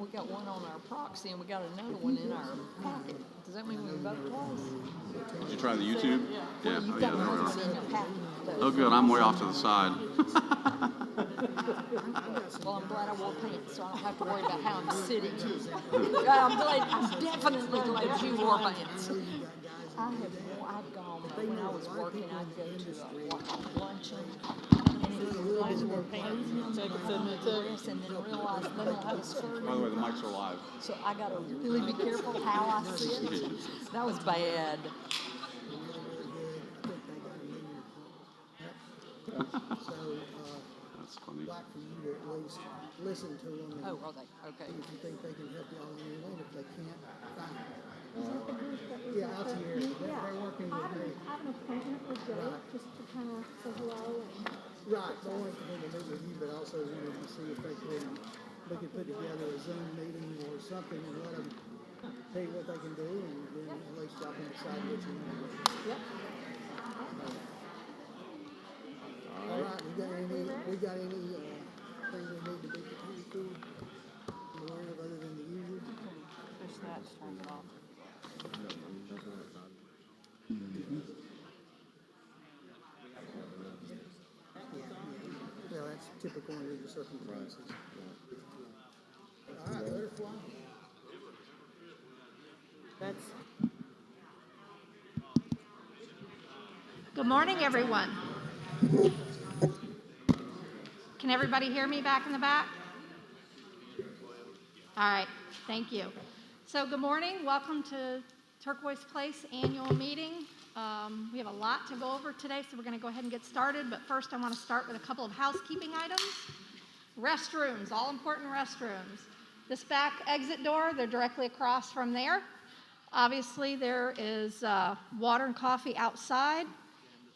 we got one on our proxy and we got another one in our packet. Does that mean we can vote twice? Did you try the YouTube? Yeah. You've Oh, got yeah, there another we one in your packet. are. Oh, good. I'm way off to the side. Well, I'm glad I wore pants, so I don't have to worry about how I'm sitting. I'm definitely glad you wore pants. I've gone, when I was working, I'd go to a luncheon, and it was always wore pants, and then realize they don't have a skirt. By the way, the mics are live. So I got to really be careful how I sit. That was bad. That's funny. Like for you to at least listen to them. Oh, are they? Okay. If you think they can help you all in your way, if they can't, fine. Yeah, out here. They're working with me. I have an appointment with Joe just to kind of say hello. Right, so I wanted for them to meet with you, but also wanted to see if we could put together a Zoom meeting or something and let them tell you what they can do, and then at least y'all can decide what you want to do. Yep. All right, we got any thing we need to be prepared for? Aware of other than the usual? Push that, turn it off. Yeah, that's typical under the circumstances. All right, let her fly. Good morning, everyone. Can everybody hear me back in the back? All right, thank you. So good morning, welcome to Turquoise Place annual meeting. We have a lot to go over today, so we're going to go ahead and get started, but first I want to start with a couple of housekeeping items. Restrooms, all important restrooms. This back exit door, they're directly across from there. Obviously there is water and coffee outside,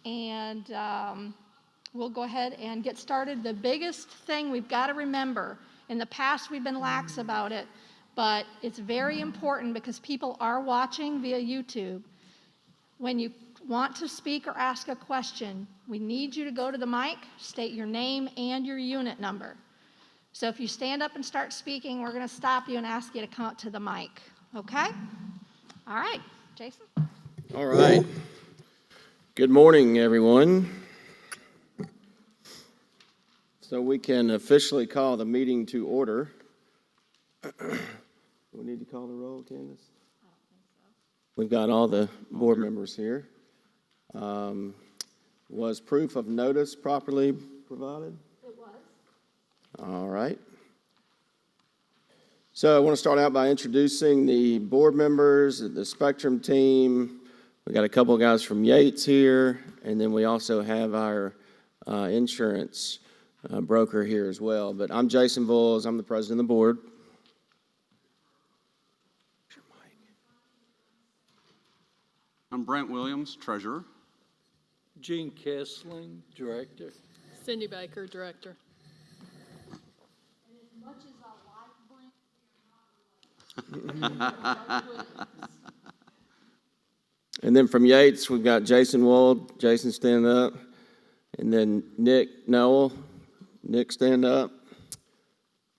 and we'll go ahead and get started. The biggest thing we've got to remember, in the past we've been lax about it, but it's very important because people are watching via YouTube. When you want to speak or ask a question, we need you to go to the mic, state your name and your unit number. So if you stand up and start speaking, we're going to stop you and ask you to come up to the mic, okay? All right, Jason? All right. Good morning, everyone. So we can officially call the meeting to order. We need to call the roll, Candace? I don't think so. We've got all the board members here. Was proof of notice properly provided? It was. All right. So I want to start out by introducing the board members, the Spectrum team. We got a couple of guys from Yates here, and then we also have our insurance broker here as well. But I'm Jason Voles. I'm the president of the board. I'm Brent Williams, treasurer. Gene Kessling, director. Cindy Baker, director. And as much as I like Brent, And then from Yates, we've got Jason Wold. Jason, stand up. And then Nick Noel. Nick, stand up.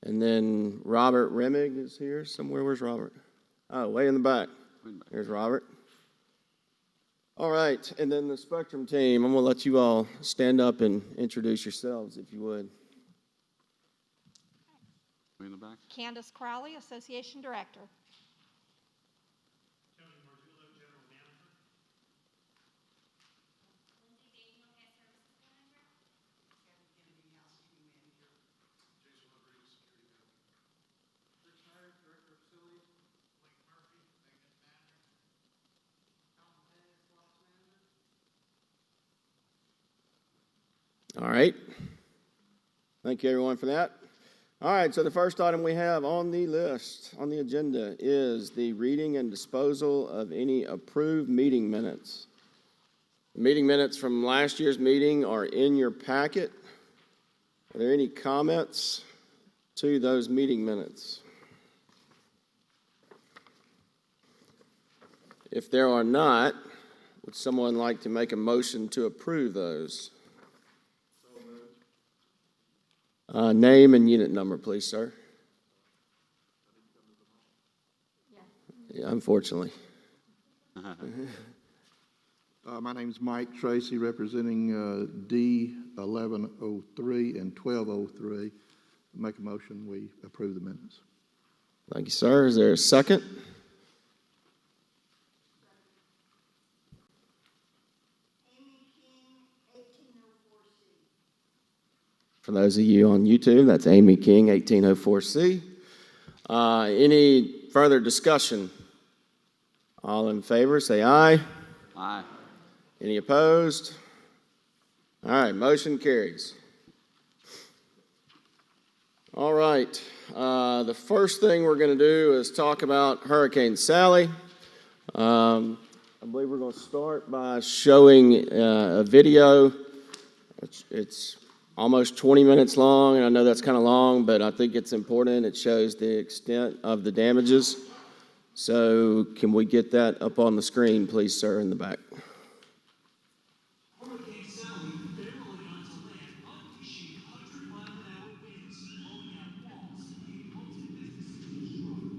And then Robert Remig is here somewhere. Where's Robert? Oh, way in the back. Here's Robert. All right, and then the Spectrum team. I'm going to let you all stand up and introduce yourselves, if you would. Way in the back. Candace Crowley, Association Director. Tony Marzullo, General Manager. Lindsay Daniel, Guest Services Manager. Kevin Kennedy, Housekeeping Manager. Jason Rodriguez, Security Manager. Rick Schneider, Director of Facilities. Mike Murphy, Maintenance Manager. Alan Pettis, Ops Manager. All right. Thank you, everyone, for that. All right, so the first item we have on the list, on the agenda, is the reading and disposal of any approved meeting minutes. The meeting minutes from last year's meeting are in your packet. Are there any comments to those meeting minutes? If there are not, would someone like to make a motion to approve those? Name and unit number, please, sir. Yeah, unfortunately. My name's Mike Tracy, representing D 1103 and 1203. Make a motion, we approve the minutes. Thank you, sir. Is there a second? For those of you on YouTube, that's Amy King, 1804C. Any further discussion? All in favor, say aye. Aye. Any opposed? All right, motion carries. All right, the first thing we're going to do is talk about Hurricane Sally. I believe we're going to start by showing a video. It's almost 20 minutes long, and I know that's kind of long, but I think it's important. It shows the extent of the damages. So can we get that up on the screen, please, sir, in the back? Hurricane Sally barreling onto land, unleashing 100-mile-an-hour winds, blowing out walls, leaving homes and businesses destroyed.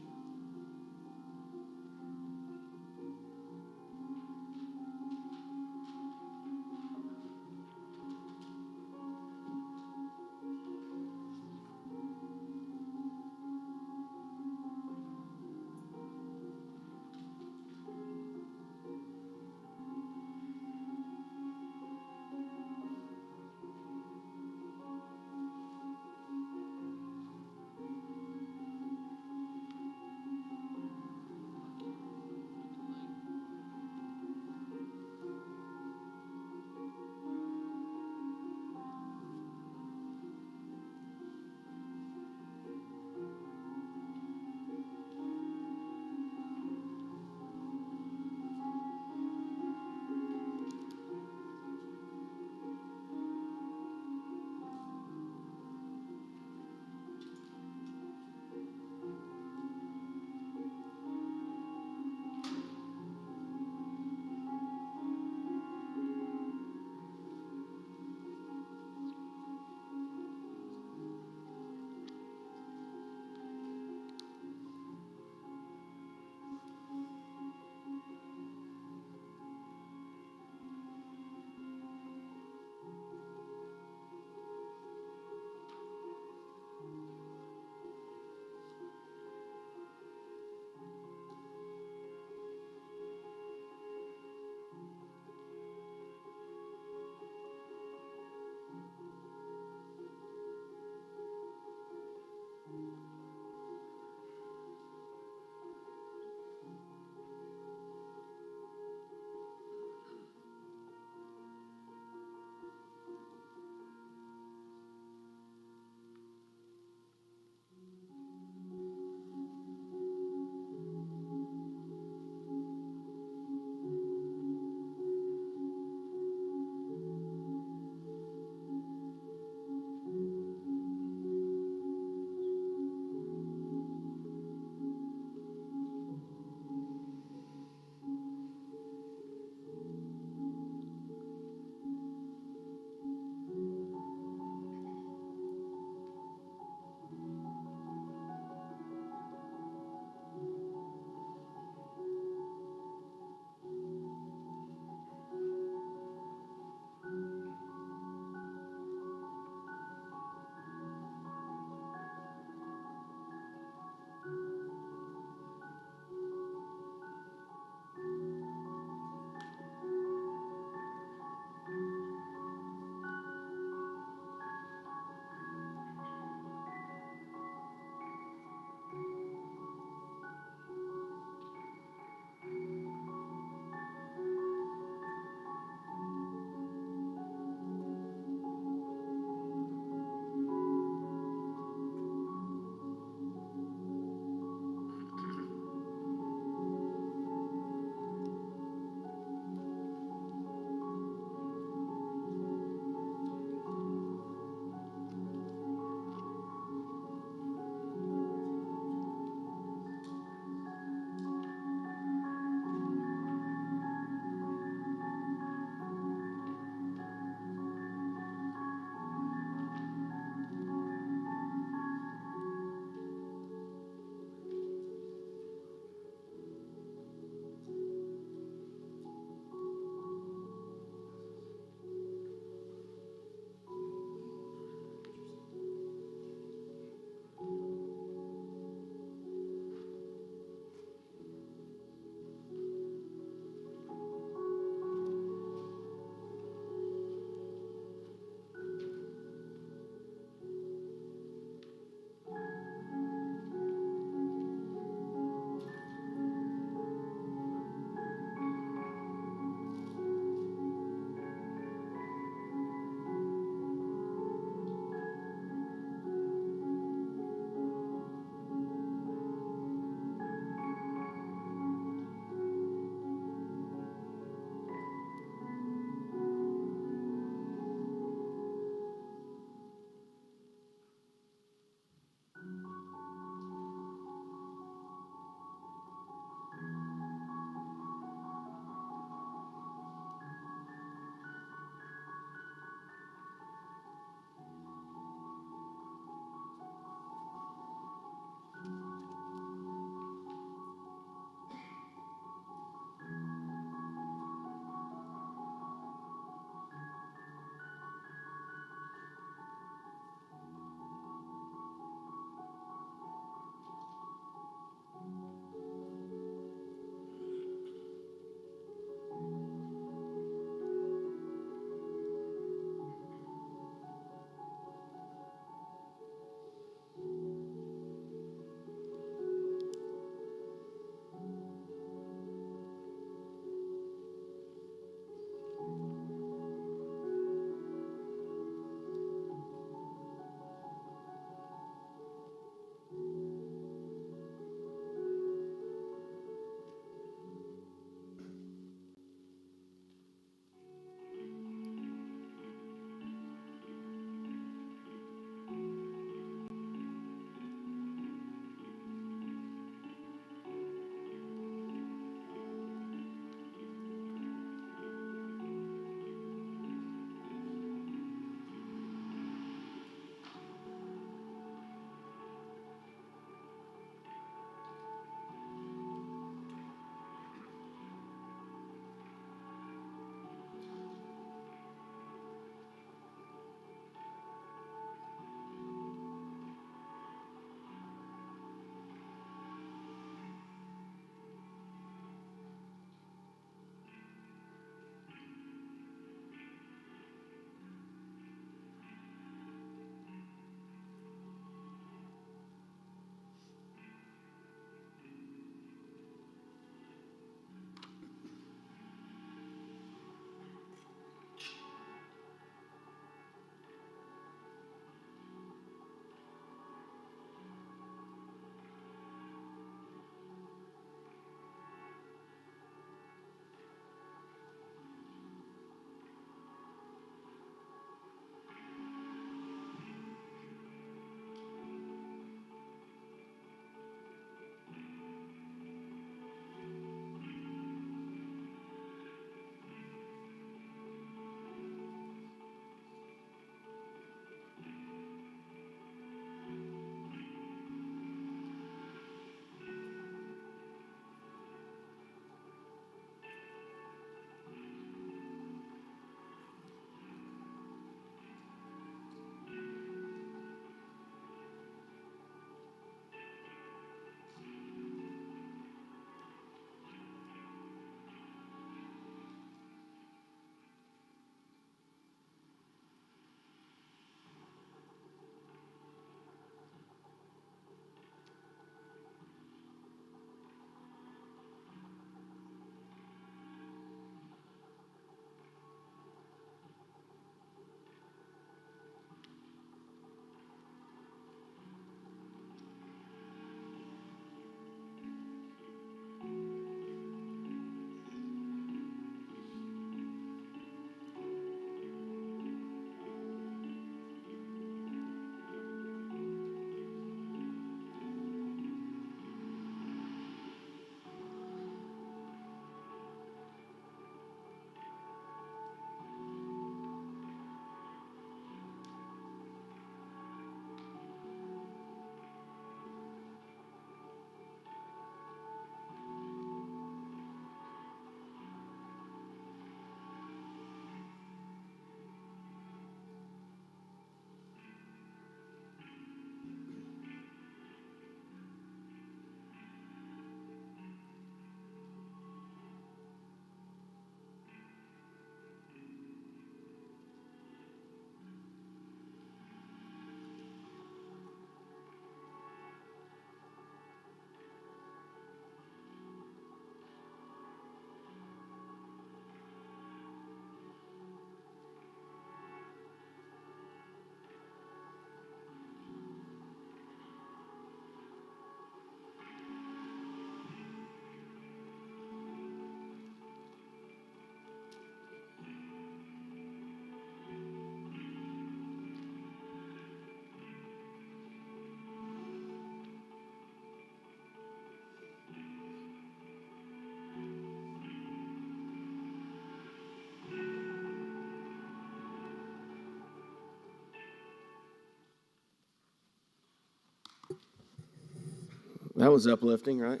That was uplifting, right?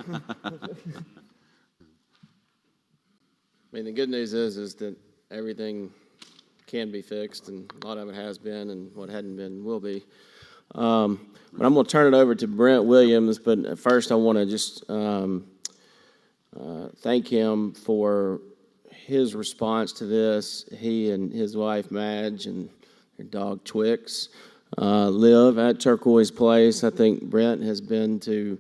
I mean, the good news is that everything can be fixed, and a lot of it has been, and what hadn't been will be. But I'm going to turn it over to Brent Williams, but first I want to just thank him for his response to this. He and his wife, Madge, and their dog, Twix, live at Turquoise Place. I think Brent has been to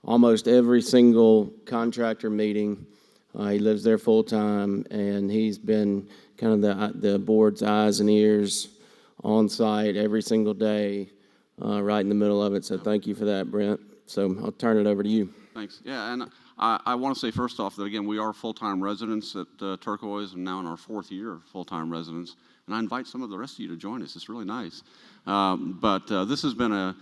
almost every single contractor meeting. He lives there full-time, and he's been kind of the board's eyes and ears on site every single day, right in the middle of it. So thank you for that, Brent. So I'll turn it over to you. Thanks. Yeah, and I want to say first off that, again, we are full-time residents at Turquoise, and now in our 4th year of full-time residents. And I invite some of the rest of you to join us. It's really nice. But this has been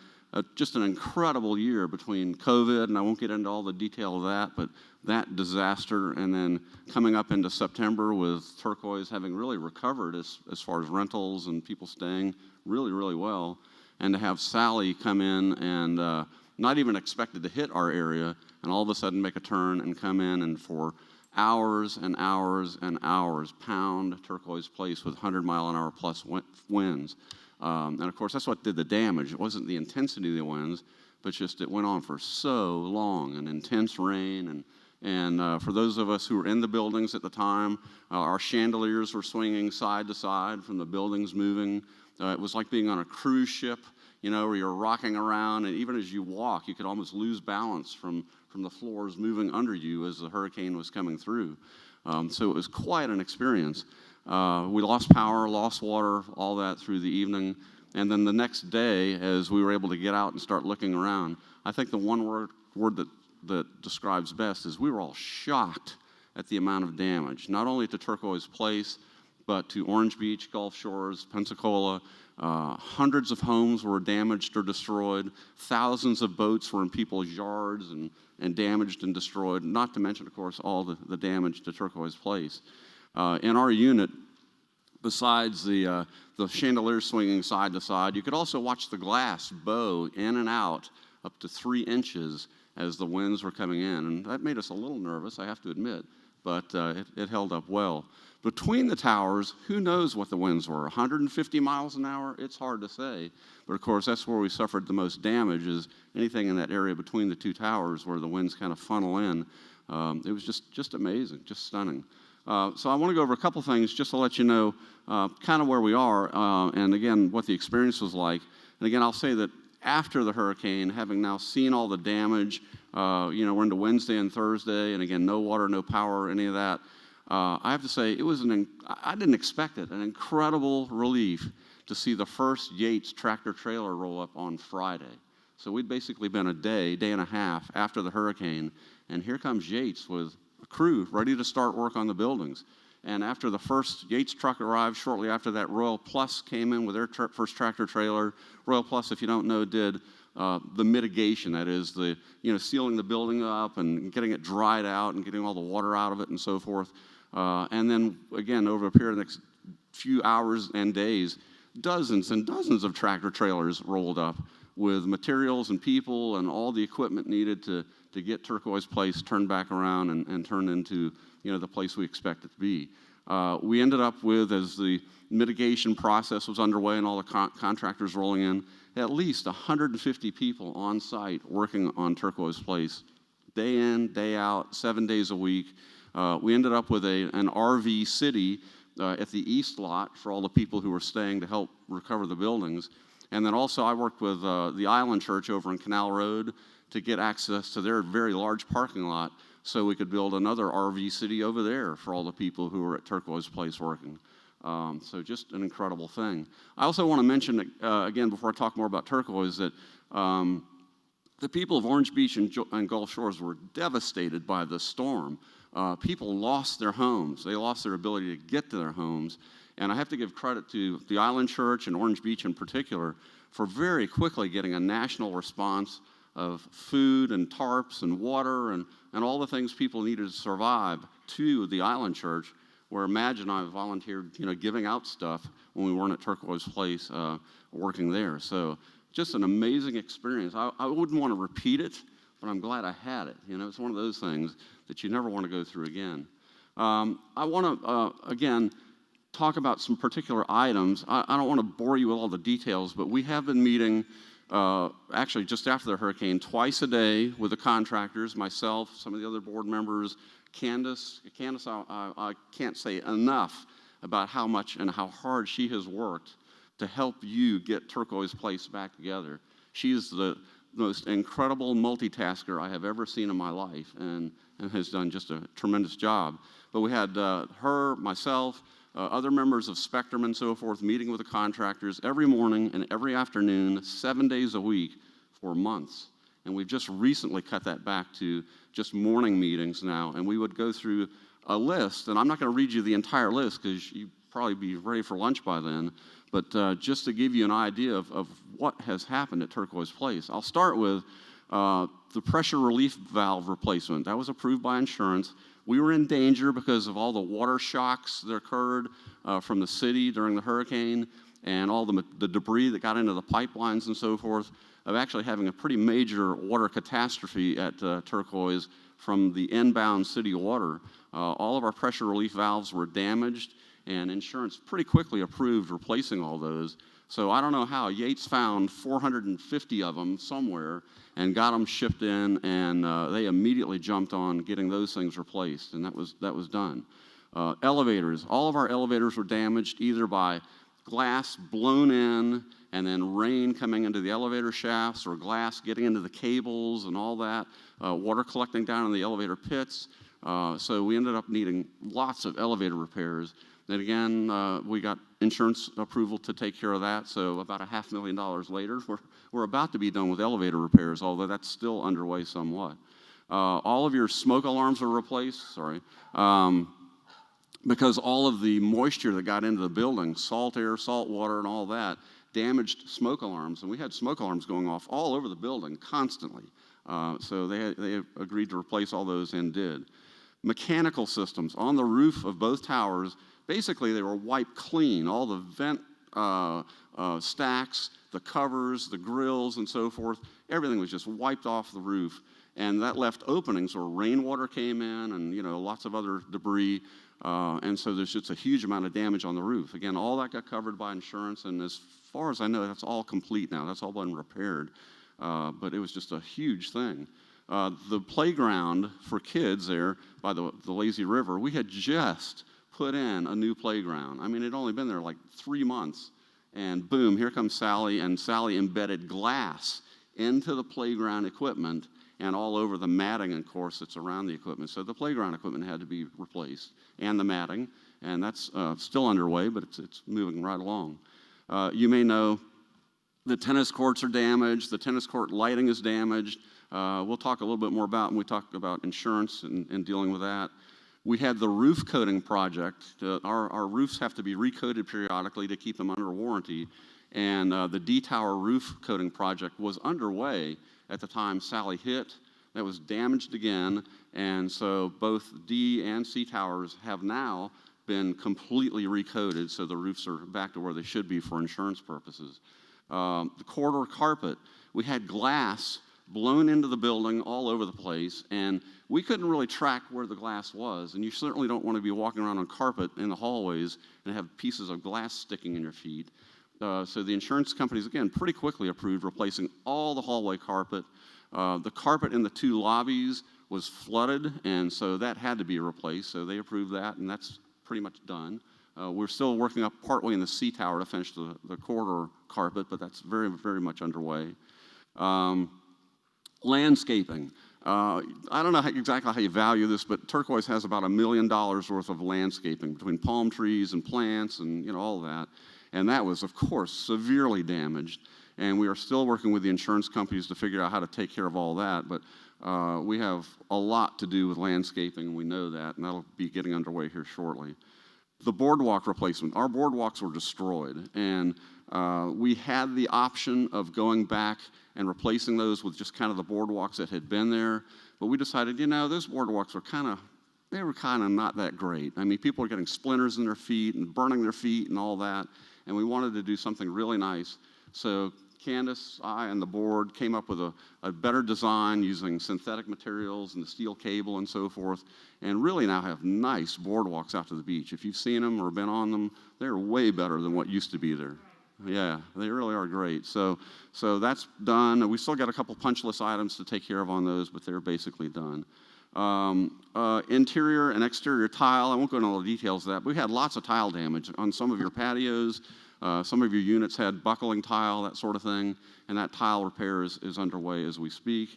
just an incredible year between COVID, and I won't get into all the detail of that, but that disaster, and then coming up into September with Turquoise having really recovered as far as rentals and people staying really, really well. And to have Sally come in and not even expected to hit our area, and all of a sudden make a turn and come in and for hours and hours and hours pound Turquoise Place with 100-mile-an-hour plus winds. And of course, that's what did the damage. It wasn't the intensity of the winds, but just it went on for so long, and intense rain. And for those of us who were in the buildings at the time, our chandeliers were swinging side to side from the buildings moving. It was like being on a cruise ship, you know, where you're rocking around, and even as you walk, you could almost lose balance from the floors moving under you as the hurricane was coming through. So it was quite an experience. We lost power, lost water, all that through the evening. And then the next day, as we were able to get out and start looking around, I think the one word that describes best is we were all shocked at the amount of damage, not only to Turquoise Place, but to Orange Beach, Gulf Shores, Pensacola. Hundreds of homes were damaged or destroyed. Thousands of boats were in people's yards and damaged and destroyed, not to mention, of course, all the damage to Turquoise Place. In our unit, besides the chandeliers swinging side to side, you could also watch the glass bow in and out up to 3 inches as the winds were coming in. And that made us a little nervous, I have to admit, but it held up well. Between the towers, who knows what the winds were? 150 miles an hour? It's hard to say. But of course, that's where we suffered the most damage, is anything in that area between the 2 towers where the winds kind of funnel in. It was just amazing, just stunning. So I want to go over a couple things just to let you know kind of where we are, and again, what the experience was like. And again, I'll say that after the hurricane, having now seen all the damage, we're into Wednesday and Thursday, and again, no water, no power, any of that. I have to say, it was I didn't expect it, an incredible relief to see the first Yates tractor trailer roll up on Friday. So we'd basically been a day and a half after the hurricane, and here comes Yates with a crew ready to start work on the buildings. And after the first Yates truck arrived, shortly after that, Royal Plus came in with their first tractor trailer. Royal Plus, if you don't know, did the mitigation, that is sealing the building up and getting it dried out and getting all the water out of it and so forth. And then, again, over a period of the next few hours and days, dozens and dozens of tractor trailers rolled up with materials and people and all the equipment needed to get Turquoise Place turned back around and turned into the place we expect it to be. We ended up with, as the mitigation process was underway and all the contractors rolling in, at least 150 people on site working on Turquoise Place, day in, day out, 7 days a week. We ended up with an RV city at the east lot for all the people who were staying to help recover the buildings. And then also I worked with the Island Church over in Canal Road to get access to their very large parking lot so we could build another RV city over there for all the people who were at Turquoise Place working. So just an incredible thing. I also want to mention, again, before I talk more about Turquoise, that the people of Orange Beach and Gulf Shores were devastated by the storm. People lost their homes. They lost their ability to get to their homes. And I have to give credit to the Island Church and Orange Beach in particular for very quickly getting a national response of food and tarps and water and all the things people needed to survive to the Island Church, where Madge and I volunteered, giving out stuff when we weren't at Turquoise Place working there. So just an amazing experience. I wouldn't want to repeat it, but I'm glad I had it. You know, it's one of those things that you never want to go through again. I want to, again, talk about some particular items. I don't want to bore you with all the details, but we have been meeting actually just after the hurricane twice a day with the contractors, myself, some of the other board members, Candace, I can't say enough about how much and how hard she has worked to help you get Turquoise Place back together. She is the most incredible multitasker I have ever seen in my life and has done just a tremendous job. But we had her, myself, other members of Spectrum and so forth meeting with the contractors every morning and every afternoon, 7 days a week for months. And we've just recently cut that back to just morning meetings now. And we would go through a list, and I'm not going to read you the entire list because you'd probably be ready for lunch by then, but just to give you an idea of what has happened at Turquoise Place. I'll start with the pressure relief valve replacement. That was approved by insurance. We were in danger because of all the water shocks that occurred from the city during the hurricane and all the debris that got into the pipelines and so forth, of actually having a pretty major water catastrophe at Turquoise from the inbound city water. All of our pressure relief valves were damaged, and insurance pretty quickly approved replacing all those. So I don't know how. Yates found 450 of them somewhere and got them shipped in, and they immediately jumped on getting those things replaced, and that was done. Elevators. All of our elevators were damaged either by glass blown in and then rain coming into the elevator shafts, or glass getting into the cables and all that, water collecting down in the elevator pits. So we ended up needing lots of elevator repairs. And again, we got insurance approval to take care of that. So about $500,000 later, we're about to be done with elevator repairs, although that's still underway somewhat. All of your smoke alarms were replaced, because all of the moisture that got into the building, salt air, salt water, and all that, damaged smoke alarms. And we had smoke alarms going off all over the building constantly. So they agreed to replace all those and did. Mechanical systems on the roof of both towers, basically they were wiped clean. All the vent stacks, the covers, the grills, and so forth, everything was just wiped off the roof. And that left openings where rainwater came in and lots of other debris. And so there's just a huge amount of damage on the roof. Again, all that got covered by insurance, and as far as I know, that's all complete now. That's all been repaired. But it was just a huge thing. The playground for kids there by the lazy river, we had just put in a new playground. I mean, it had only been there like 3 months, and boom, here comes Sally, and Sally embedded glass into the playground equipment and all over the matting, of course, that's around the equipment. So the playground equipment had to be replaced, and the matting, and that's still underway, but it's moving right along. You may know the tennis courts are damaged, the tennis court lighting is damaged. We'll talk a little bit more about when we talk about insurance and dealing with that. We had the roof coating project. Our roofs have to be recoated periodically to keep them under warranty, and the D-Tower roof coating project was underway at the time Sally hit. That was damaged again, and so both D and C towers have now been completely recoated, so the roofs are back to where they should be for insurance purposes. The corridor carpet, we had glass blown into the building all over the place, and we couldn't really track where the glass was, and you certainly don't want to be walking around on carpet in the hallways and have pieces of glass sticking in your feet. So the insurance companies, again, pretty quickly approved replacing all the hallway carpet. The carpet in the 2 lobbies was flooded, and so that had to be replaced, so they approved that, and that's pretty much done. We're still working up partway in the C tower to finish the corridor carpet, but that's very, very much underway. Landscaping. I don't know exactly how you value this, but Turquoise has about $1 million worth of landscaping between palm trees and plants and all that. And that was, of course, severely damaged. And we are still working with the insurance companies to figure out how to take care of all that. But we have a lot to do with landscaping, and we know that, and that'll be getting underway here shortly. The boardwalk replacement. Our boardwalks were destroyed, and we had the option of going back and replacing those with just kind of the boardwalks that had been there. But we decided, those boardwalks were kind of not that great. I mean, people are getting splinters in their feet and burning their feet and all that, and we wanted to do something really nice. So Candace, I, and the board came up with a better design using synthetic materials and the steel cable and so forth, and really now have nice boardwalks out to the beach. If you've seen them or been on them, they're way better than what used to be there. Yeah, they really are great. So that's done. We still got a couple punch list items to take care of on those, but they're basically done. Interior and exterior tile, I won't go into all the details of that, but we had lots of tile damage on some of your patios. Some of your units had buckling tile, that sort of thing, and that tile repair is underway as we speak.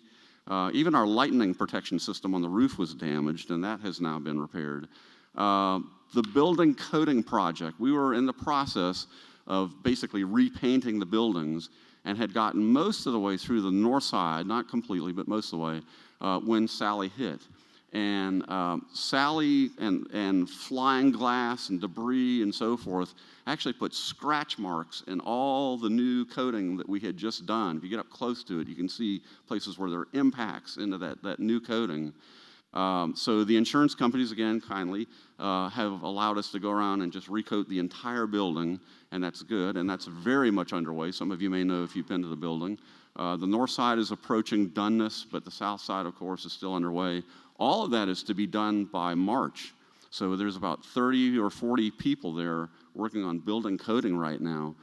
Even our lightning protection system on the roof was damaged, and that has now been repaired. The building coating project, we were in the process of basically repainting the buildings and had gotten most of the way through the north side, not completely, but most of the way, when Sally hit. And Sally and flying glass and debris and so forth actually put scratch marks in all the new coating that we had just done. If you get up close to it, you can see places where there are impacts into that new coating. So the insurance companies, again, kindly, have allowed us to go around and just recoat the entire building, and that's good, and that's very much underway. Some of you may know if you've been to the building. The north side is approaching doneness, but the south side, of course, is still underway. All of that is to be done by March. So there's about 30 or 40 people there working on building coating right now,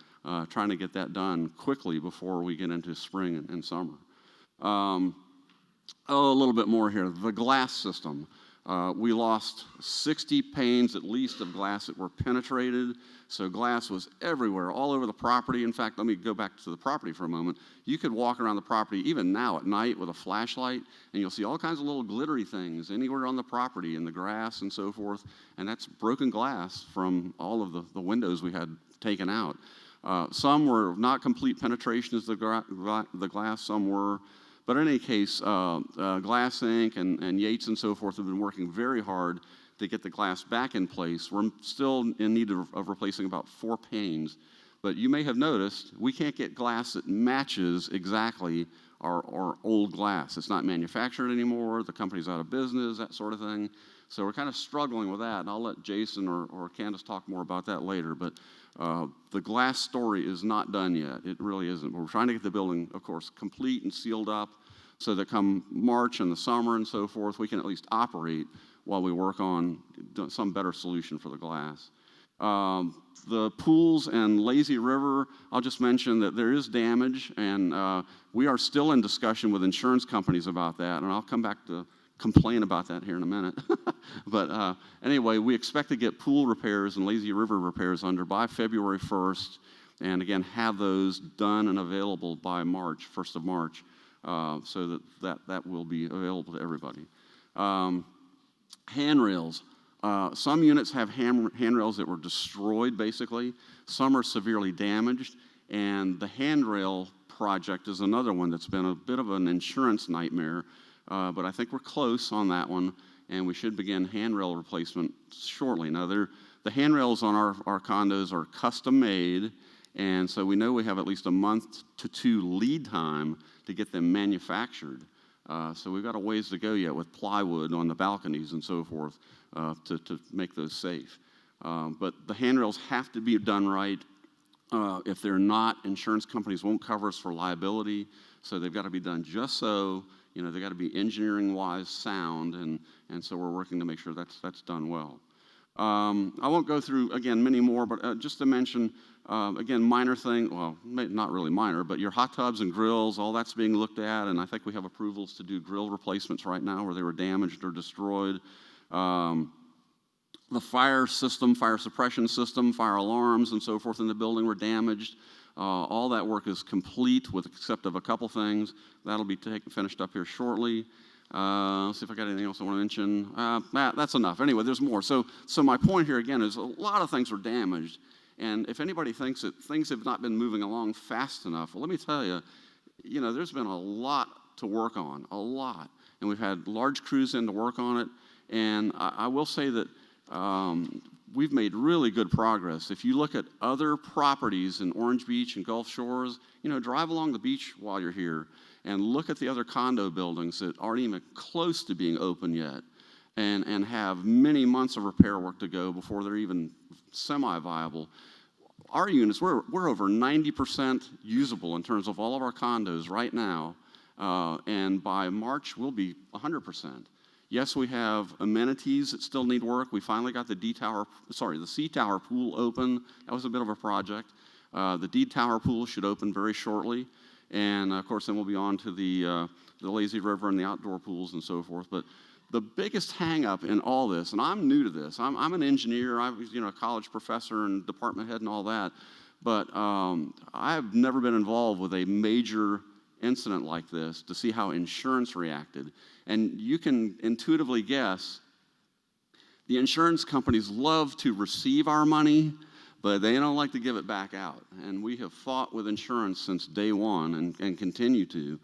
trying to get that done quickly before we get into spring and summer. A little bit more here. The glass system. We lost 60 panes at least of glass that were penetrated. So glass was everywhere, all over the property. In fact, let me go back to the property for a moment. You could walk around the property, even now at night with a flashlight, and you'll see all kinds of little glittery things anywhere on the property, in the grass and so forth. And that's broken glass from all of the windows we had taken out. Some were not complete penetration as the glass, some were. But in any case, Glass Inc. and Yates and so forth have been working very hard to get the glass back in place. We're still in need of replacing about 4 panes. But you may have noticed we can't get glass that matches exactly our old glass. It's not manufactured anymore. The company's out of business, that sort of thing. So we're kind of struggling with that. And I'll let Jason or Candace talk more about that later. But the glass story is not done yet. It really isn't. We're trying to get the building, of course, complete and sealed up so that come March and the summer and so forth, we can at least operate while we work on some better solution for the glass. The pools and Lazy River, I'll just mention that there is damage, and we are still in discussion with insurance companies about that, and I'll come back to complain about that here in a minute. But anyway, we expect to get pool repairs and Lazy River repairs under by February 1st, and again, have those done and available by March, 1st of March, so that will be available to everybody. Handrails. Some units have handrails that were destroyed, basically. Some are severely damaged, and the handrail project is another one that's been a bit of an insurance nightmare, but I think we're close on that one, and we should begin handrail replacement shortly. Now, the handrails on our condos are custom made, and so we know we have at least a month to 2 lead time to get them manufactured. So we've got a ways to go yet with plywood on the balconies and so forth to make those safe. But the handrails have to be done right. If they're not, insurance companies won't cover us for liability, so they've got to be done just so. They've got to be engineering-wise sound, and so we're working to make sure that's done well. I won't go through, again, many more, but just to mention, again, minor thing, well, not really minor, but your hot tubs and grills, all that's being looked at, and I think we have approvals to do grill replacements right now where they were damaged or destroyed. The fire system, fire suppression system, fire alarms and so forth in the building were damaged. All that work is complete with except of a couple things. That'll be finished up here shortly. Let's see if I got anything else I want to mention. That's enough. Anyway, there's more. So my point here again is a lot of things were damaged. And if anybody thinks that things have not been moving along fast enough, well, let me tell you, there's been a lot to work on, a lot. And we've had large crews in to work on it. And I will say that we've made really good progress. If you look at other properties in Orange Beach and Gulf Shores, drive along the beach while you're here and look at the other condo buildings that aren't even close to being open yet and have many months of repair work to go before they're even semi-viable. our units, we're over 90% usable in terms of all of our condos right now, and by March we'll be 100%. Yes, we have amenities that still need work. We finally got the the C Tower pool open. That was a bit of a project. The D Tower pool should open very shortly, and of course then we'll be on to the lazy river and the outdoor pools and so forth. But the biggest hang-up in all this, and I'm new to this, I'm an engineer, I was a college professor and department head and all that, but I've never been involved with a major incident like this to see how insurance reacted. And you can intuitively guess the insurance companies love to receive our money, but they don't like to give it back out. And we have fought with insurance since day one and continue to.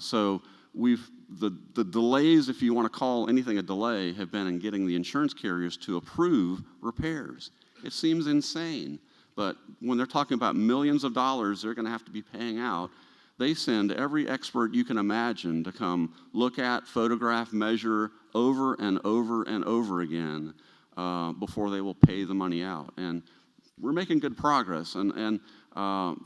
So the delays, if you want to call anything a delay, have been in getting the insurance carriers to approve repairs. It seems insane, but when they're talking about millions of dollars they're going to have to be paying out, they send every expert you can imagine to come look at, photograph, measure over and over and over again before they will pay the money out. And we're making good progress. And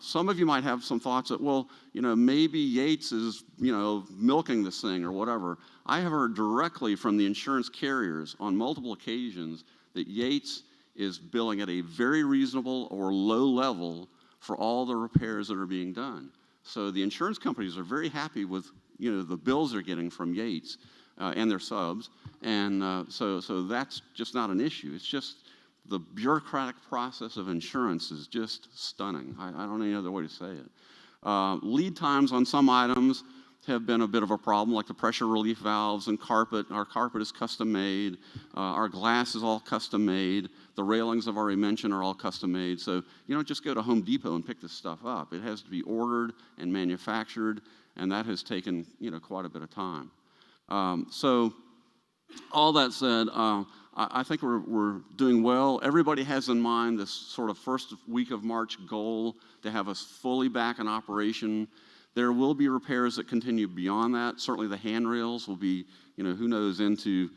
some of you might have some thoughts that, well, maybe Yates is, milking this thing or whatever. I have heard directly from the insurance carriers on multiple occasions that Yates is billing at a very reasonable or low level for all the repairs that are being done. So the insurance companies are very happy with, the bills they're getting from Yates and their subs. And so that's just not an issue. It's just the bureaucratic process of insurance is just stunning. I don't know any other way to say it. Lead times on some items have been a bit of a problem, like the pressure relief valves and carpet. Our carpet is custom made. Our glass is all custom made. The railings I've already mentioned are all custom made. So you don't just go to Home Depot and pick this stuff up. It has to be ordered and manufactured, and that has taken quite a bit of time. So all that said, I think we're doing well. Everybody has in mind this sort of first week of March goal to have us fully back in operation. There will be repairs that continue beyond that. Certainly the handrails will be, who knows, into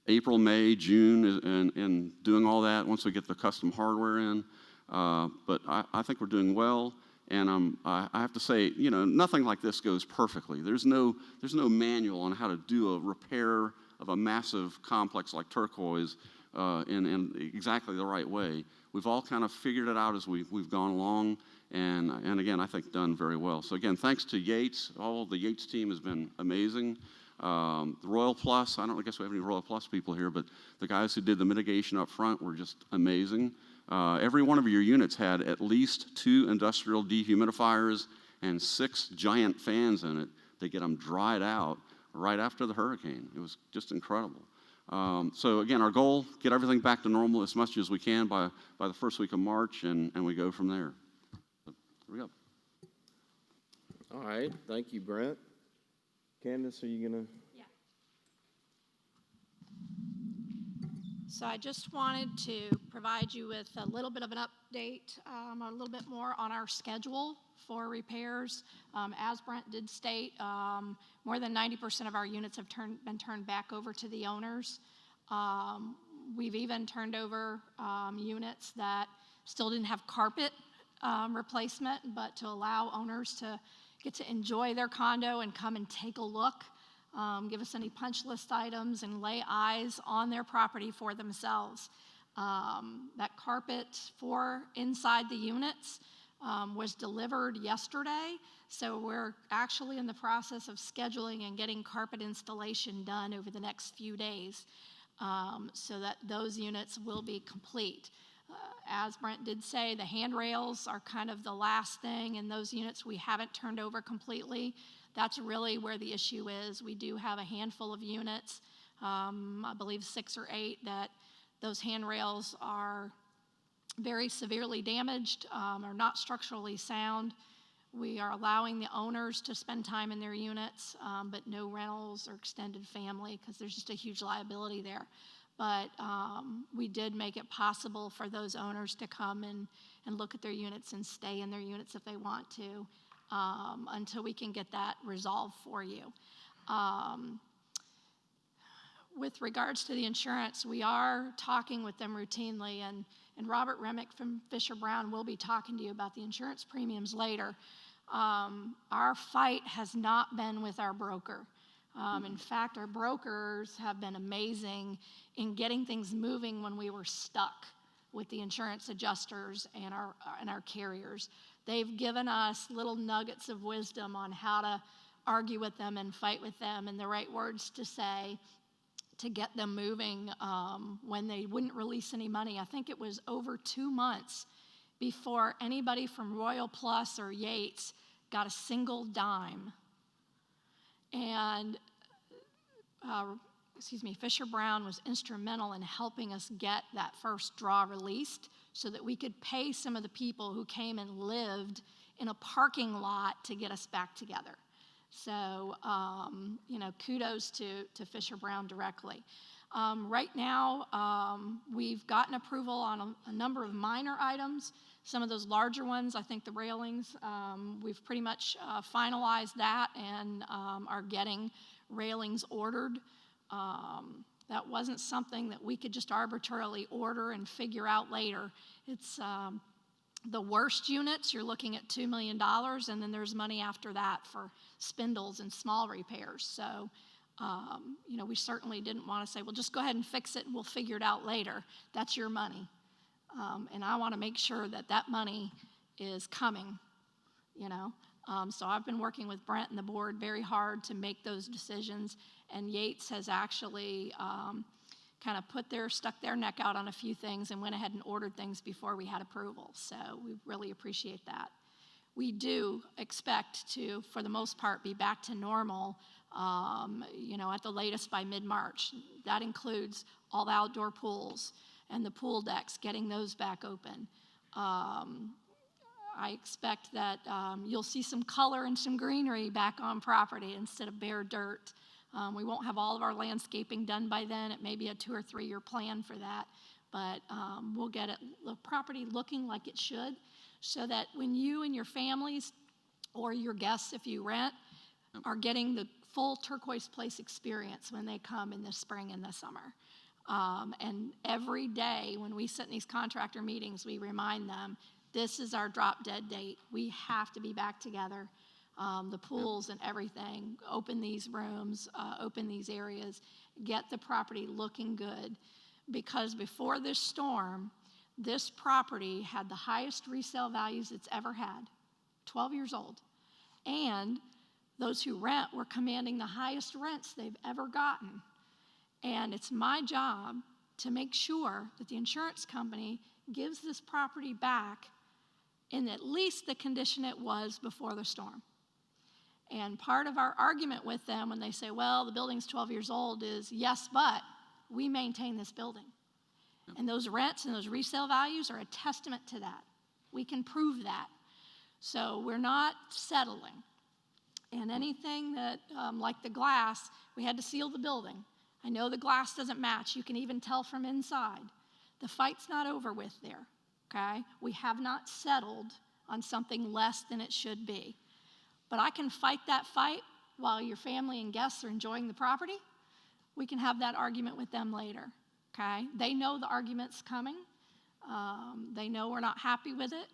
April, May, June, and doing all that once we get the custom hardware in. But I think we're doing well. And I have to say, nothing like this goes perfectly. There's no manual on how to do a repair of a massive complex like Turquoise in exactly the right way. We've all kind of figured it out as we've gone along, and again, I think done very well. So again, thanks to Yates. All of the Yates team has been amazing. The Royal Plus, I guess we have any Royal Plus people here, but the guys who did the mitigation up front were just amazing. Every one of your units had at least 2 industrial dehumidifiers and 6 giant fans in it to get them dried out right after the hurricane. It was just incredible. So again, our goal, get everything back to normal as much as we can by the first week of March, and we go from there. So, here we go. All right, thank you, Brent. Candace, are you gonna? Yeah. So I just wanted to provide you with a little bit of an update, a little bit more on our schedule for repairs. As Brent did state, more than 90% of our units have been turned back over to the owners. We've even turned over units that still didn't have carpet replacement, but to allow owners to get to enjoy their condo and come and take a look, give us any punch list items, and lay eyes on their property for themselves. That carpet for inside the units was delivered yesterday, so we're actually in the process of scheduling and getting carpet installation done over the next few days, so that those units will be complete. As Brent did say, the handrails are kind of the last thing, and those units we haven't turned over completely. That's really where the issue is. We do have a handful of units, I believe 6 or 8, that those handrails are very severely damaged, are not structurally sound. We are allowing the owners to spend time in their units, but no rentals or extended family, because there's just a huge liability there. But we did make it possible for those owners to come and look at their units and stay in their units if they want to, until we can get that resolved for you. With regards to the insurance, we are talking with them routinely, and and Robert Remick from Fisher Brown will be talking to you about the insurance premiums later. Our fight has not been with our broker. In fact, our brokers have been amazing in getting things moving when we were stuck with the insurance adjusters and our carriers. They've given us little nuggets of wisdom on how to argue with them and fight with them and the right words to say to get them moving when they wouldn't release any money. I think it was over 2 months before anybody from Royal Plus or Yates got a single dime. And Fisher Brown was instrumental in helping us get that first draw released so that we could pay some of the people who came and lived in a parking lot to get us back together. So, kudos to Fisher Brown directly. Right now, we've gotten approval on a number of minor items. Some of those larger ones, I think the railings, we've pretty much finalized that and are getting railings ordered. That wasn't something that we could just arbitrarily order and figure out later. It's the worst units, you're looking at $2 million, and then there's money after that for spindles and small repairs. So, we certainly didn't want to say, well, just go ahead and fix it and we'll figure it out later. That's your money. And I want to make sure that that money is coming, So I've been working with Brent and the board very hard to make those decisions, and Yates has actually kind of stuck their neck out on a few things and went ahead and ordered things before we had approval. So we really appreciate that. We do expect to, for the most part, be back to normal, at the latest by mid-March. That includes all the outdoor pools and the pool decks, getting those back open. I expect that you'll see some color and some greenery back on property instead of bare dirt. We won't have all of our landscaping done by then. It may be a 2 or 3 year plan for that, but we'll get the property looking like it should, so that when you and your families or your guests, if you rent, are getting the full Turquoise Place experience when they come in the spring and the summer. And every day when we sit in these contractor meetings, we remind them, this is our drop dead date. We have to be back together. The pools and everything, open these rooms, open these areas, get the property looking good. Because before this storm, this property had the highest resale values it's ever had, 12 years old. And those who rent were commanding the highest rents they've ever gotten. And it's my job to make sure that the insurance company gives this property back in at least the condition it was before the storm. And part of our argument with them when they say, well, the building's 12 years old is, yes, but we maintain this building. And those rents and those resale values are a testament to that. We can prove that. So we're not settling. And anything that, like the glass, we had to seal the building. I know the glass doesn't match. You can even tell from inside. The fight's not over with there, okay? We have not settled on something less than it should be. But I can fight that fight while your family and guests are enjoying the property. We can have that argument with them later, okay? They know the argument's coming. They know we're not happy with it.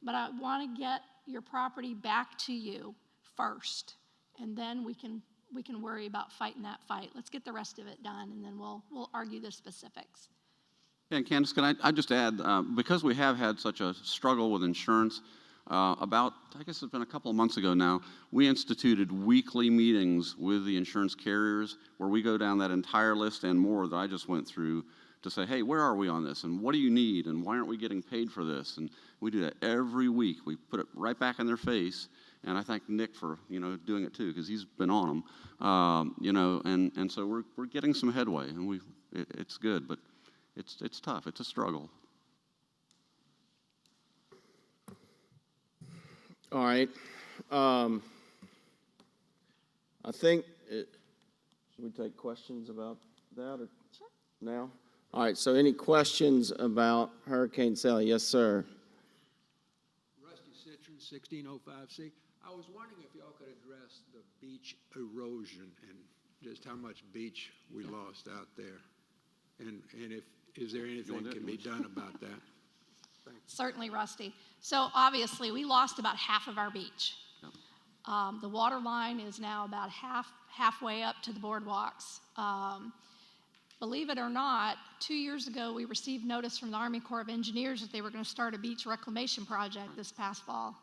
But I want to get your property back to you first, and then we can worry about fighting that fight. Let's get the rest of it done, and then we'll argue the specifics. Yeah, and Candace, can I just add, because we have had such a struggle with insurance, I guess it's been a couple of months ago now, we instituted weekly meetings with the insurance carriers where we go down that entire list and more that I just went through to say, hey, where are we on this? And what do you need? And why aren't we getting paid for this? And we do that every week. We put it right back in their face. And I thank Nick for, doing it too, because he's been on them, and so we're getting some headway, and it's good, but it's tough. It's a struggle. All right. I think, should we take questions about that or Sure. now? All right, so any questions about Hurricane Sally? Yes, sir. Rusty Citron, 1605C. I was wondering if y'all could address the beach erosion and just how much beach we lost out there. And is there anything that can be done about that? Certainly, Rusty. So obviously, we lost about half of our beach. The water line is now about halfway up to the boardwalks. Believe it or not, 2 years ago, we received notice from the Army Corps of Engineers that they were going to start a beach reclamation project this past fall.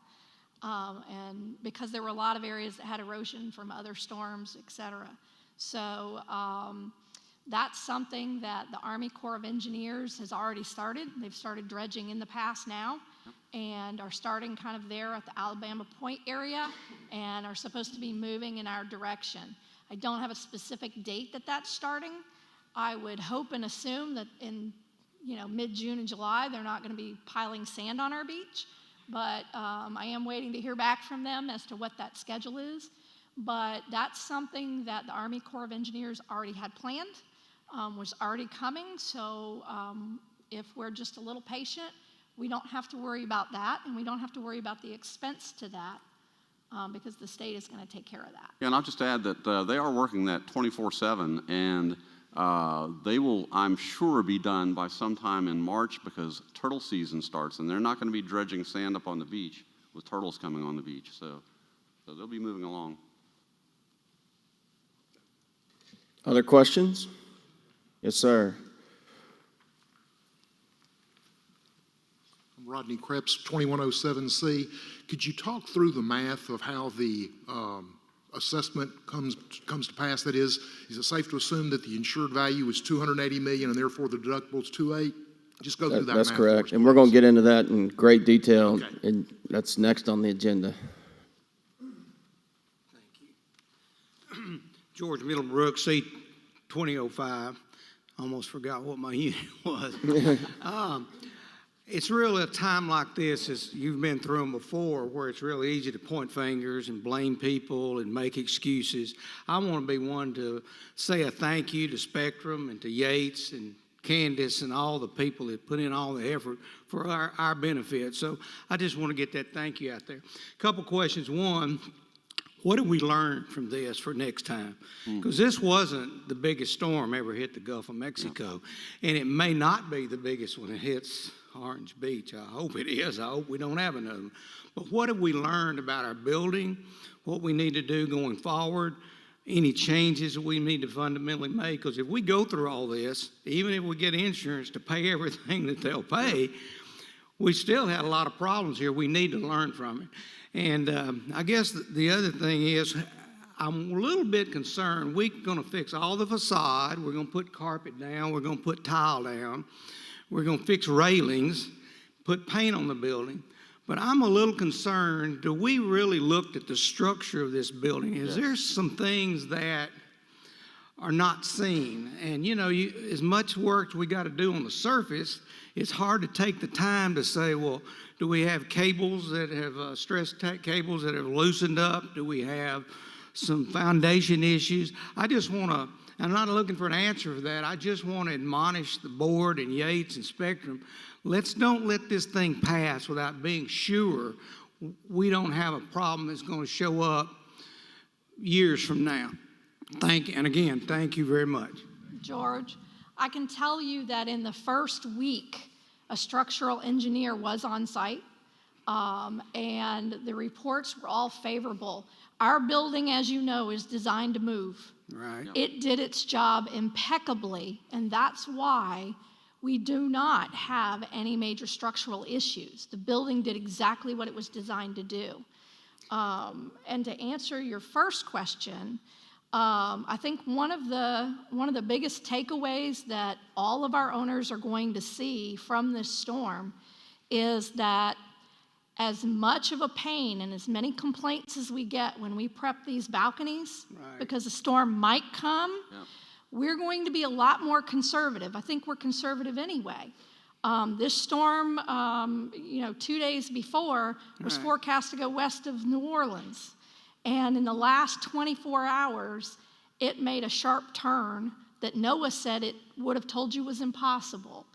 And because there were a lot of areas that had erosion from other storms, et cetera. So that's something that the Army Corps of Engineers has already started. They've started dredging in the past now and are starting kind of there at the Alabama Point area and are supposed to be moving in our direction. I don't have a specific date that that's starting. I would hope and assume that in mid-June and July, they're not going to be piling sand on our beach. But I am waiting to hear back from them as to what that schedule is. But that's something that the Army Corps of Engineers already had planned, was already coming. So if we're just a little patient, we don't have to worry about that, and we don't have to worry about the expense to that because the state is going to take care of that. Yeah, and I'll just add that they are working that 24/7, and they will, I'm sure, be done by sometime in March because turtle season starts, and they're not going to be dredging sand up on the beach with turtles coming on the beach. So they'll be moving along. Other questions? Yes, sir. I'm Rodney Krebs, 2107C. Could you talk through the math of how the assessment comes to pass? That is it safe to assume that the insured value is $280 million and therefore the deductible is $280? Just go through that That's math correct. for us, And we're going to please. get into that in great detail, Okay. and that's next on the agenda. George Middlebrook, C2005. Almost forgot what my unit was. It's really a time like this, as you've been through them before, where it's really easy to point fingers and blame people and make excuses. I want to be one to say a thank you to Spectrum and to Yates and Candace and all the people that put in all the effort for our benefit. So I just want to get that thank you out there. A couple questions. One, what did we learn from this for next time? Because this wasn't the biggest storm ever hit the Gulf of Mexico, and it may not be the biggest one that hits Orange Beach. I hope it is. I hope we don't have another one. But what have we learned about our building, what we need to do going forward, any changes that we need to fundamentally make? Because if we go through all this, even if we get insurance to pay everything that they'll pay, we still had a lot of problems here. We need to learn from it. And I guess the other thing is, I'm a little bit concerned. We're going to fix all the facade. We're going to put carpet down. We're going to put tile down. We're going to fix railings, put paint on the building. But I'm a little concerned, do we really look at the structure of this building? Is there some things that are not seen? And, as much work as we got to do on the surface, it's hard to take the time to say, well, do we have cables that have stress cables that have loosened up? Do we have some foundation issues? I'm not looking for an answer for that. I just want to admonish the board and Yates and Spectrum. Don't let this thing pass without being sure we don't have a problem that's going to show up years from now. And again, thank you very much. George, I can tell you that in the first week, a structural engineer was on site, and the reports were all favorable. Our building, as you know, is designed to move. Right. It did its job impeccably, and that's why we do not have any major structural issues. The building did exactly what it was designed to do. And to answer your first question, I think one of the biggest takeaways that all of our owners are going to see from this storm is that as much of a pain and as many complaints as we get when we prep these balconies, because a storm might come, we're going to be a lot more conservative. I think we're conservative anyway. This storm, 2 days before, was forecast to go west of New Orleans. And in the last 24 hours, it made a sharp turn that NOAA said it would have told you was impossible.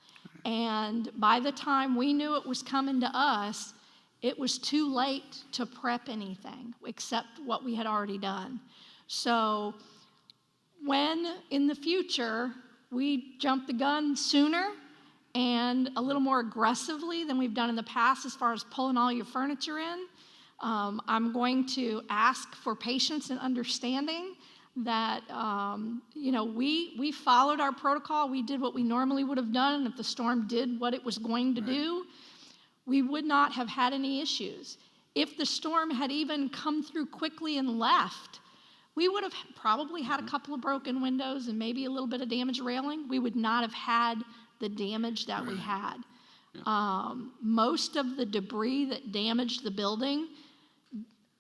And by the time we knew it was coming to us, it was too late to prep anything except what we had already done. So when in the future we jump the gun sooner and a little more aggressively than we've done in the past as far as pulling all your furniture in. I'm going to ask for patience and understanding that, we followed our protocol. We did what we normally would have done, and if the storm did what it was going to do, we would not have had any issues. If the storm had even come through quickly and left, we would have probably had a couple of broken windows and maybe a little bit of damaged railing. We would not have had the damage that we had. Most of the debris that damaged the building,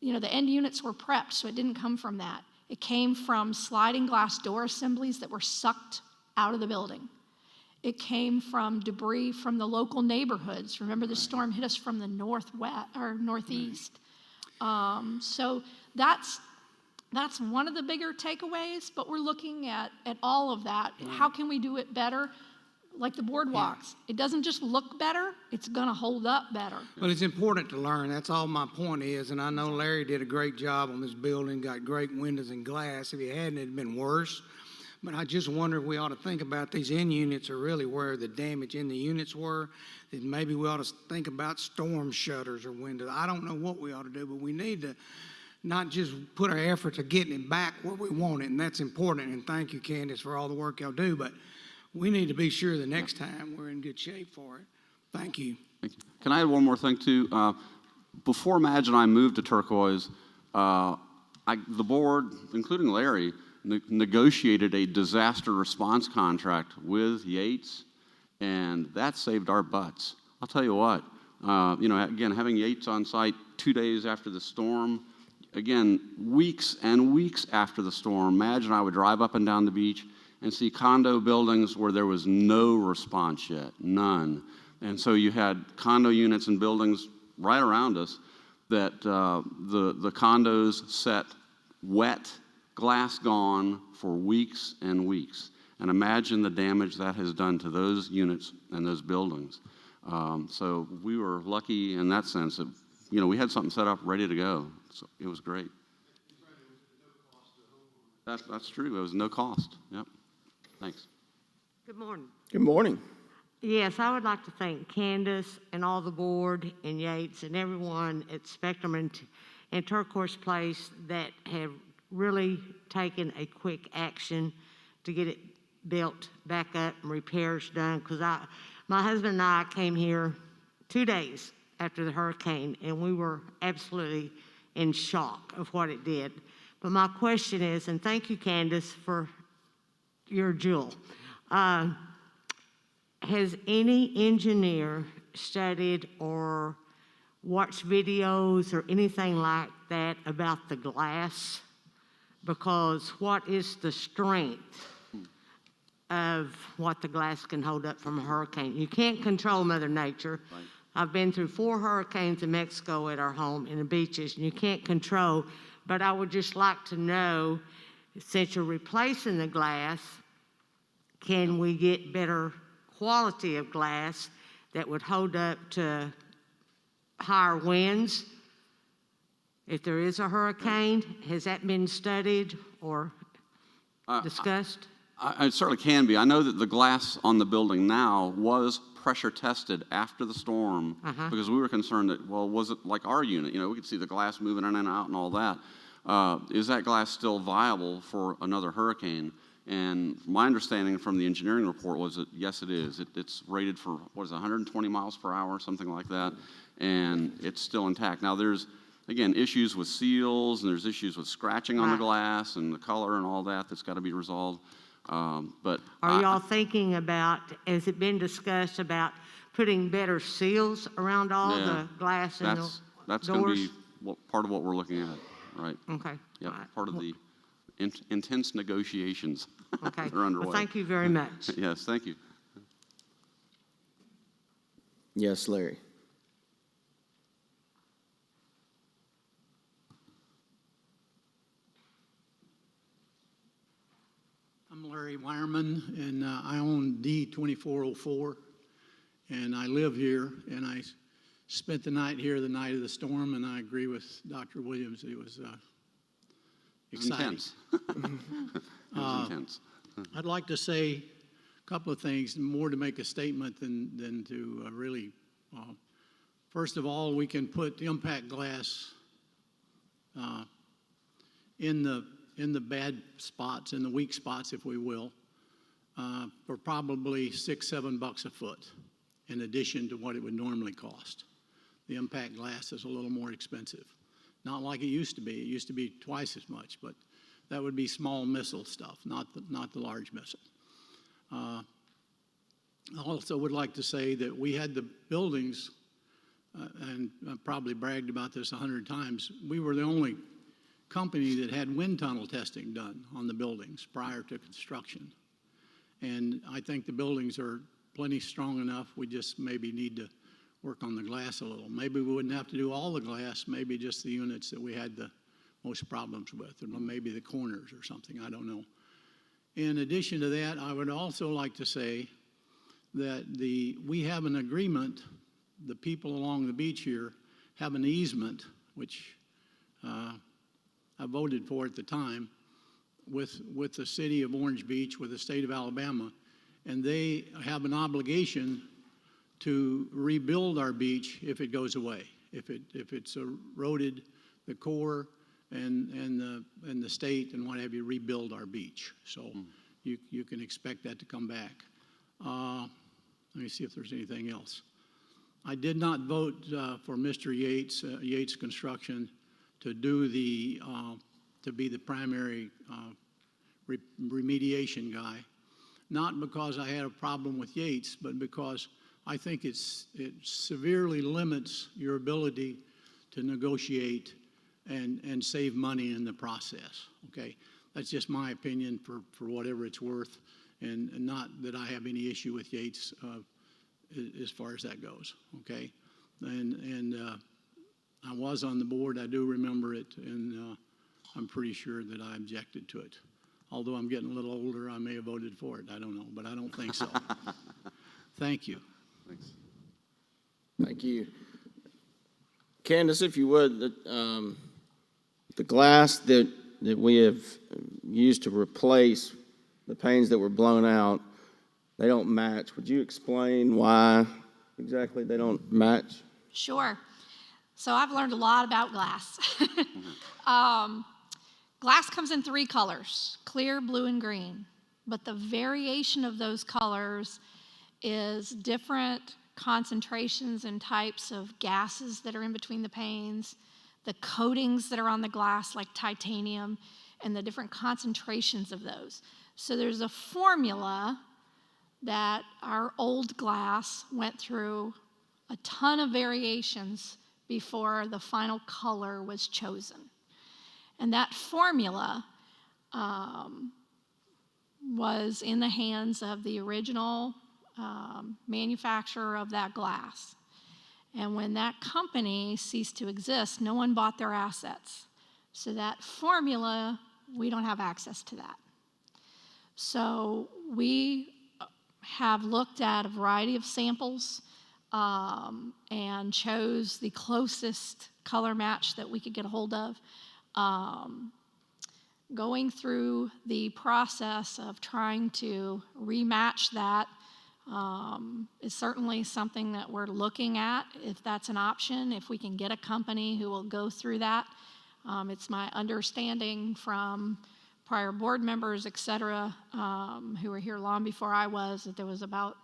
the end units were prepped, so it didn't come from that. It came from sliding glass door assemblies that were sucked out of the building. It came from debris from the local neighborhoods. Remember, the storm hit us from the northwest or northeast. So that's one of the bigger takeaways, but we're looking at all of that. How can we do it better? Like the boardwalks. It doesn't just look better, it's gonna hold up better. But it's important to learn. That's all my point is. And I know Larry did a great job on this building, got great windows and glass. If he hadn't, it'd been worse. But I just wonder if we ought to think about these end units are really where the damage in the units were. That maybe we ought to think about storm shutters or windows. I don't know what we ought to do, but we need to not just put our effort to getting it back where we want it. And that's important. And thank you, Candace, for all the work y'all do. But we need to be sure the next time we're in good shape for it. Thank you. Thank you. Can I add one more thing too? Before Madge and I moved to Turquoise, the board, including Larry, negotiated a disaster response contract with Yates, and that saved our butts. I'll tell you what, again, having Yates on site 2 days after the storm, again, weeks and weeks after the storm, Madge and I would drive up and down the beach and see condo buildings where there was no response yet, none. And so you had condo units and buildings right around us that the condos set wet, glass gone for weeks and weeks. And imagine the damage that has done to those units and those buildings. So we were lucky in that sense that, we had something set up ready to go. So it was great. That's true. It was no cost. Yep. Thanks. Good morning. Good morning. Yes, I would like to thank Candace and all the board and Yates and everyone at Spectrum and Turquoise Place that have really taken a quick action to get it built back up and repairs done. Because my husband and I came here 2 days after the hurricane, and we were absolutely in shock of what it did. But my question is, and thank you, Candace, for your jewel. Has any engineer studied or watched videos or anything like that about the glass? Because what is the strength of what the glass can hold up from a hurricane? You can't control Mother Nature. Right. I've been through 4 hurricanes in Mexico at our home in the beaches, and you can't control. But I would just like to know, since you're replacing the glass, can we get better quality of glass that would hold up to higher winds? If there is a hurricane, has that been studied or discussed? It certainly can be. I know that the glass on the building now was pressure tested after the storm because we were concerned that, well, was it like our unit? We could see the glass moving in and out and all that. Is that glass still viable for another hurricane? And my understanding from the engineering report was that, yes, it is. It's rated for, 120 miles per hour, something like that, and it's still intact. Now, there's, again, issues with seals, and there's issues with scratching on the glass and the color and all that's got to be resolved. But are y'all thinking about, has it been discussed about putting better seals around all the glass and the doors? That's going to be part of what we're looking at, right? Okay. Yep, part of the intense negotiations that are underway. Well, thank you very much. Yes, thank you. Yes, Larry. I'm Larry Wireman, and I own D2404, and I live here, and I spent the night here the night of the storm, and I agree with Dr. Williams. It was exciting. Intense. It was intense. I'd like to say couple of things, more to make a statement than to really. First of all, we can put impact glass in the bad spots, in the weak spots, if we will, for probably $6-7 a foot, in addition to what it would normally cost. The impact glass is a little more expensive. Not like it used to be. It used to be twice as much, but that would be small missile stuff, not the large missile. I also would like to say that we had the buildings, and I've probably bragged about this 100 times, we were the only company that had wind tunnel testing done on the buildings prior to construction. And I think the buildings are plenty strong enough. We just maybe need to work on the glass a little. Maybe we wouldn't have to do all the glass, maybe just the units that we had the most problems with, or maybe the corners or something, I don't know. In addition to that, I would also like to say that we have an agreement, the people along the beach here have an easement, which I voted for at the time, with the city of Orange Beach, with the state of Alabama, and they have an obligation to rebuild our beach if it goes away, if it's eroded, the Corps and the state and what have you rebuild our beach. So you can expect that to come back. Let me see if there's anything else. I did not vote for Mr. Yates, Yates Construction, to do to be the primary remediation guy. Not because I had a problem with Yates, but because I think it severely limits your ability to negotiate and save money in the process, okay? That's just my opinion for whatever it's worth, and not that I have any issue with Yates as far as that goes, okay? And I was on the board, I do remember it, and I'm pretty sure that I objected to it. Although I'm getting a little older, I may have voted for it, I don't know, but I don't think so. Thank you. Thanks. Thank you. Candace, if you would, the glass that we have used to replace the panes that were blown out, they don't match. Would you explain why exactly they don't match? Sure. So I've learned a lot about glass. Glass comes in 3 colors, clear, blue, and green. But the variation of those colors is different concentrations and types of gases that are in between the panes, the coatings that are on the glass like titanium, and the different concentrations of those. So there's a formula that our old glass went through a ton of variations before the final color was chosen. And that formula was in the hands of the original manufacturer of that glass. And when that company ceased to exist, no one bought their assets. So that formula, we don't have access to that. So we have looked at a variety of samples and chose the closest color match that we could get a hold of. Going through the process of trying to rematch that is certainly something that we're looking at, if that's an option, if we can get a company who will go through that. It's my understanding from prior board members, et cetera, who were here long before I was, that there was about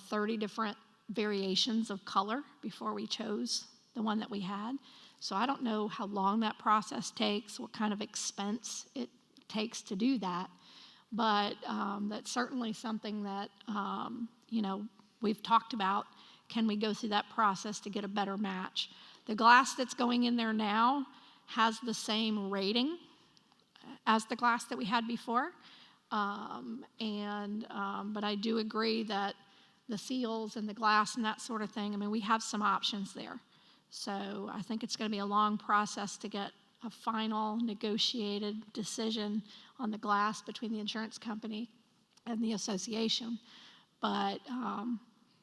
30 different variations of color before we chose the one that we had. So I don't know how long that process takes, what kind of expense it takes to do that, but that's certainly something that, we've talked about. Can we go through that process to get a better match? The glass that's going in there now has the same rating as the glass that we had before, but I do agree that the seals and the glass and that sort of thing, I mean, we have some options there. So I think it's going to be a long process to get a final negotiated decision on the glass between the insurance company and the association. But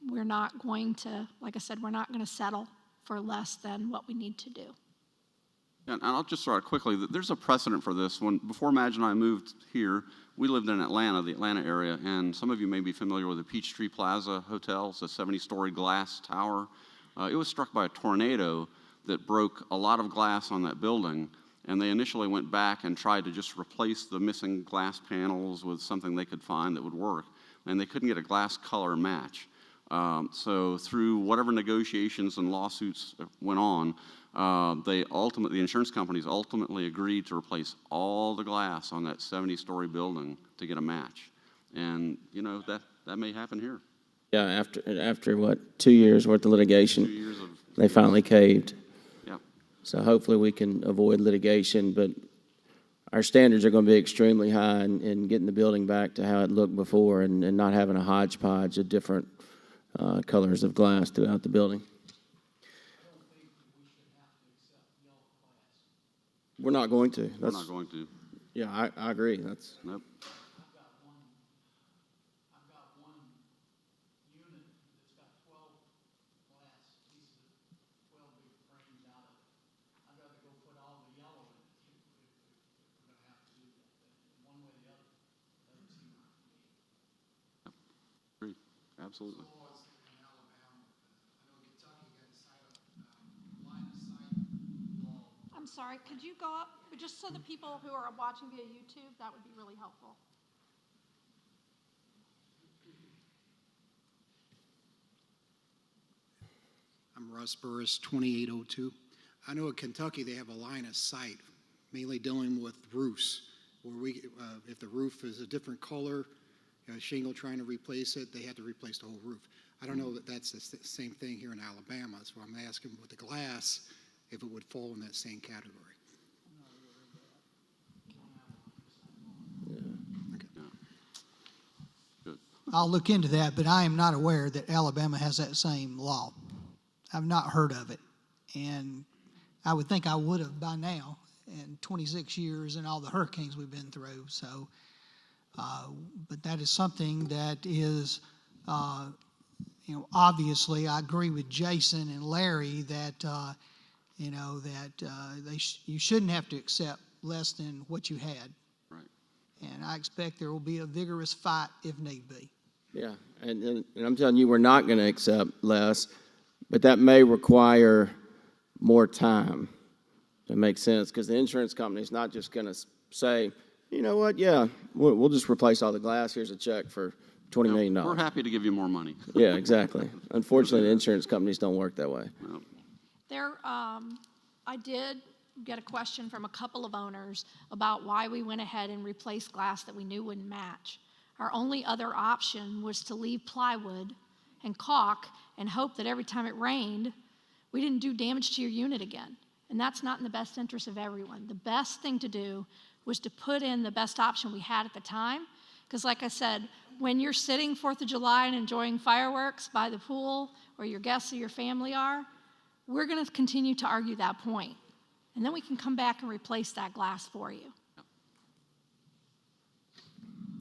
we're not going to, like I said, we're not going to settle for less than what we need to do. And I'll just start quickly. There's a precedent for this. Before Madge and I moved here, we lived in Atlanta, the Atlanta area, and some of you may be familiar with the Peachtree Plaza Hotel. It's a 70-story glass tower. It was struck by a tornado that broke a lot of glass on that building, and they initially went back and tried to just replace the missing glass panels with something they could find that would work, and they couldn't get a glass color match. So through whatever negotiations and lawsuits went on, the insurance companies ultimately agreed to replace all the glass on that 70-story building to get a match. And, you know, that may happen here. Yeah, after what, 2 years worth of litigation, 2 years of... they finally caved. Yep. So hopefully we can avoid litigation, but our standards are going to be extremely high in getting the building back to how it looked before and not having a hodgepodge of different colors of glass throughout the building. We're not going to. We're not going to. Yeah, I agree. That's... Nope. Absolutely. I'm sorry, could you go up, just so the people who are watching via YouTube, that would be really helpful. I'm Russ Burris, 2802. I know in Kentucky they have a line of sight, mainly dealing with roofs, where if the roof is a different color, shingle trying to replace it, they have to replace the whole roof. I don't know that that's the same thing here in Alabama, so I'm asking with the glass if it would fall in that same category. I'll look into that, but I am not aware that Alabama has that same law. I've not heard of it. And I would think I would have by now in 26 years and all the hurricanes we've been through. So, but that is something that is, obviously I agree with Jason and Larry that, you shouldn't have to accept less than what you had. Right. And I expect there will be a vigorous fight if need be. Yeah, and I'm telling you, we're not going to accept less, but that may require more time to make sense, because the insurance company is not just going to say, you know what, yeah, we'll just replace all the glass. Here's a check for $20 million. We're happy to give you more money. Yeah, exactly. Unfortunately, the insurance companies don't work that way. No. I did get a question from a couple of owners about why we went ahead and replaced glass that we knew wouldn't match. Our only other option was to leave plywood and caulk and hope that every time it rained, we didn't do damage to your unit again. And that's not in the best interest of everyone. The best thing to do was to put in the best option we had at the time. Because like I said, when you're sitting 4th of July and enjoying fireworks by the pool, or your guests or your family are, we're going to continue to argue that point. And then we can come back and replace that glass for you.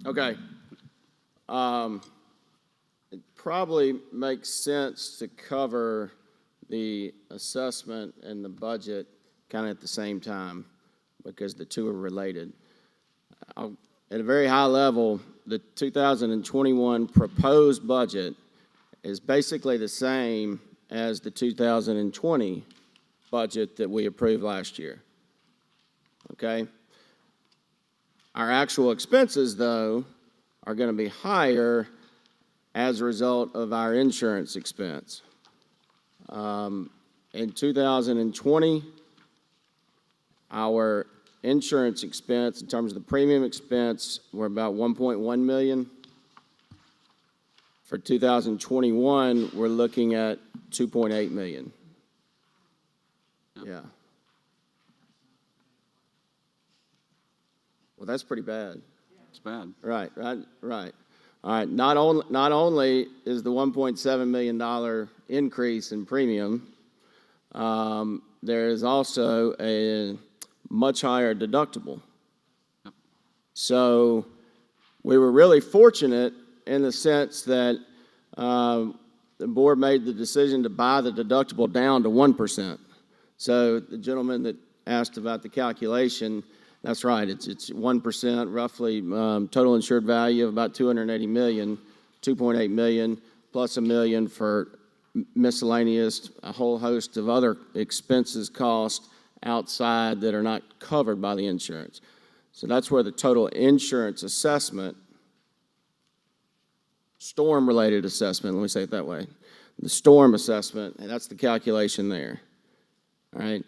Okay. It probably makes sense to cover the assessment and the budget kind of at the same time, because the two are related. At a very high level, the 2021 proposed budget is basically the same as the 2020 budget that we approved last year. Okay? Our actual expenses, though, are going to be higher as a result of our insurance expense. In 2020, our insurance expense, in terms of the premium expense, were about $1.1 million. For 2021, we're looking at $2.8 million. Yeah. Well, that's pretty bad. It's bad. Right. All right, not only is the $1.7 million increase in premium, there is also a much higher deductible. Yep. So we were really fortunate in the sense that the board made the decision to buy the deductible down to 1%. So the gentleman that asked about the calculation, that's right. It's 1% roughly, total insured value of about 280 million, 2.8 million, plus $1 million for miscellaneous, a whole host of other expenses, costs outside that are not covered by the insurance. So that's where the total insurance assessment, storm-related assessment, let me say it that way, the storm assessment, and that's the calculation there. All right.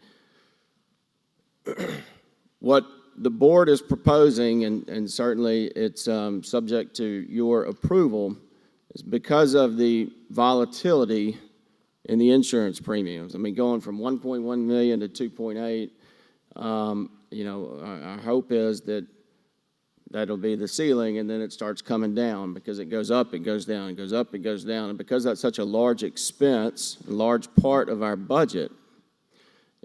What the board is proposing, and certainly it's subject to your approval, is because of the volatility in the insurance premiums. I mean, going from 1.1 million to 2.8, you know, our hope is that that'll be the ceiling, and then it starts coming down because it goes up, it goes down, it goes up, it goes down. And because that's such a large expense, a large part of our budget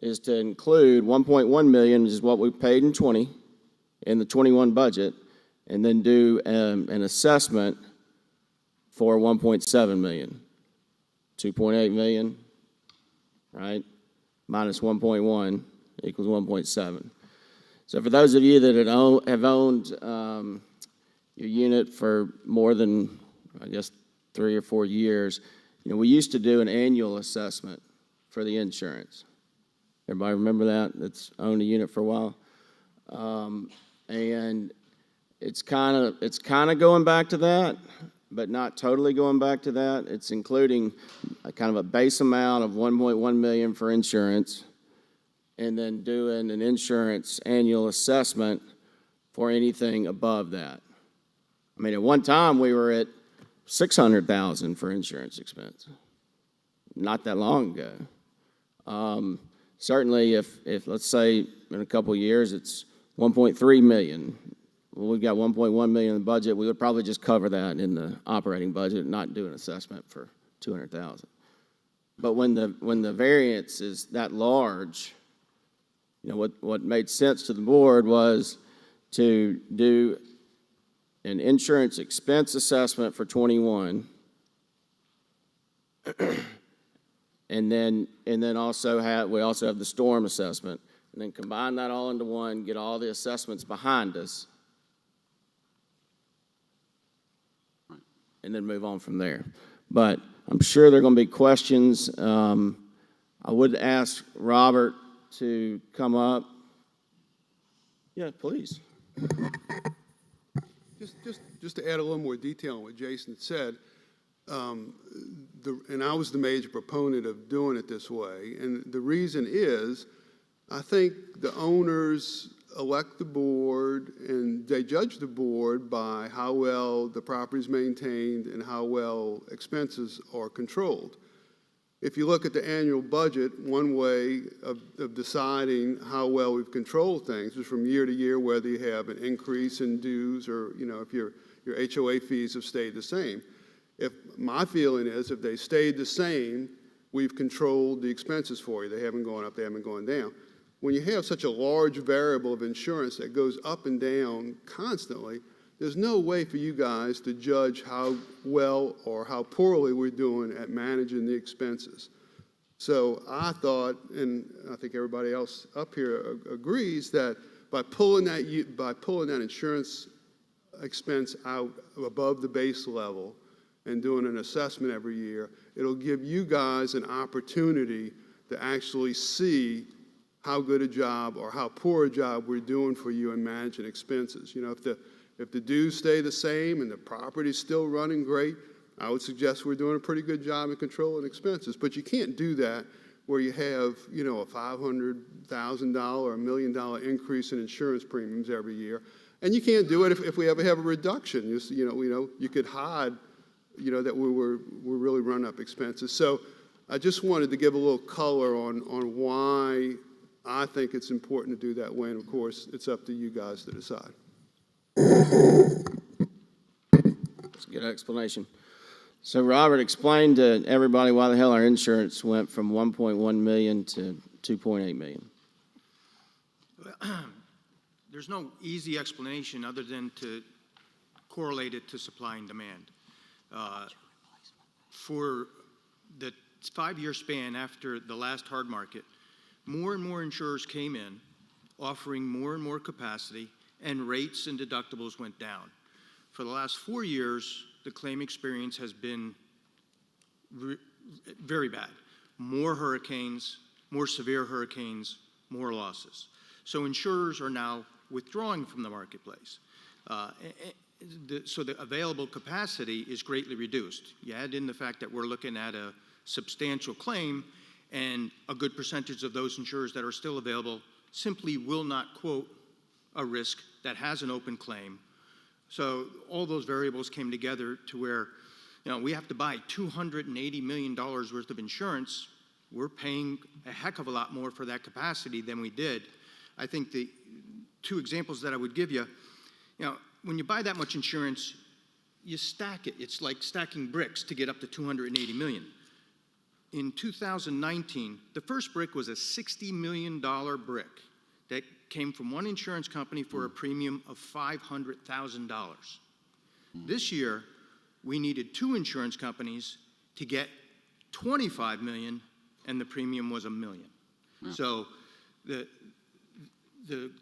is to include 1.1 million, which is what we paid in 20, in the 21 budget, and then do an assessment for 1.7 million. 2.8 million, right, minus 1.1 equals 1.7. So for those of you that have owned your unit for more than, I guess, 3 or 4 years, you know, we used to do an annual assessment for the insurance. Everybody remember that? That's owned a unit for a while. And it's kind of going back to that, but not totally going back to that. It's including a kind of a base amount of 1.1 million for insurance, and then doing an insurance annual assessment for anything above that. I mean, at one time we were at 600,000 for insurance expense, not that long ago. Certainly, if let's say in a couple of years it's 1.3 million, well, we've got 1.1 million in the budget, we would probably just cover that in the operating budget, not do an assessment for 200,000. But when the variance is that large, you know, what made sense to the board was to do an insurance expense assessment for 21, and then we also have the storm assessment, and then combine that all into one, get all the assessments behind us, and then move on from there. But I'm sure there are going to be questions. I would ask Robert to come up. Yeah, please. Just to add a little more detail on what Jason said, and I was the major proponent of doing it this way, and the reason is, I think the owners elect the board, and they judge the board by how well the property is maintained and how well expenses are controlled. If you look at the annual budget, one way of deciding how well we've controlled things is from year to year, whether you have an increase in dues or, you know, if your HOA fees have stayed the same. If my feeling is if they stayed the same, we've controlled the expenses for you. They haven't gone up, they haven't gone down. When you have such a large variable of insurance that goes up and down constantly, there's no way for you guys to judge how well or how poorly we're doing at managing the expenses. So I thought, and I think everybody else up here agrees, that by pulling that insurance expense out above the base level and doing an assessment every year, it'll give you guys an opportunity to actually see how good a job or how poor a job we're doing for you in managing expenses. You know, if the dues stay the same and the property's still running great, I would suggest we're doing a pretty good job in controlling expenses. But you can't do that where you have, you know, a $500,000 or $1 million increase in insurance premiums every year. And you can't do it if we ever have a reduction. You could hide, you know, that we're really running up expenses. So I just wanted to give a little color on why I think it's important to do that way. And of course, it's up to you guys to decide. That's a good explanation. So Robert, explained to everybody why the hell our insurance went from 1.1 million to 2.8 million. There's no easy explanation other than to correlate it to supply and demand. For the 5-year span after the last hard market, more and more insurers came in, offering more and more capacity, and rates and deductibles went down. For the last 4 years, the claim experience has been very bad. More hurricanes, more severe hurricanes, more losses. So insurers are now withdrawing from the marketplace. So the available capacity is greatly reduced. You add in the fact that we're looking at a substantial claim, and a good percentage of those insurers that are still available simply will not quote a risk that has an open claim. So all those variables came together to where, we have to buy $280 million worth of insurance. We're paying a heck of a lot more for that capacity than we did. I think the two examples that I would give you, when you buy that much insurance, you stack it. It's like stacking bricks to get up to $280 million. In 2019, the first brick was a $60 million brick that came from one insurance company for a premium of $500,000. This year, we needed 2 insurance companies to get $25 million, and the premium was $1 million. So the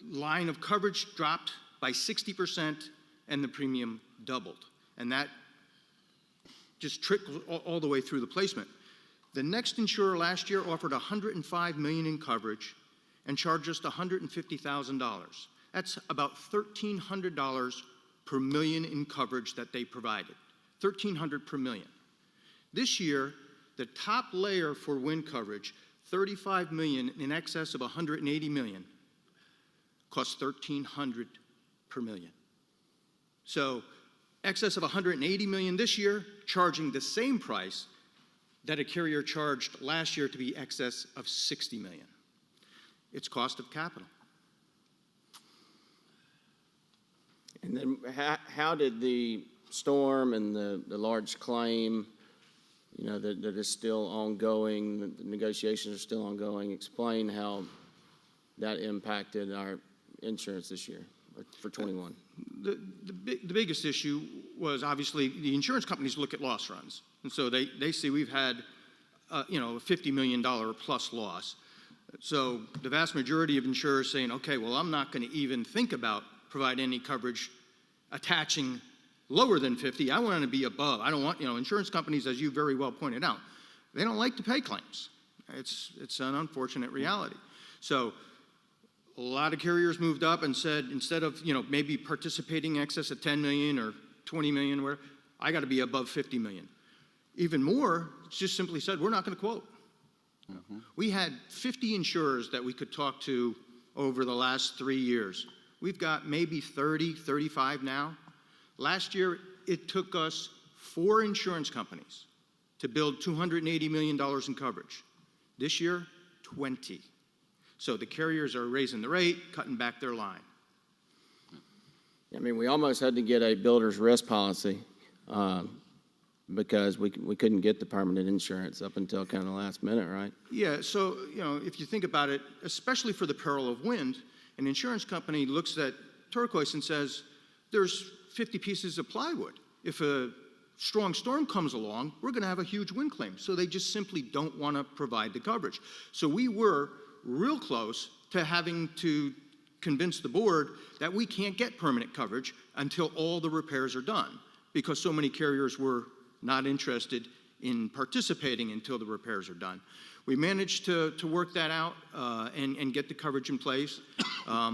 line of coverage dropped by 60%, and the premium doubled. And that just trickled all the way through the placement. The next insurer last year offered $105 million in coverage and charged us $150,000. That's about $1,300 per million in coverage that they provided. $1,300 per million. This year, the top layer for wind coverage, $35 million in excess of $180 million, costs $1,300 per million. So, excess of $180 million this year, charging the same price that a carrier charged last year to be excess of $60 million. It's cost of capital. And then how did the storm and the large claim, that is still ongoing, the negotiations are still ongoing, explain how that impacted our insurance this year for 21? The biggest issue was obviously the insurance companies look at loss runs. And so they see we've had, a $50 million plus loss. So the vast majority of insurers saying, okay, well, I'm not going to even think about providing any coverage attaching lower than 50. I want to be above. I don't want, insurance companies, as you very well pointed out, they don't like to pay claims. It's an unfortunate reality. So a lot of carriers moved up and said, instead of, maybe participating in excess of 10 million or 20 million, where I got to be above 50 million. Even more, just simply said, we're not going to quote. We had 50 insurers that we could talk to over the last 3 years. We've got maybe 30, 35 now. Last year, it took us 4 insurance companies to build $280 million in coverage. This year, 20. So the carriers are raising the rate, cutting back their line. We almost had to get a builder's risk policy because we couldn't get the permanent insurance up until kind of the last minute, right? Yeah, so, if you think about it, especially for the peril of wind, an insurance company looks at Turquoise and says, there's 50 pieces of plywood. If a strong storm comes along, we're going to have a huge wind claim. So they just simply don't want to provide the coverage. So we were real close to having to convince the board that we can't get permanent coverage until all the repairs are done, because so many carriers were not interested in participating until the repairs are done. We managed to work that out and get the coverage in place.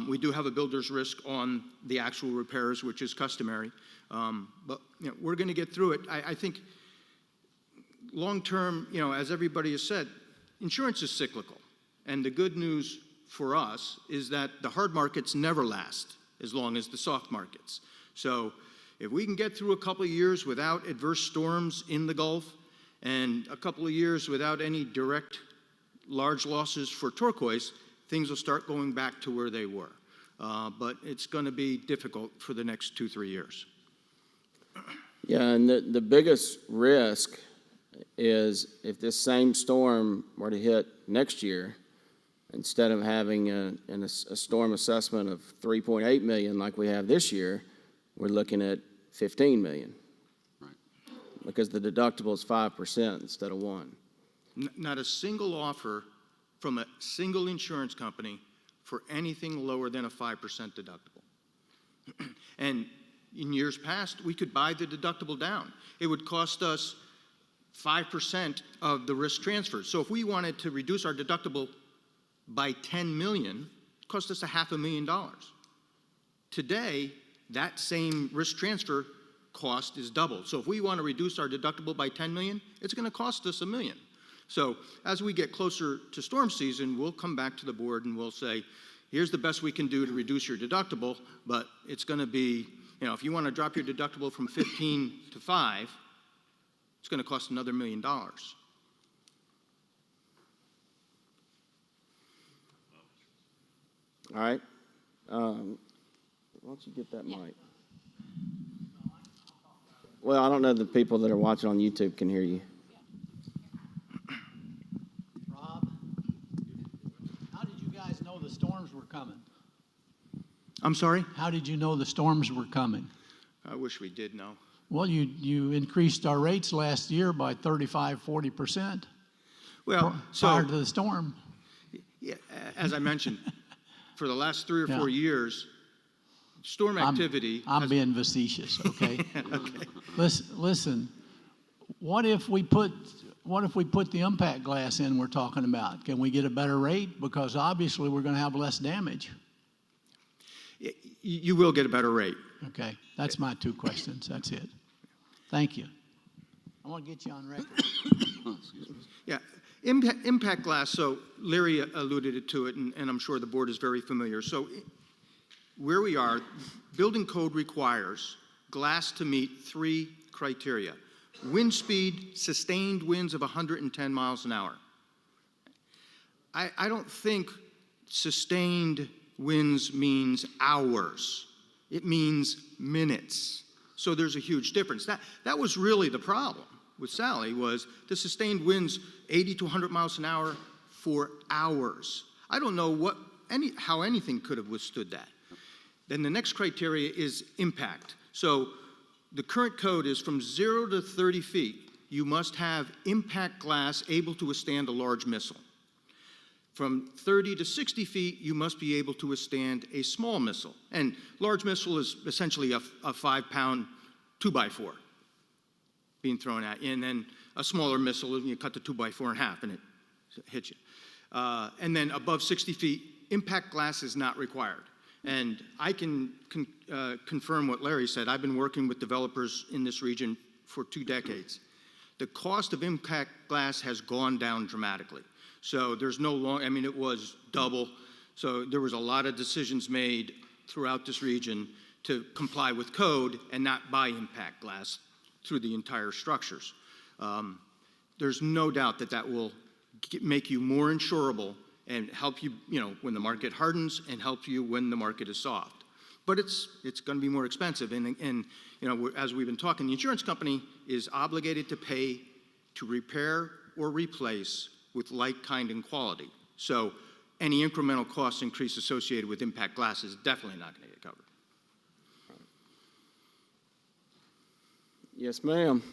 We do have a builder's risk on the actual repairs, which is customary. But we're going to get through it. I think long term, as everybody has said, insurance is cyclical. And the good news for us is that the hard markets never last as long as the soft markets. So if we can get through a couple of years without adverse storms in the Gulf and a couple of years without any direct large losses for Turquoise, things will start going back to where they were. But it's going to be difficult for the next 2-3 years. Yeah, and the biggest risk is if this same storm were to hit next year, instead of having a storm assessment of $3.8 million like we have this year, we're looking at $15 million. Right. Because the deductible is 5% instead of 1%. Not a single offer from a single insurance company for anything lower than a 5% deductible. And in years past, we could buy the deductible down. It would cost us 5% of the risk transfer. So if we wanted to reduce our deductible by $10 million, it cost us $500,000. Today, that same risk transfer cost is doubled. So if we want to reduce our deductible by $10 million, it's going to cost us $1 million. So as we get closer to storm season, we'll come back to the board and we'll say, here's the best we can do to reduce your deductible, but it's going to be, if you want to drop your deductible from 15 to 5, it's going to cost another $1 million. All right. Why don't you get that mic? Well, I don't know if the people that are watching on YouTube can hear you. Rob, how did you guys know the storms were coming? I'm sorry? How did you know the storms were coming? I wish we did know. Well, you increased our rates last year by 35-40%. Well, prior to the storm. Yeah, as I mentioned, for the last 3 or 4 years, storm activity. I'm being facetious, okay? Okay. Listen. What if we put the impact glass in we're talking about? Can we get a better rate? Because obviously we're going to have less damage. You will get a better rate. Okay, that's my 2 questions. That's it. Thank you. I want to get you on record. Yeah, impact glass, so Larry alluded to it, and I'm sure the board is very familiar. So where we are, building code requires glass to meet 3 criteria. Wind speed, sustained winds of 110 miles an hour. I don't think sustained winds means hours. It means minutes. So there's a huge difference. That was really the problem with Sally, was the sustained winds 80 to 100 miles an hour for hours. I don't know how anything could have withstood that. Then the next criteria is impact. So the current code is from 0 to 30 feet, you must have impact glass able to withstand a large missile. From 30 to 60 feet, you must be able to withstand a small missile. And large missile is essentially a 5-pound 2x4 being thrown at you. And then a smaller missile, you cut the 2x4 in half and it hits you. And then above 60 feet, impact glass is not required. And I can confirm what Larry said. I've been working with developers in this region for 2 decades. The cost of impact glass has gone down dramatically. So there's no long, it was double. So there was a lot of decisions made throughout this region to comply with code and not buy impact glass through the entire structures. There's no doubt that will make you more insurable and help you, when the market hardens, and help you when the market is soft. But it's going to be more expensive. And as we've been talking, the insurance company is obligated to pay to repair or replace with like, kind, and quality. So any incremental cost increase associated with impact glass is definitely not going to get covered. Yes, ma'am.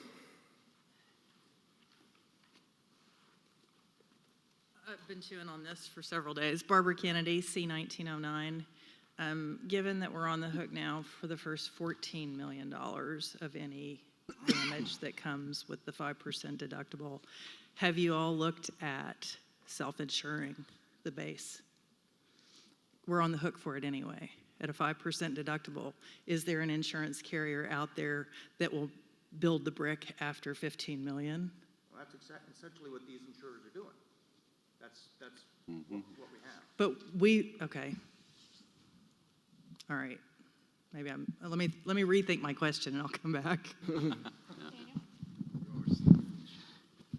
I've been chewing on this for several days. Barbara Kennedy, C1909. Given that we're on the hook now for the first $14 million of any damage that comes with the 5% deductible, have you all looked at self-insuring the base? We're on the hook for it anyway, at a 5% deductible. Is there an insurance carrier out there that will build the brick after $15 million? Well, that's essentially what these insurers are doing. That's what we have. But okay. All right. Maybe let me rethink my question and I'll come back.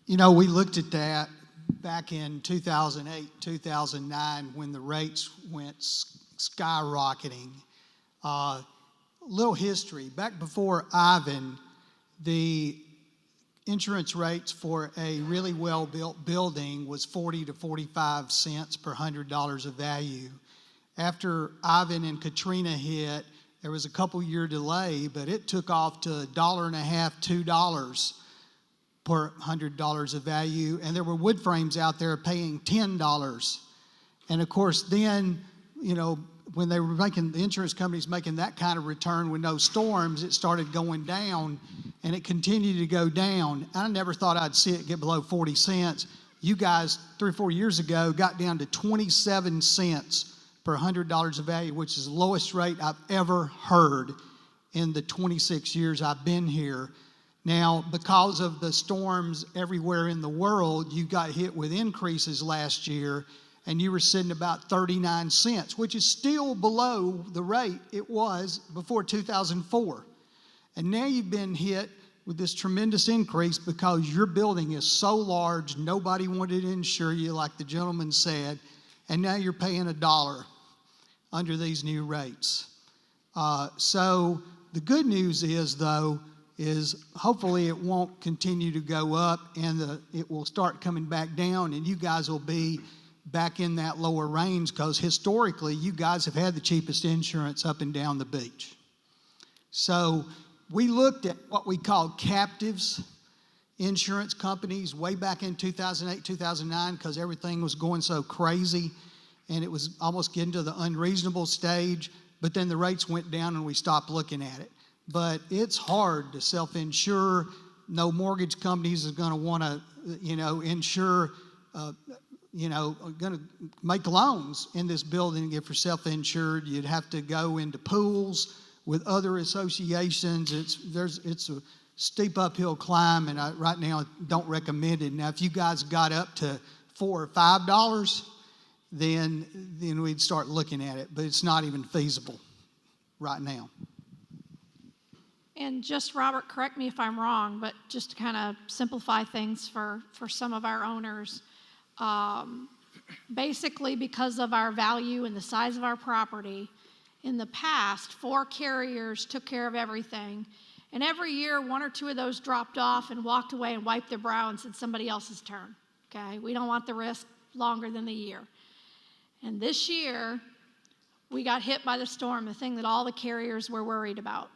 We looked at that back in 2008, 2009 when the rates went skyrocketing. Little history. Back before Ivan, the insurance rates for a really well-built building was 40 to 45 cents per $100 of value. After Ivan and Katrina hit, there was a couple-year delay, but it took off to $1.50, $2 per $100 of value, and there were wood frames out there paying $10. And of course, then, when they were making, the insurance companies making that kind of return with no storms, it started going down, and it continued to go down. I never thought I'd see it get below 40 cents. You guys, 3 or 4 years ago, got down to 27 cents per $100 of value, which is the lowest rate I've ever heard in the 26 years I've been here. Now, because of the storms everywhere in the world, you got hit with increases last year, and you were sitting about 39 cents, which is still below the rate it was before 2004. And now you've been hit with this tremendous increase because your building is so large, nobody wanted to insure you, like the gentleman said, and now you're paying $1 under these new rates. So the good news is, though, is hopefully it won't continue to go up, and it will start coming back down, and you guys will be back in that lower range, because historically you guys have had the cheapest insurance up and down the beach. So we looked at what we called captives insurance companies way back in 2008, 2009, because everything was going so crazy and it was almost getting to the unreasonable stage, but then the rates went down and we stopped looking at it. But it's hard to self-insure. No mortgage companies is going to want to, insure, going to make loans in this building if you're self-insured. You'd have to go into pools with other associations. It's a steep uphill climb, and I right now don't recommend it. Now, if you guys got up to $4 or $5, then we'd start looking at it, but it's not even feasible right now. And just, Robert, correct me if I'm wrong, but just to kind of simplify things for some of our owners, basically because of our value and the size of our property, in the past, 4 carriers took care of everything. And every year, 1 or 2 of those dropped off and walked away and wiped their brow and said, somebody else's turn. Okay, we don't want the risk longer than the year. And this year, we got hit by the storm, the thing that all the carriers were worried about.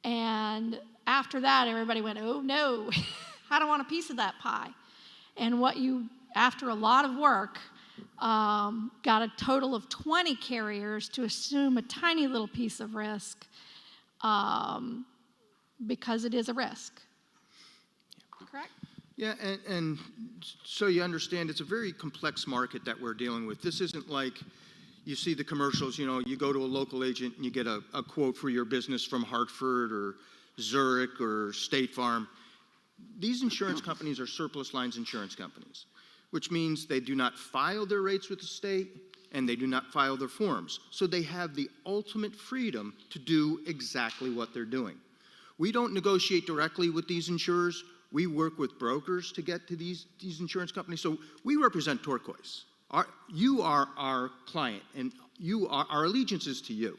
And after that, everybody went, oh no, I don't want a piece of that pie. And after a lot of work, got a total of 20 carriers to assume a tiny little piece of risk because it is a risk. Correct? Yeah, and so you understand, it's a very complex market that we're dealing with. This isn't like you see the commercials, you go to a local agent and you get a quote for your business from Hartford or Zurich or State Farm. These insurance companies are surplus lines insurance companies, which means they do not file their rates with the state and they do not file their forms. So they have the ultimate freedom to do exactly what they're doing. We don't negotiate directly with these insurers. We work with brokers to get to these insurance companies. So we represent Turquoise. You are our client, and our allegiance is to you.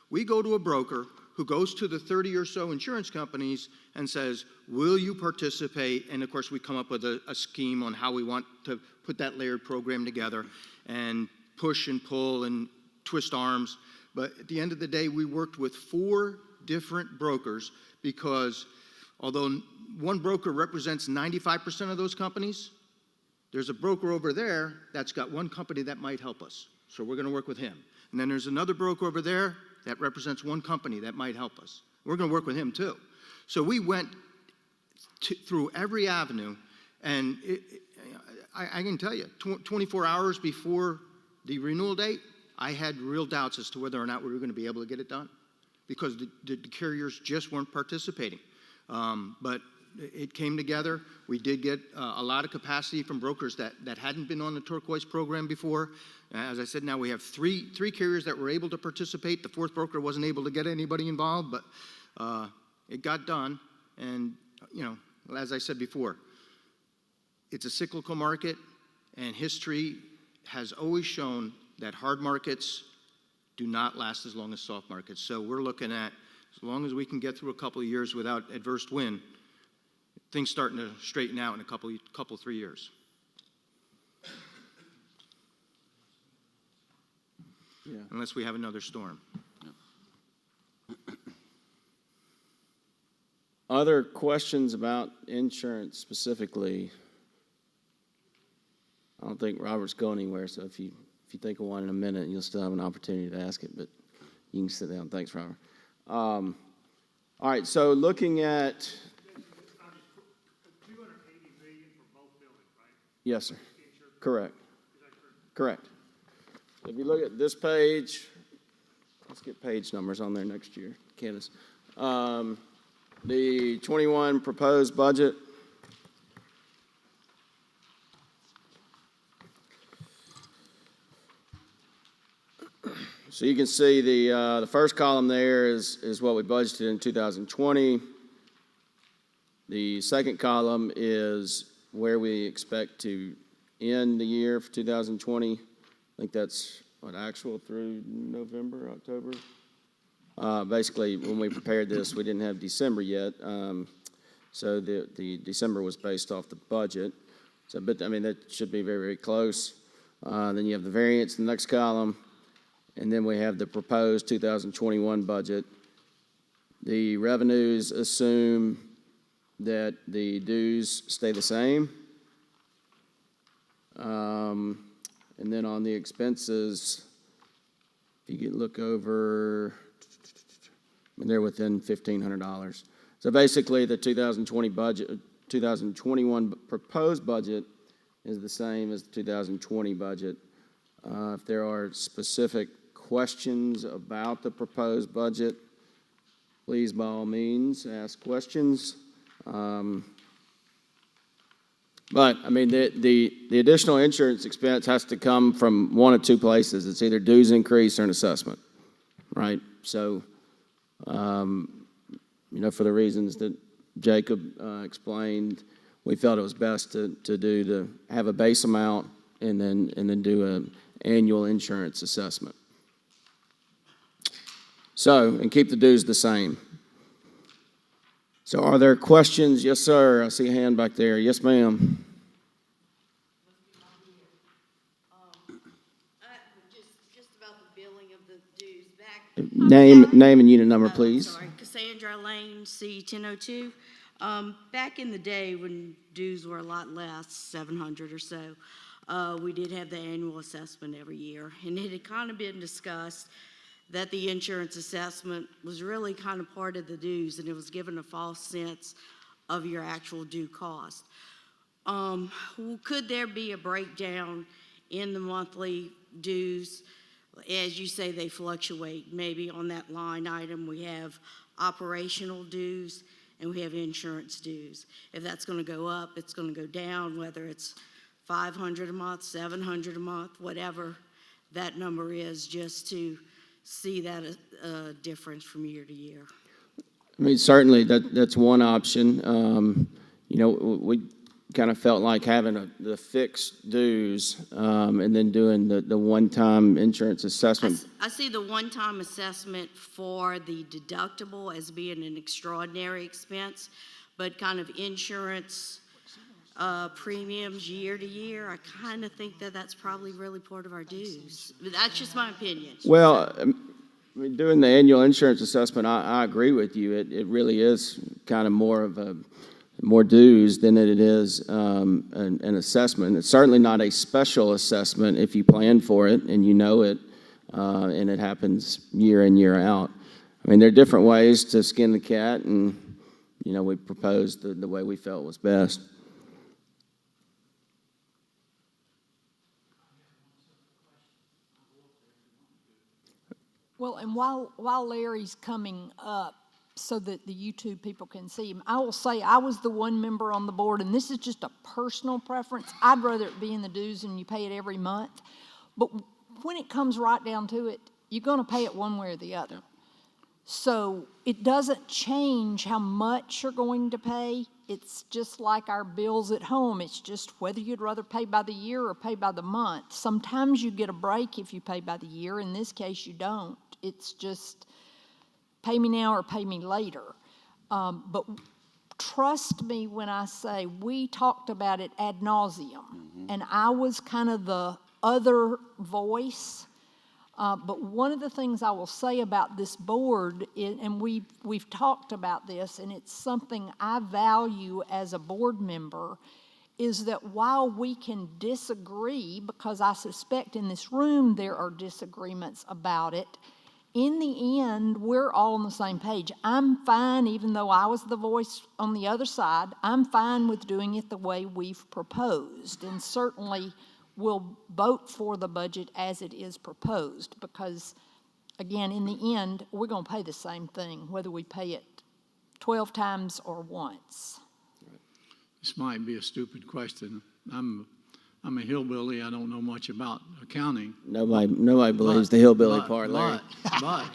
We go to a broker who goes to the 30 or so insurance companies and says, will you participate? And of course, we come up with a scheme on how we want to put that layered program together and push and pull and twist arms. But at the end of the day, we worked with 4 different brokers because although one broker represents 95% of those companies, there's a broker over there that's got one company that might help us. So we're going to work with him. And then there's another broker over there that represents one company that might help us. We're going to work with him too. So we went through every avenue, and I can tell you, 24 hours before the renewal date, I had real doubts as to whether or not we were going to be able to get it done because the carriers just weren't participating. But it came together. We did get a lot of capacity from brokers that hadn't been on the Turquoise program before. As I said, now we have three carriers that were able to participate. The 4th broker wasn't able to get anybody involved, but it got done. And, as I said before, it's a cyclical market, and history has always shown that hard markets do not last as long as soft markets. So we're looking at, as long as we can get through a couple of years without adverse wind, things starting to straighten out in a couple 3 years. Yeah. Unless we have another storm. Other questions about insurance specifically? I don't think Robert's going anywhere, so if you think of one in a minute, you'll still have an opportunity to ask it, but you can sit down. Thanks, Robert. All right, so looking at... Yes, sir. Correct. Correct. If you look at this page, let's get page numbers on there next year, Candace. The 21 proposed budget. So you can see the first column there is what we budgeted in 2020. The second column is where we expect to end the year for 2020. I think that's what, actual through November, October. Basically, when we prepared this, we didn't have December yet, so the December was based off the budget. So, but I mean, that should be very, very close. Then you have the variance in the next column, and then we have the proposed 2021 budget. The revenues assume that the dues stay the same. And then on the expenses, if you could look over, and they're within $1,500. So basically, the 2020 budget, 2021 proposed budget is the same as the 2020 budget. If there are specific questions about the proposed budget, please, by all means, ask questions. But, I mean, the additional insurance expense has to come from one of two places. It's either dues increase or an assessment, right? So, you know, for the reasons that Jacob explained, we felt it was best to have a base amount and then do an annual insurance assessment. So, and keep the dues the same. So are there questions? Yes, sir. I see a hand back there. Yes, ma'am. Just about the billing of the dues. Name and unit number, please. Sorry, Cassandra Lane, C1002. Back in the day when dues were a lot less, 700 or so, we did have the annual assessment every year. And it had kind of been discussed that the insurance assessment was really kind of part of the dues, and it was given a false sense of your actual due cost. Could there be a breakdown in the monthly dues? As you say, they fluctuate. Maybe on that line item we have operational dues and we have insurance dues. If that's going to go up, it's going to go down, whether it's $500 a month, $700 a month, whatever that number is, just to see that difference from year to year. I mean, certainly that's one option. You know, we kind of felt like having the fixed dues and then doing the one-time insurance assessment. I see the one-time assessment for the deductible as being an extraordinary expense, but kind of insurance premiums year to year, I kind of think that that's probably really part of our dues. But that's just my opinion. Well, I mean, doing the annual insurance assessment, I agree with you. It really is kind of more dues than it is an assessment. It's certainly not a special assessment if you plan for it and you know it, and it happens year in, year out. I mean, there are different ways to skin the cat, and, you know, we proposed the way we felt was best. Well, and while Larry's coming up so that the YouTube people can see him, I will say I was the one member on the board, and this is just a personal preference. I'd rather it be in the dues and you pay it every month. But when it comes right down to it, you're going to pay it one way or the other. So it doesn't change how much you're going to pay. It's just like our bills at home. It's just whether you'd rather pay by the year or pay by the month. Sometimes you get a break if you pay by the year. In this case, you don't. It's just pay me now or pay me later. But trust me when I say we talked about it ad nauseum, and I was kind of the other voice. But one of the things I will say about this board, and we've talked about this, and it's something I value as a board member, is that while we can disagree, because I suspect in this room there are disagreements about it, in the end, we're all on the same page. I'm fine, even though I was the voice on the other side, I'm fine with doing it the way we've proposed, and certainly will vote for the budget as it is proposed, because, again, in the end, we're going to pay the same thing, whether we pay it 12 times or once. This might be a stupid question. I'm a hillbilly. I don't know much about accounting. Nobody believes the hillbilly part, Larry. But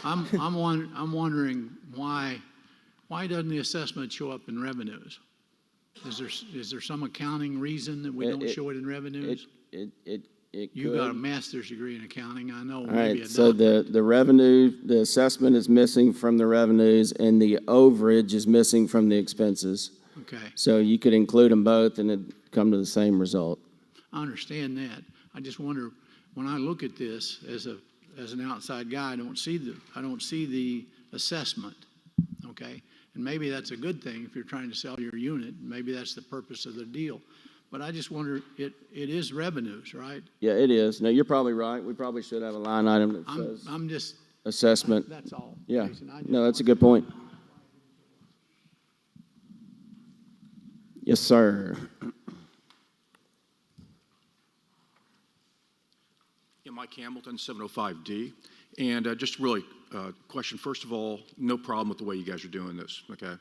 I'm wondering why doesn't the assessment show up in revenues? Is there some accounting reason that we don't show it in revenues? You got a master's degree in accounting, I know. All maybe right, so the revenue, the assessment is missing from the revenues, and the overage is missing from the expenses. Okay. So you could include them both, and it'd come to the same result. I understand that. I just wonder, when I look at this as an outside guy, I don't see the assessment. Okay, and maybe that's a good thing if you're trying to sell your unit. Maybe that's the purpose of the deal. But I just wonder, it is revenues, right? Yeah, it is. No, you're probably right. We probably should have a line item that says I'm just assessment. That's all. Yeah. Jason, No, that's a good point. Yes, sir. Yeah, Mike Hamilton, 705D. And just really question, first of all, no problem with the way you guys are doing this, okay?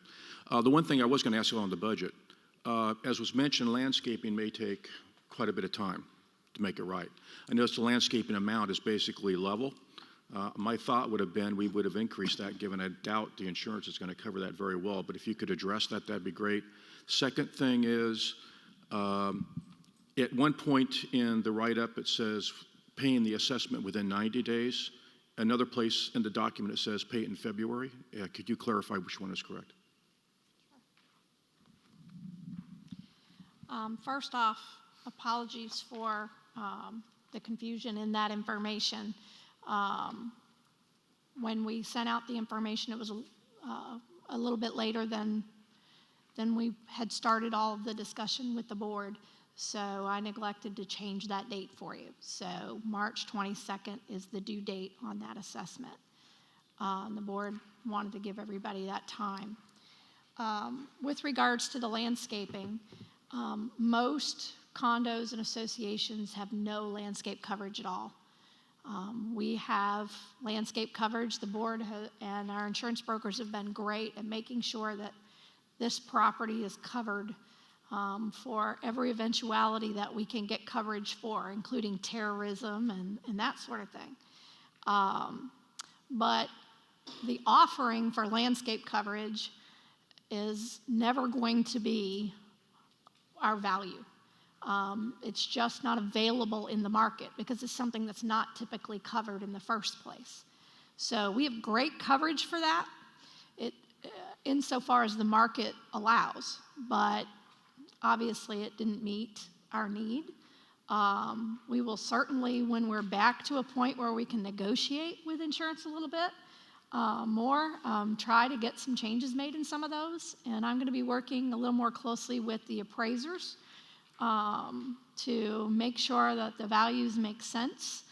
The one thing I was going to ask you on the budget, as was mentioned, landscaping may take quite a bit of time to make it right. I noticed the landscaping amount is basically level. My thought would have been we would have increased that, given I doubt the insurance is going to cover that very well. But if you could address that, that'd be great. Second thing is, at one point in the write-up, it says paying the assessment within 90 days. Another place in the document, it says pay it in February. Could you clarify which one is correct? First off, apologies for the confusion in that information. When we sent out the information, it was a little bit later than we had started all of the discussion with the board. So I neglected to change that date for you. So March 22nd is the due date on that assessment. The board wanted to give everybody that time. With regards to the landscaping, most condos and associations have no landscape coverage at all. We have landscape coverage. The board and our insurance brokers have been great at making sure that this property is covered for every eventuality that we can get coverage for, including terrorism and that sort of thing. But the offering for landscape coverage is never going to be our value. It's just not available in the market because it's something that's not typically covered in the first place. So we have great coverage for that, insofar as the market allows, but obviously it didn't meet our need. We will certainly, when we're back to a point where we can negotiate with insurance a little bit more, try to get some changes made in some of those. And I'm going to be working a little more closely with the appraisers to make sure that the values make sense,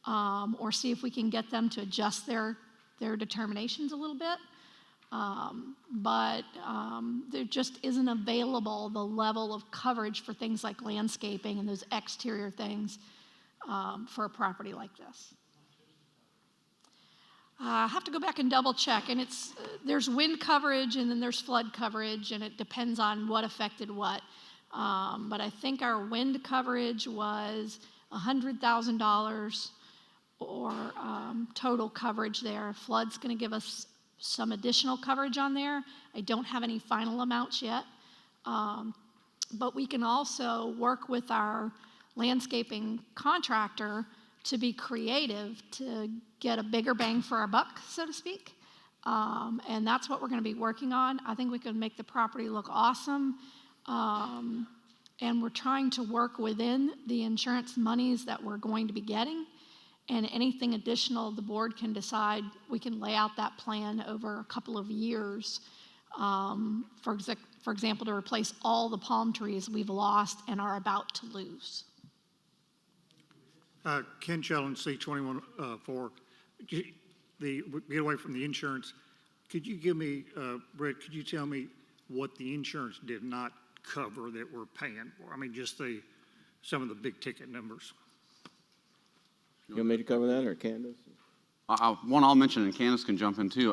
or see if we can get them to adjust their determinations a little bit. But there just isn't available the level of coverage for things like landscaping and those exterior things for a property like this. I have to go back and double check, and there's wind coverage and then there's flood coverage, and it depends on what affected what. But I think our wind coverage was $100,000 or total coverage there. Flood's going to give us some additional coverage on there. I don't have any final amounts yet. But we can also work with our landscaping contractor to be creative to get a bigger bang for our buck, so to speak. And that's what we're going to be working on. I think we can make the property look awesome. And we're trying to work within the insurance monies that we're going to be getting. And anything additional, the board can decide, we can lay out that plan over a couple of years. For example, to replace all the palm trees we've lost and are about to lose. Ken Sheldon, C21 get away from the insurance. Could you give me, Brett, could you tell me what the insurance did not cover that we're paying for? I mean, just some of the big ticket numbers. You want me to cover that, or Candace? One I'll mention, and Candace can jump in too.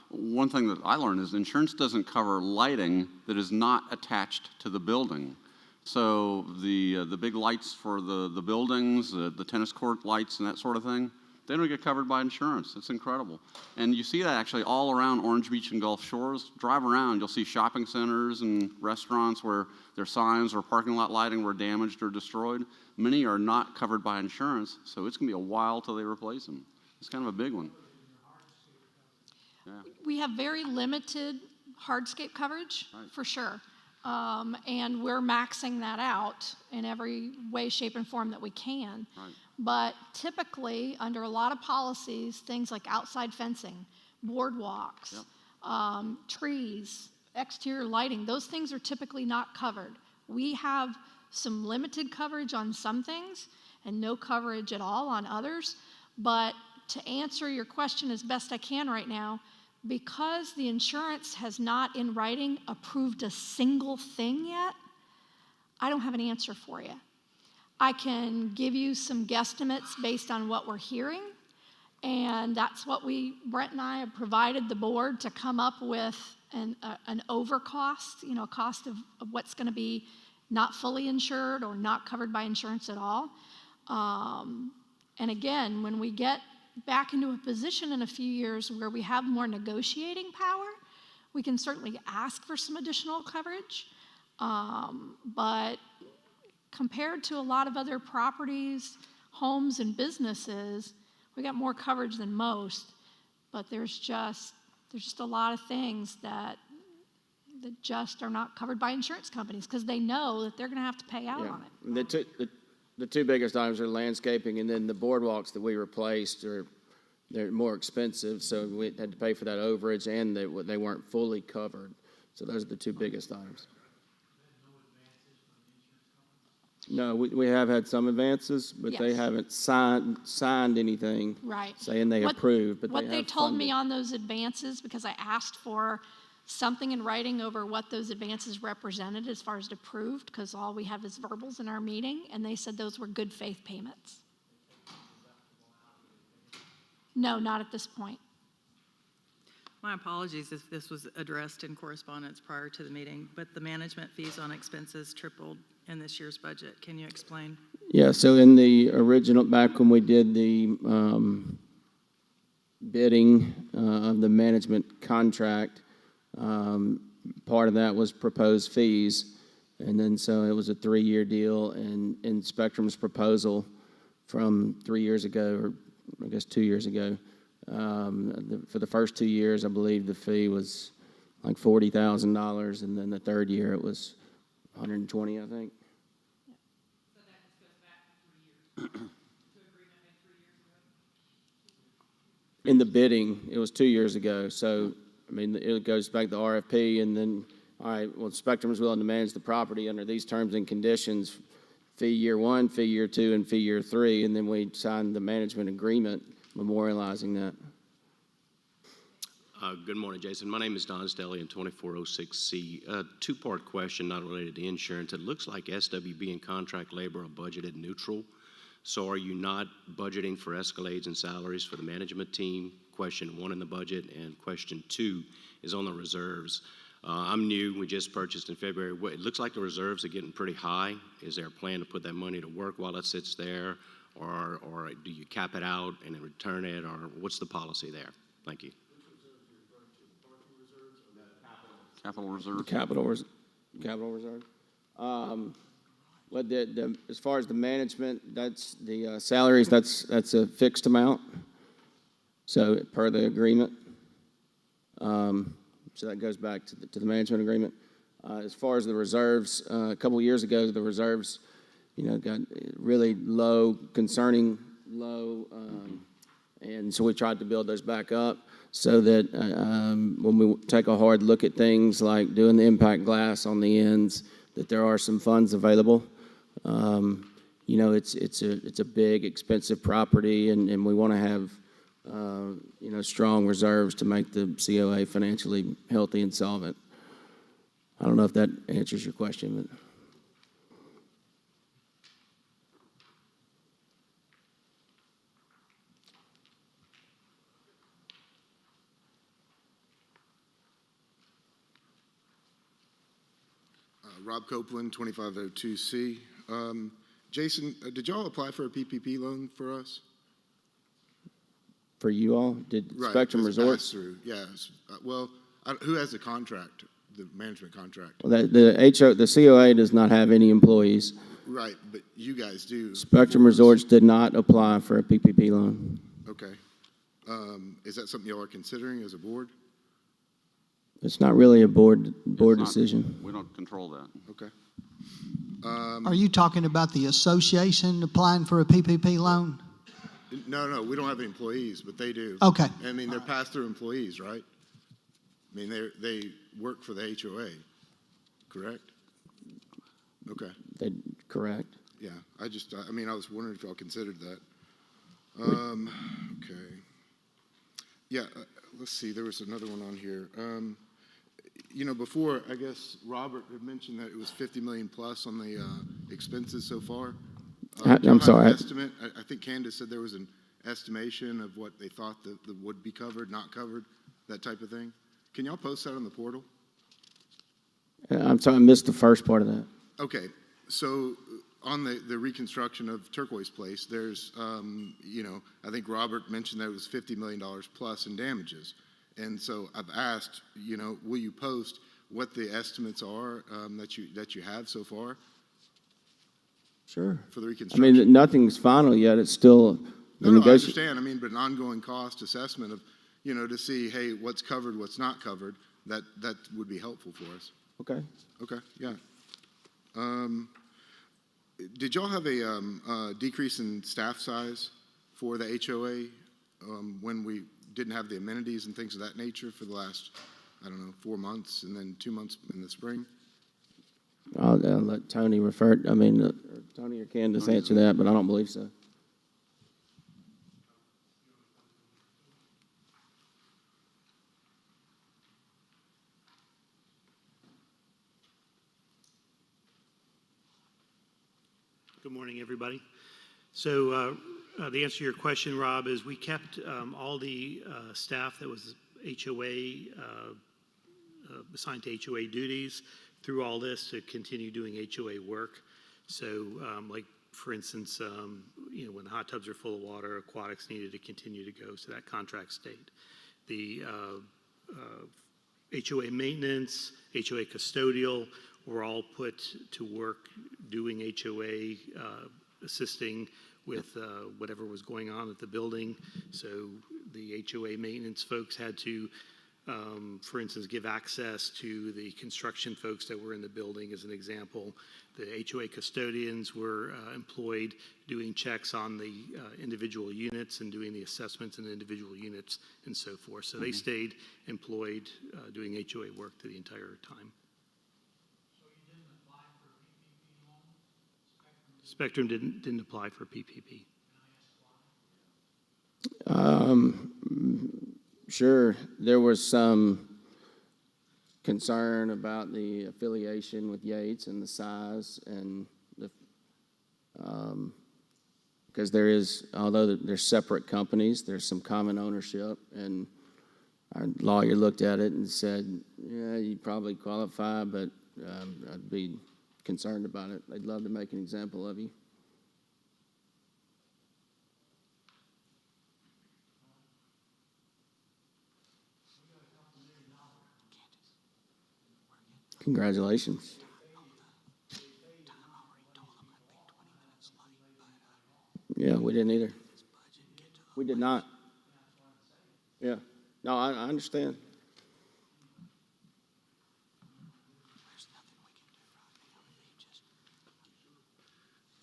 One thing that I learned is insurance doesn't cover lighting that is not attached to the building. So the big lights for the buildings, the tennis court lights and that sort of thing, they don't get covered by insurance. It's incredible. And you see that actually all around Orange Beach and Gulf Shores. Drive around, you'll see shopping centers and restaurants where their signs or parking lot lighting were damaged or destroyed. Many are not covered by insurance, so it's going to be a while till they replace them. It's kind of a big one. Yeah. We have very limited hardscape coverage, for sure. And we're maxing that out in every way, shape, and form that we can. Right. But typically, under a lot of policies, things like outside fencing, boardwalks, trees, exterior lighting, those things are typically not covered. We have some limited coverage on some things and no coverage at all on others. But to answer your question as best I can right now, because the insurance has not in writing approved a single thing yet, I don't have an answer for you. I can give you some guesstimates based on what we're hearing, and that's what Brett and I have provided the board to come up with an overcost, a cost of what's going to be not fully insured or not covered by insurance at all. And again, when we get back into a position in a few years where we have more negotiating power, we can certainly ask for some additional coverage. But compared to a lot of other properties, homes, and businesses, we got more coverage than most. But there's just a lot of things that just are not covered by insurance companies because they know that they're going to have to pay out on it. The two biggest items are landscaping, and then the boardwalks that we replaced they're more expensive, so we had to pay for that overage, and they weren't fully covered. So those are the two biggest items. No, we have had some advances, but they haven't signed anything saying they approved. But what they told me on those advances, because I asked for something in writing over what those advances represented as far as approved, because all we have is verbals in our meeting, and they said those were good faith payments. No, not at this point. My apologies if this was addressed in correspondence prior to the meeting, but the management fees on expenses tripled in this year's budget. Can you explain? Yeah, so in the original, back when we did the bidding of the management contract, part of that was proposed fees, and then so it was a 3-year deal, and in Spectrum's proposal from 3 years ago, or I guess 2 years ago, for the first 2 years, I believe the fee was like $40,000, and then the third year it was 120, I think. So that just goes back 3 years to agreement made 3 years ago? In the bidding, it was 2 years ago, so I mean, it goes back to RFP, and then, all right, well, Spectrum is willing to manage the property under these terms and conditions, fee year 1, fee year 2, and fee year 3, and then we signed the management agreement memorializing that. Good morning, Jason. My name is Don Stellian, 2406C. Two-part question, not related to insurance. It looks like SWB and contract labor are budgeted neutral. So are you not budgeting for escalades and salaries for the management team? Question 1 in the budget, and question 2 is on the reserves. I'm new. We just purchased in February. It looks like the reserves are getting pretty high. Is there a plan to put that money to work while it sits there, or do you cap it out and then return it, or what's the policy there? Thank you. Capital reserve. Capital reserve. As far as the management, that's the salaries. That's a fixed amount. So per the agreement. So that goes back to the management agreement. As far as the reserves, a couple of years ago, the reserves, got really low concerning low, and so we tried to build those back up so that when we take a hard look at things like doing the impact glass on the ends, that there are some funds available. You know, it's a big, expensive property, and we want to have you know, strong reserves to make the COA financially healthy and solvent. I don't know if that answers your question, but. Rob Copeland, 2502C. Jason, did y'all apply for a PPP loan for us? For you all? Did Right, Spectrum as a Resorts? pass-through, yes. Well, who has the contract, the management contract? Well, the COA does not have any employees. Right, but you guys do. Spectrum Resorts did not apply for a PPP loan. Okay. Is that something y'all are considering as a board? It's not really a board It's not- decision. We don't control that. Okay. Are you talking about the association applying for a PPP loan? No, we don't have any employees, but they do. Okay. I mean, they're pass-through employees, right? I mean, they work for the HOA, correct? Okay. Correct. Yeah, I was wondering if y'all considered that. Okay. Yeah, let's see, there was another one on here. You know, before, I guess Robert had mentioned that it was 50 million plus on the expenses so far. Do y'all I'm have sorry. an estimate? I think Candace said there was an estimation of what they thought that would be covered, not covered, that type of thing. Can y'all post that on the portal? I'm sorry, I missed the first part of that. Okay, so on the reconstruction of Turquoise Place, there's, you know, I think Robert mentioned that it was $50 million plus in damages. And so I've asked, you know, will you post what the estimates are that you have so far Sure. for the I reconstruction? mean, nothing's final yet. It's still No, I understand. I mean, but an ongoing cost assessment of, you know, to see, hey, what's covered, what's not covered, that would be helpful for us. Okay. Okay, yeah. Did y'all have a decrease in staff size for the HOA when we didn't have the amenities and things of that nature for the last, I don't know, 4 months and then 2 months in the spring? I'll let Tony Tony or Candace answer that, but I don't believe so. Good morning, everybody. So the answer to your question, Rob, is we kept all the staff that was HOA, assigned to HOA duties through all this to continue doing HOA work. So like, for instance, you know, when the hot tubs are full of water, aquatics needed to continue to go, so that contract stayed. The HOA maintenance, HOA custodial were all put to work doing HOA, assisting with whatever was going on at the building. So the HOA maintenance folks had to, for instance, give access to the construction folks that were in the building, as an example. The HOA custodians were employed doing checks on the individual units and doing the assessments in the individual units and so forth. So they stayed employed doing HOA work the entire time. Spectrum didn't apply for PPP. Sure. There was some concern about the affiliation with Yates and the size and because although they're separate companies, there's some common ownership, and our lawyer looked at it and said, yeah, you probably qualify, but I'd be concerned about it. They'd love to make an example of you. Congratulations. Yeah, we didn't either. We did not. Yeah. No, I understand.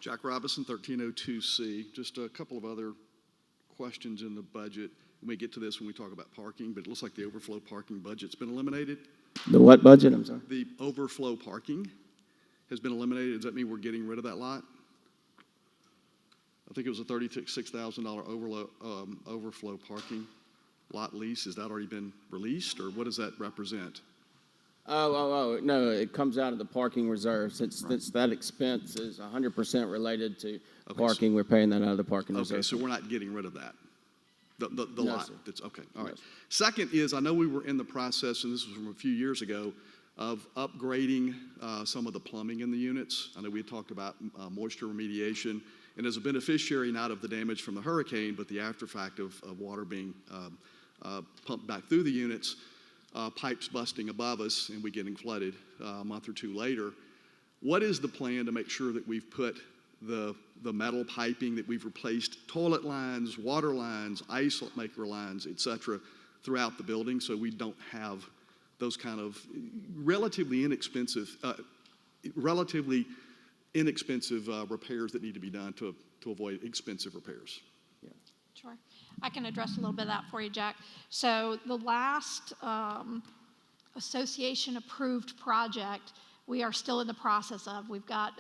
Jack Robinson, 1302C. Just a couple of other questions in the budget. We may get to this when we talk about parking, but it looks like the overflow parking budget's been eliminated. The what budget? I'm sorry. The overflow parking has been eliminated. Does that mean we're getting rid of that lot? I think it was a $36,000 overflow parking lot lease. Has that already been released, or what does that represent? No, it comes out of the parking reserve. Since that expense is 100% related to parking, we're paying that out of the parking reserve. Okay, so we're not getting rid of that. The No, lot. sir. That's okay. All right. No, sir. Second is, I know we were in the process, and this was from a few years ago, of upgrading some of the plumbing in the units. I know we had talked about moisture remediation, and as a beneficiary not of the damage from the hurricane, but the afterfact of water being pumped back through the units, pipes busting above us, and we getting flooded a month or two later. What is the plan to make sure that we've put the metal piping, that we've replaced toilet lines, water lines, ice maker lines, et cetera, throughout the building, so we don't have those kind of relatively inexpensive repairs that need to be done to avoid expensive repairs? Sure. I can address a little bit of that for you, Jack. So the last association-approved project, we are still in the process of. We've got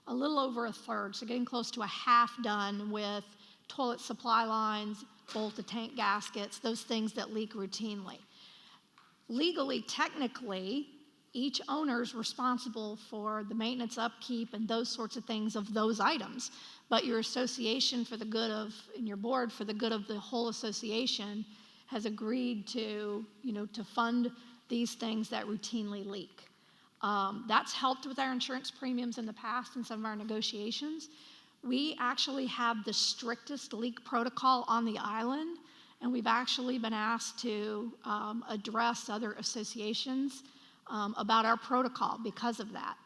a little over a third, so getting close to a half done with toilet supply lines, bolt-to-tank gaskets, those things that leak routinely. Legally, technically, each owner is responsible for the maintenance, upkeep, and those sorts of things of those items. But your association, for the good of, and your board, for the good of the whole association, has agreed to, to fund these things that routinely leak. That's helped with our insurance premiums in the past in some of our negotiations. We actually have the strictest leak protocol on the island, and we've actually been asked to address other associations about our protocol because of that.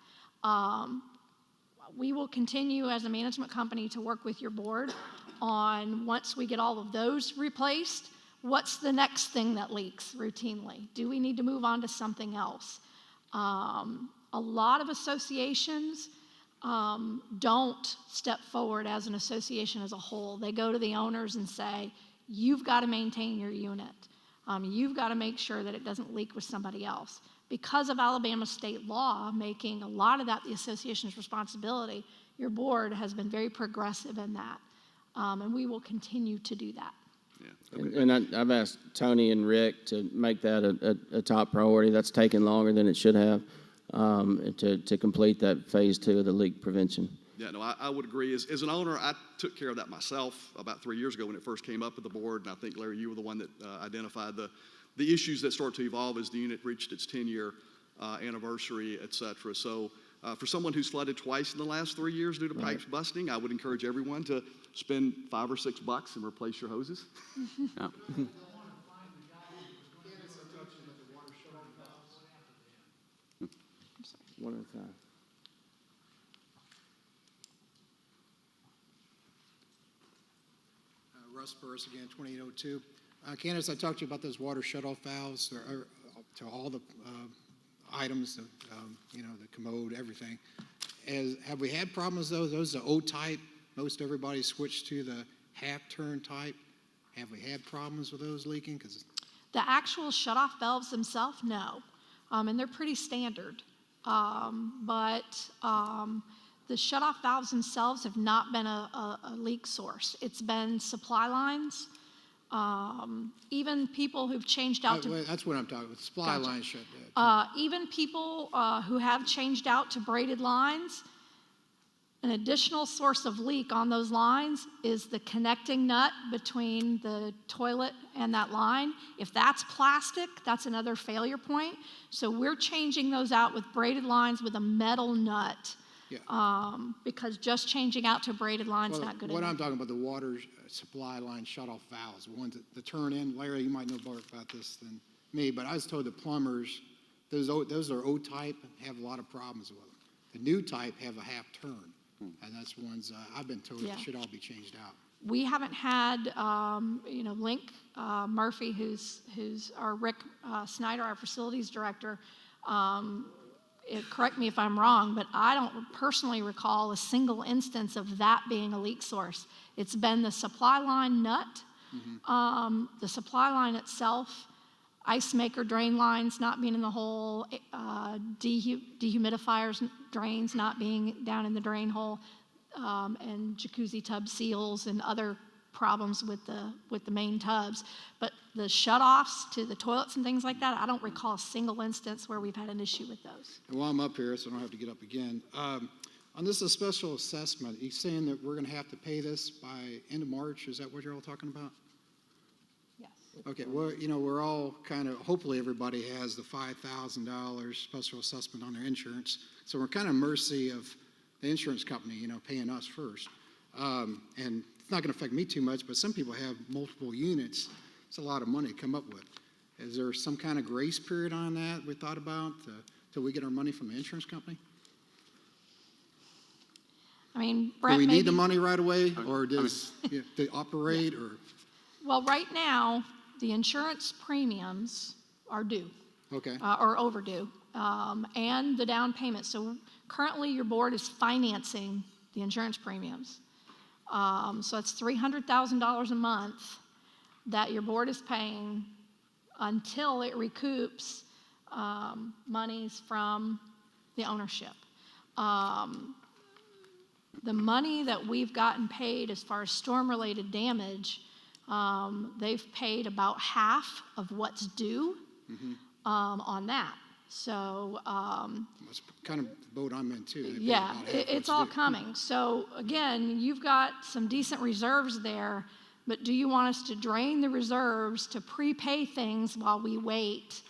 We will continue as a management company to work with your board on, once we get all of those replaced, what's the next thing that leaks routinely? Do we need to move on to something else? A lot of associations don't step forward as an association as a whole. They go to the owners and say, you've got to maintain your unit. You've got to make sure that it doesn't leak with somebody else. Because of Alabama state law making a lot of that the association's responsibility, your board has been very progressive in that, and we will continue to do that. Yeah. And I've asked Tony and Rick to make that a top priority. That's taken longer than it should have to complete that phase 2 of the leak prevention. Yeah, no, I would agree. As an owner, I took care of that myself about 3 years ago when it first came up at the board, and I think, Larry, you were the one that identified the issues that start to evolve as the unit reached its 10-year anniversary, et cetera. So for someone who's flooded twice in the last 3 years due to pipes busting, I would encourage everyone to spend $5 or $6 and replace your hoses. Yeah. One at a time. Russ Burris again, 2802. Candace, I talked to you about those water shutoff valves to all the items, the commode, everything. Have we had problems though? Those are the O-type. Most everybody switched to the half-turn type. Have we had problems with those leaking? The actual shutoff valves themselves, no, and they're pretty standard. But the shutoff valves themselves have not been a leak source. It's been supply lines. Even people who've changed out to... That's what I'm talking about, supply lines shut down. Even people who have changed out to braided lines, an additional source of leak on those lines is the connecting nut between the toilet and that line. If that's plastic, that's another failure point. So we're changing those out with braided lines with a metal nut. Yeah. Because just changing out to braided lines is not good enough. What I'm talking about, the water supply line shutoff valves, the ones that turn in. Larry, you might know more about this than me, but I was told the plumbers, those are O-type, have a lot of problems with them. The new type have a half turn, and that's ones I've been told they should all be changed out. We haven't had, Link Murphy, who's our Rick Snyder, our facilities director, correct me if I'm wrong, but I don't personally recall a single instance of that being a leak source. It's been the supply line nut, the supply line itself, ice maker drain lines not being in the hole, dehumidifiers drains not being down in the drain hole, and jacuzzi tub seals and other problems with the main tubs. But the shutoffs to the toilets and things like that, I don't recall a single instance where we've had an issue with those. And while I'm up here, so I don't have to get up again, on this special assessment, you saying that we're going to have to pay this by end of March? Is that what you're all talking about? Yes. Okay, well, we're all kind of, hopefully everybody has the $5,000 special assessment on their insurance. So we're kind of mercy of the insurance company, paying us first. And it's not going to affect me too much, but some people have multiple units. It's a lot of money to come up with. Is there some kind of grace period on that we thought about till we get our money from the insurance company? I mean, Do Brent, we need the maybe- money right away, or does they operate, or? Well, right now, the insurance premiums are due. Okay. Or overdue, and the down payment. So currently, your board is financing the insurance premiums. So that's $300,000 a month that your board is paying until it recoups monies from the ownership. The money that we've gotten paid as far as storm-related damage, they've paid about half of what's due on that. So That's kind of the boat I'm in too. They pay yeah, about half it's what's all due. coming. So again, you've got some decent reserves there, but do you want us to drain the reserves to prepay things while we wait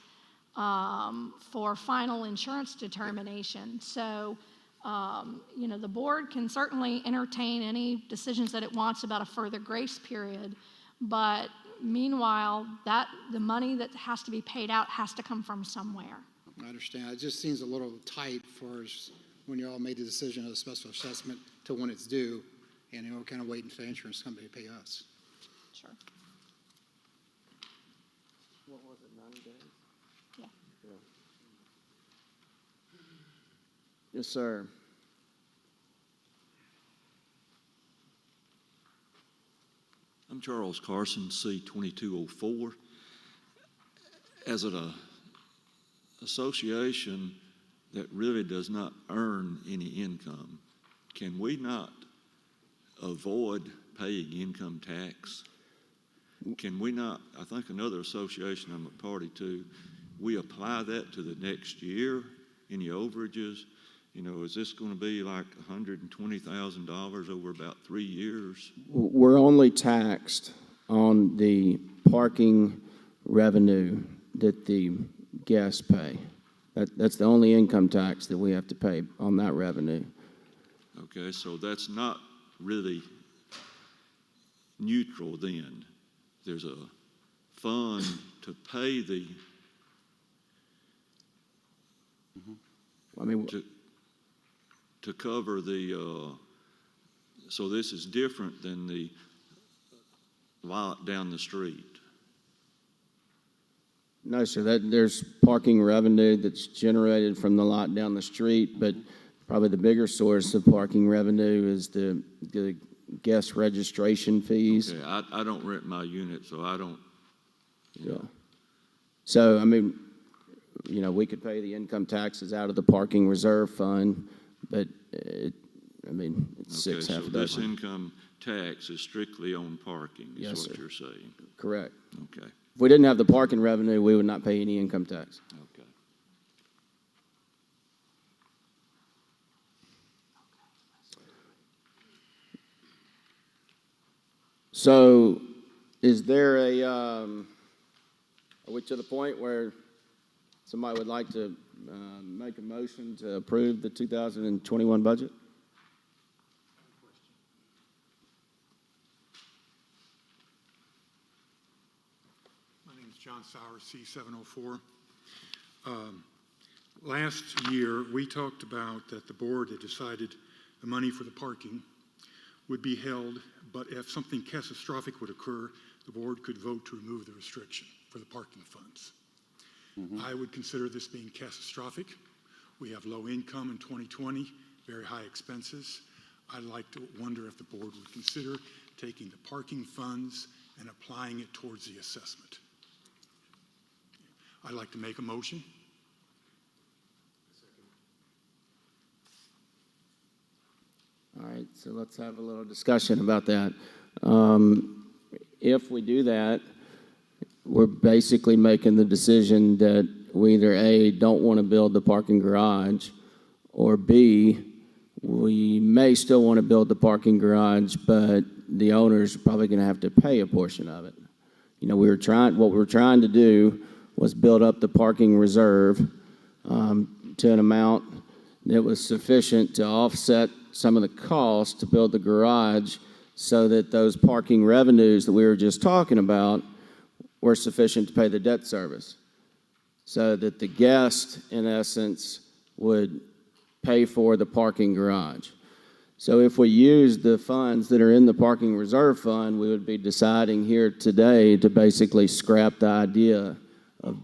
for final insurance determination? So, the board can certainly entertain any decisions that it wants about a further grace period, but meanwhile, the money that has to be paid out has to come from somewhere. I understand. It just seems a little tight for us when you all made the decision of the special assessment to when it's due, and we're kind of waiting for the insurance company to pay us. Sure. What was it, 90 days? Yeah. Yes, sir. I'm Charles Carson, C2204. As an association that really does not earn any income, can we not avoid paying income tax? Can we not, I think another association I'm a party to, we apply that to the next year, any overages? Is this going to be like $120,000 over about 3 years? We're only taxed on the parking revenue that the guests pay. That's the only income tax that we have to pay on that revenue. Okay, so that's not really neutral then. There's a fund to pay the, I mean, to cover the, so this is different than the lot down the street. no, sir, there's parking revenue that's generated from the lot down the street, but probably the bigger source of parking revenue is the guest registration fees. Okay, I don't rent my unit, so I don't. Yeah. So, I mean, we could pay the income taxes out of the parking reserve fund, but it's Okay, six, so half a this dozen. income tax is strictly on parking, is Yes, what sir. you're saying? Correct. Okay, If we didn't have the parking revenue, we would not pay any income tax. okay. So, is there are we to the point where somebody would like to make a motion to approve the 2021 budget? My name is John Sauer, C704. Last year, we talked about that the board had decided the money for the parking would be held, but if something catastrophic would occur, the board could vote to remove the restriction for the parking funds. I would consider this being catastrophic. We have low income in 2020, very high expenses. I'd like to wonder if the board would consider taking the parking funds and applying it towards the assessment. I'd like to make a motion. All right, so let's have a little discussion about that. If we do that, we're basically making the decision that we either A, don't want to build the parking garage, or B, we may still want to build the parking garage, but the owner's probably going to have to pay a portion of it. You know, what we were trying to do was build up the parking reserve to an amount that was sufficient to offset some of the costs to build the garage, so that those parking revenues that we were just talking about were sufficient to pay the debt service, so that the guest, in essence, would pay for the parking garage. So if we use the funds that are in the parking reserve fund, we would be deciding here today to basically scrap the idea of,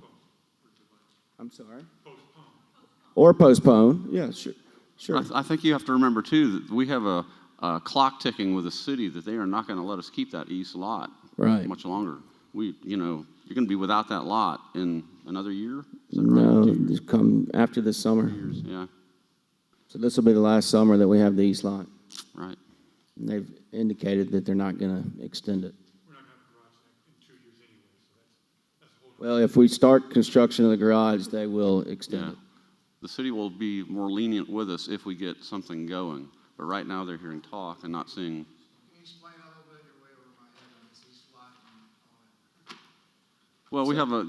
I'm sorry? Or postpone, yeah, sure. Sure. I think you have to remember, too, that we have a clock ticking with the city that they are not going to let us keep that east lot much longer. You're going to be without that lot in another year? Is that No, right? just come after this summer. 2 years, yeah. So this will be the last summer that we have the east lot. Right. And they've indicated that they're not going to extend it. Well, if we start construction of the garage, they will extend it. The city will be more lenient with us if we get something going. But right now, they're hearing talk and not seeing. Well, we have the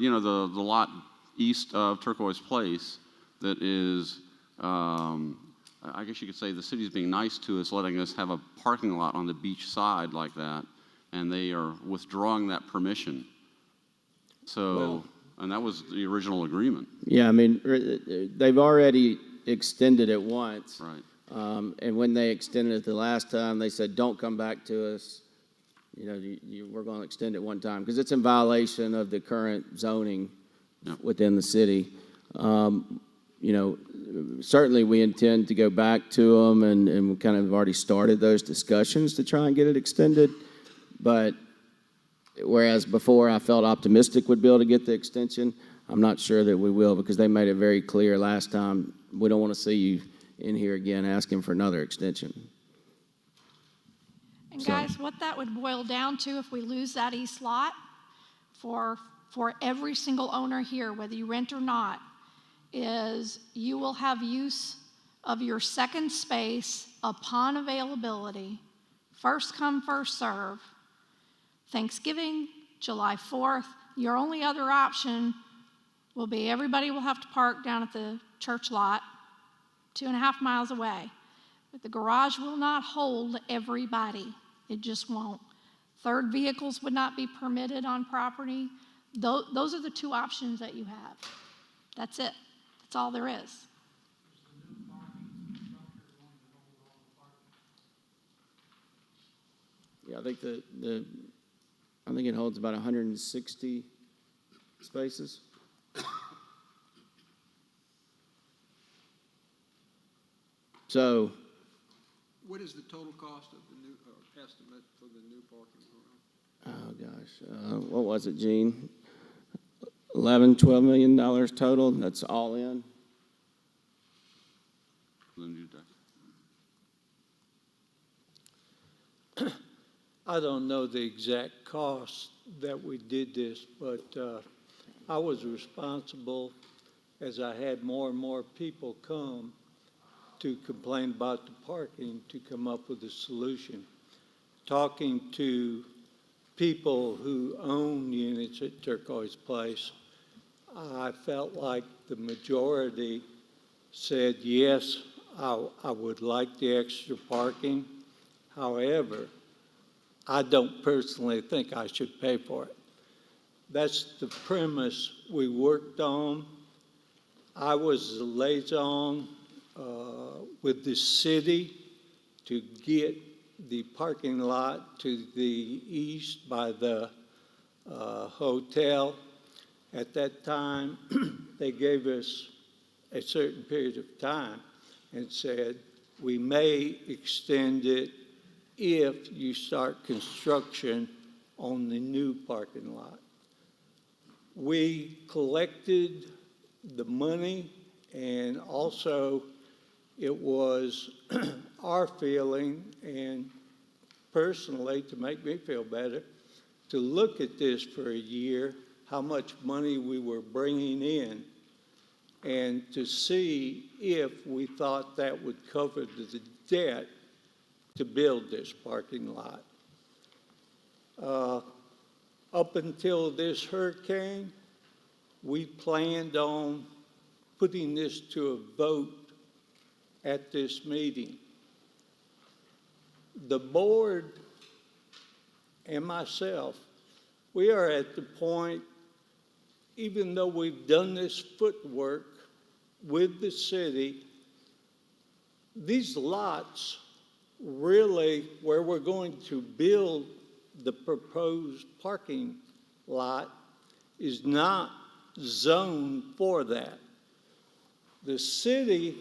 lot east of Turquoise Place that is, I guess you could say the city's being nice to us, letting us have a parking lot on the beach side like that, and they are withdrawing that permission. So, and that was the original agreement. Yeah, I mean, they've already extended it once. Right. And when they extended it the last time, they said, don't come back to us. You know, we're going to extend it one time, because it's in violation of the current zoning within the city. You know, certainly we intend to go back to them, and we kind of already started those discussions to try and get it extended. But whereas before I felt optimistic we'd be able to get the extension, I'm not sure that we will, because they made it very clear last time, we don't want to see you in here again asking for another extension. And guys, what that would boil down to, if we lose that east lot, for every single owner here, whether you rent or not, is you will have use of your second space upon availability, first come, first serve. Thanksgiving, July 4th, your only other option will be everybody will have to park down at the church lot 2.5 miles away. But the garage will not hold everybody. It just won't. Third vehicles would not be permitted on property. Those are the two options that you have. That's it. That's all there is. Yeah, I think I think it holds about 160 spaces. So, what is the total cost of the new estimate for the new parking garage? oh gosh, what was it, Gene? $11-12 million total. That's all in. I don't know the exact cost that we did this, but I was responsible, as I had more and more people come to complain about the parking, to come up with a solution. Talking to people who own units at Turquoise Place, I felt like the majority said, yes, I would like the extra parking. However, I don't personally think I should pay for it. That's the premise we worked on. I was a liaison with the city to get the parking lot to the east by the hotel. At that time, they gave us a certain period of time and said, we may extend it if you start construction on the new parking lot. We collected the money, and also it was our feeling, and personally, to make me feel better, to look at this for a year, how much money we were bringing in, and to see if we thought that would cover the debt to build this parking lot. Up until this hurricane, we planned on putting this to a vote at this meeting. The board and myself, we are at the point, even though we've done this footwork with the city, these lots really where we're going to build the proposed parking lot is not zoned for that. The city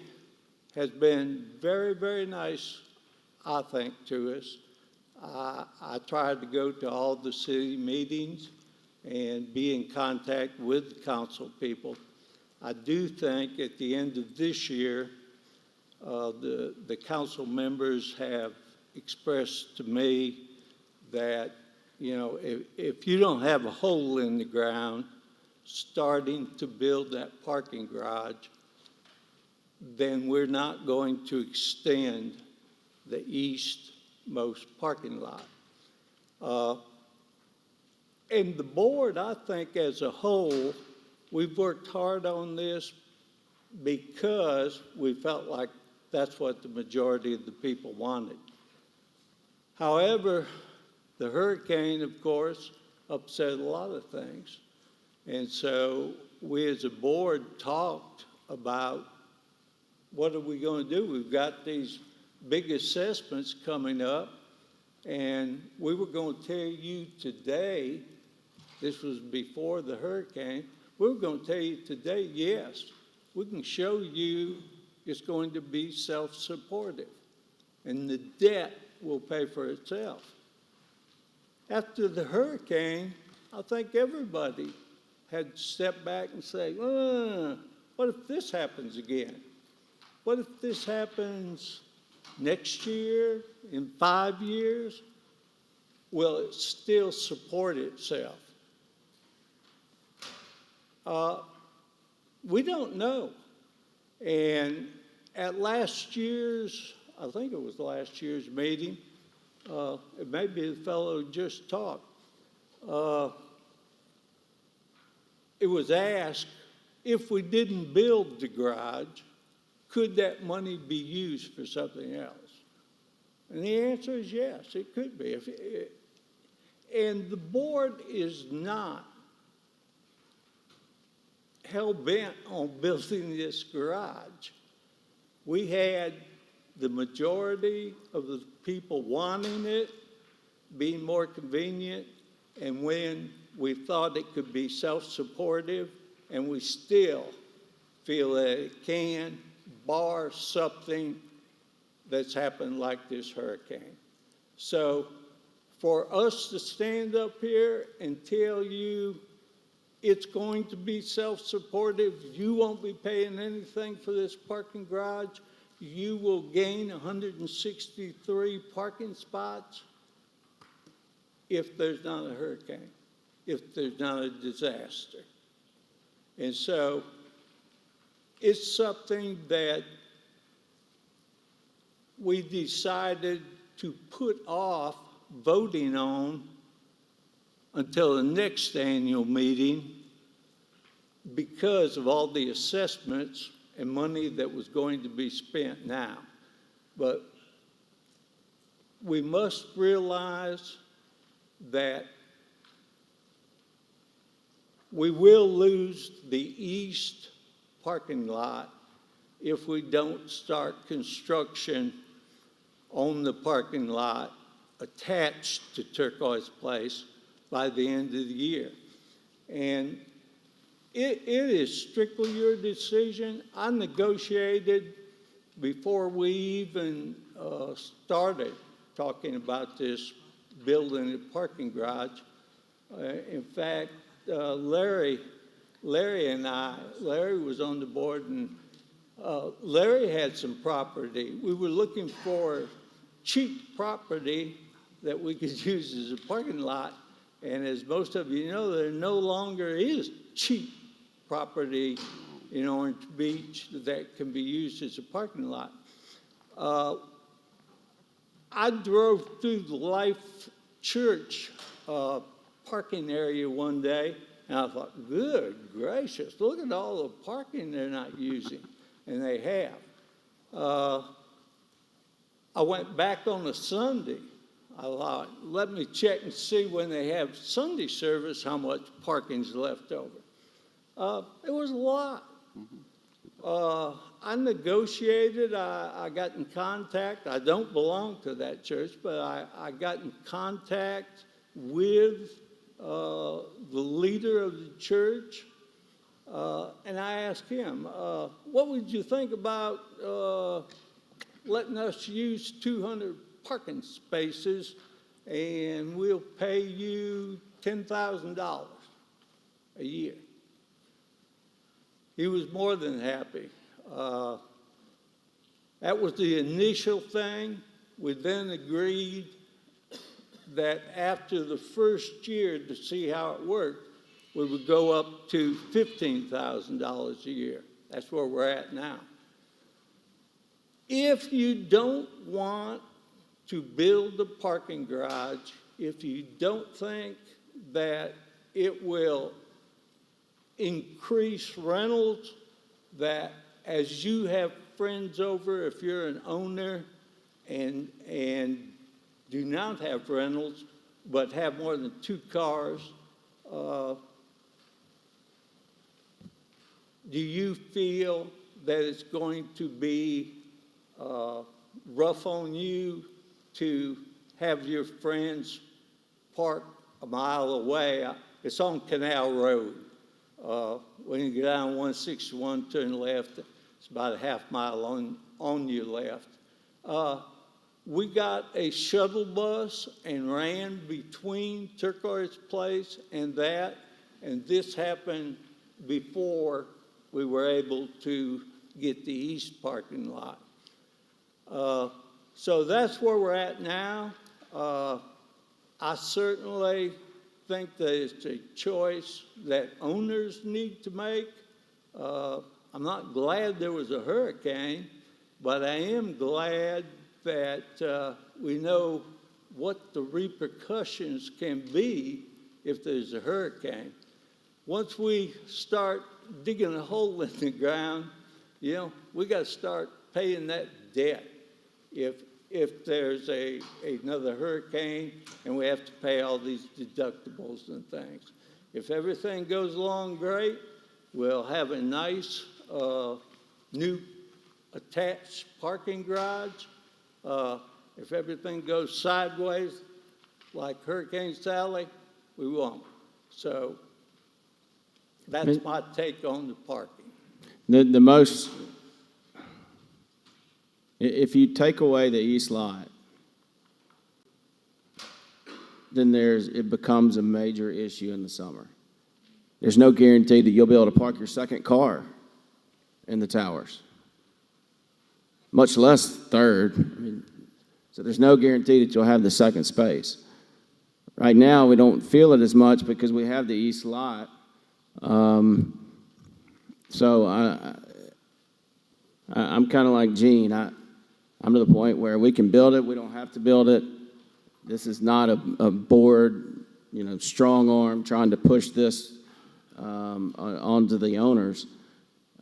has been very, very nice, I think, to us. I tried to go to all the city meetings and be in contact with the council people. I do think at the end of this year, the council members have expressed to me that, you know, if you don't have a hole in the ground starting to build that parking garage, then we're not going to extend the eastmost parking lot. And the board, I think, as a whole, we've worked hard on this because we felt like that's what the majority of the people wanted. However, the hurricane, of course, upset a lot of things. And so we as a board talked about what are we going to do? We've got these big assessments coming up, and we were going to tell you today, this was before the hurricane, we were going to tell you today, yes, we can show you it's going to be self-supportive, and the debt will pay for itself. After the hurricane, I think everybody had stepped back and say, what if this happens again? What if this happens next year, in 5 years? Will it still support itself? We don't know. And at last year's, I think it was last year's meeting, it may be the fellow who just talked, it was asked, if we didn't build the garage, could that money be used for something else? And the answer is yes, it could be. And the board is not hell-bent on building this garage. We had the majority of the people wanting it, being more convenient, and when we thought it could be self-supportive, and we still feel that it can, bar something that's happened like this hurricane. So for us to stand up here and tell you it's going to be self-supportive, you won't be paying anything for this parking garage, you will gain 163 parking spots if there's not a hurricane, if there's not a disaster. And so it's something that we decided to put off voting on until the next annual meeting because of all the assessments and money that was going to be spent now. But we must realize that we will lose the east parking lot if we don't start construction on the parking lot attached to Turquoise Place by the end of the year. And it is strictly your decision. I negotiated before we even started talking about this building a parking garage. In fact, Larry was on the board, and Larry had some property. We were looking for cheap property that we could use as a parking lot. And as most of you know, there no longer is cheap property in Orange Beach that can be used as a parking lot. I drove through the Life Church parking area one day, and I thought, good gracious, look at all the parking they're not using. And they have. I went back on a Sunday. I thought, let me check and see when they have Sunday service how much parking's left over. It was a lot. I negotiated. I got in contact. I don't belong to that church, but I got in contact with the leader of the church, and I asked him, what would you think about letting us use 200 parking spaces, and we'll pay you $10,000 a year? He was more than happy. That was the initial thing. We then agreed that after the first year, to see how it worked, we would go up to $15,000 a year. That's where we're at now. If you don't want to build a parking garage, if you don't think that it will increase rentals, that as you have friends over, if you're an owner and do not have rentals but have more than 2 cars, do you feel that it's going to be rough on you to have your friends park a mile away? It's on Canal Road. When you get down 161, turn left, it's about a half mile on your left. We got a shuttle bus and ran between Turquoise Place and that, and this happened before we were able to get the east parking lot. So that's where we're at now. I certainly think that it's a choice that owners need to make. I'm not glad there was a hurricane, but I am glad that we know what the repercussions can be if there's a hurricane. Once we start digging a hole in the ground, we got to start paying that debt. If there's another hurricane and we have to pay all these deductibles and things. If everything goes along great, we'll have a nice new attached parking garage. If everything goes sideways, like Hurricane Sally, we won't. So that's my take on the parking. The most, if you take away the east lot, then it becomes a major issue in the summer. There's no guarantee that you'll be able to park your second car in the towers, much less third. So there's no guarantee that you'll have the second space. Right now, we don't feel it as much because we have the east lot. So I'm kind of like Gene. I'm to the point where we can build it. We don't have to build it. This is not a board, strong arm trying to push this onto the owners.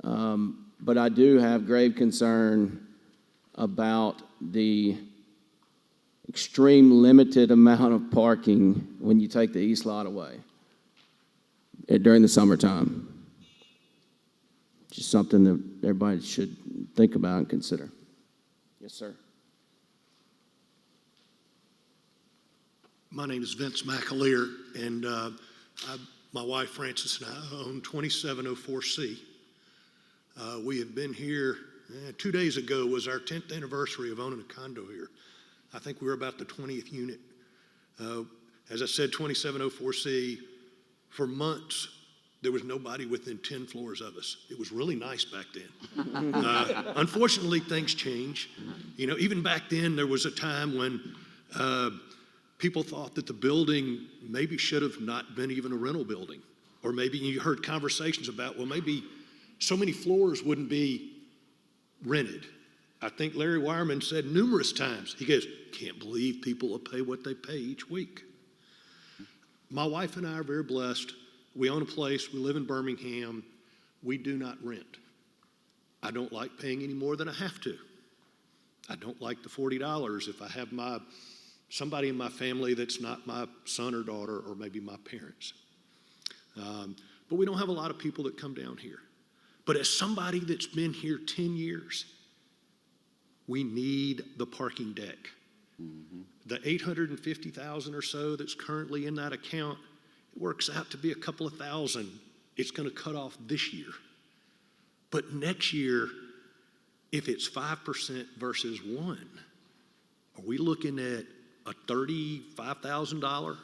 But I do have grave concern about the extreme limited amount of parking when you take the east lot away during the summertime. Just something that everybody should think about and consider. Yes, sir. My name is Vince McAleer, and My wife Frances and I own 2704C. We have been here, 2 days ago was our 10th anniversary of owning a condo here. I think we were about the 20th unit. As I said, 2704C, for months, there was nobody within 10 floors of us. It was really nice back then. Unfortunately, things change. You know, even back then, there was a time when people thought that the building maybe should have not been even a rental building. Or maybe you heard conversations about, well, maybe so many floors wouldn't be rented. I think Larry Wireman said numerous times, he goes, can't believe people will pay what they pay each week. My wife and I are very blessed. We own a place, we live in Birmingham, we do not rent. I don't like paying any more than I have to. I don't like the $40 if I have somebody in my family that's not my son or daughter or maybe my parents. But we don't have a lot of people that come down here. But as somebody that's been here 10 years, we need the parking deck. The $850,000 or so that's currently in that account, it works out to be a couple of thousand. It's going to cut off this year. But next year, if it's 5% versus 1%, are we looking at a $35,000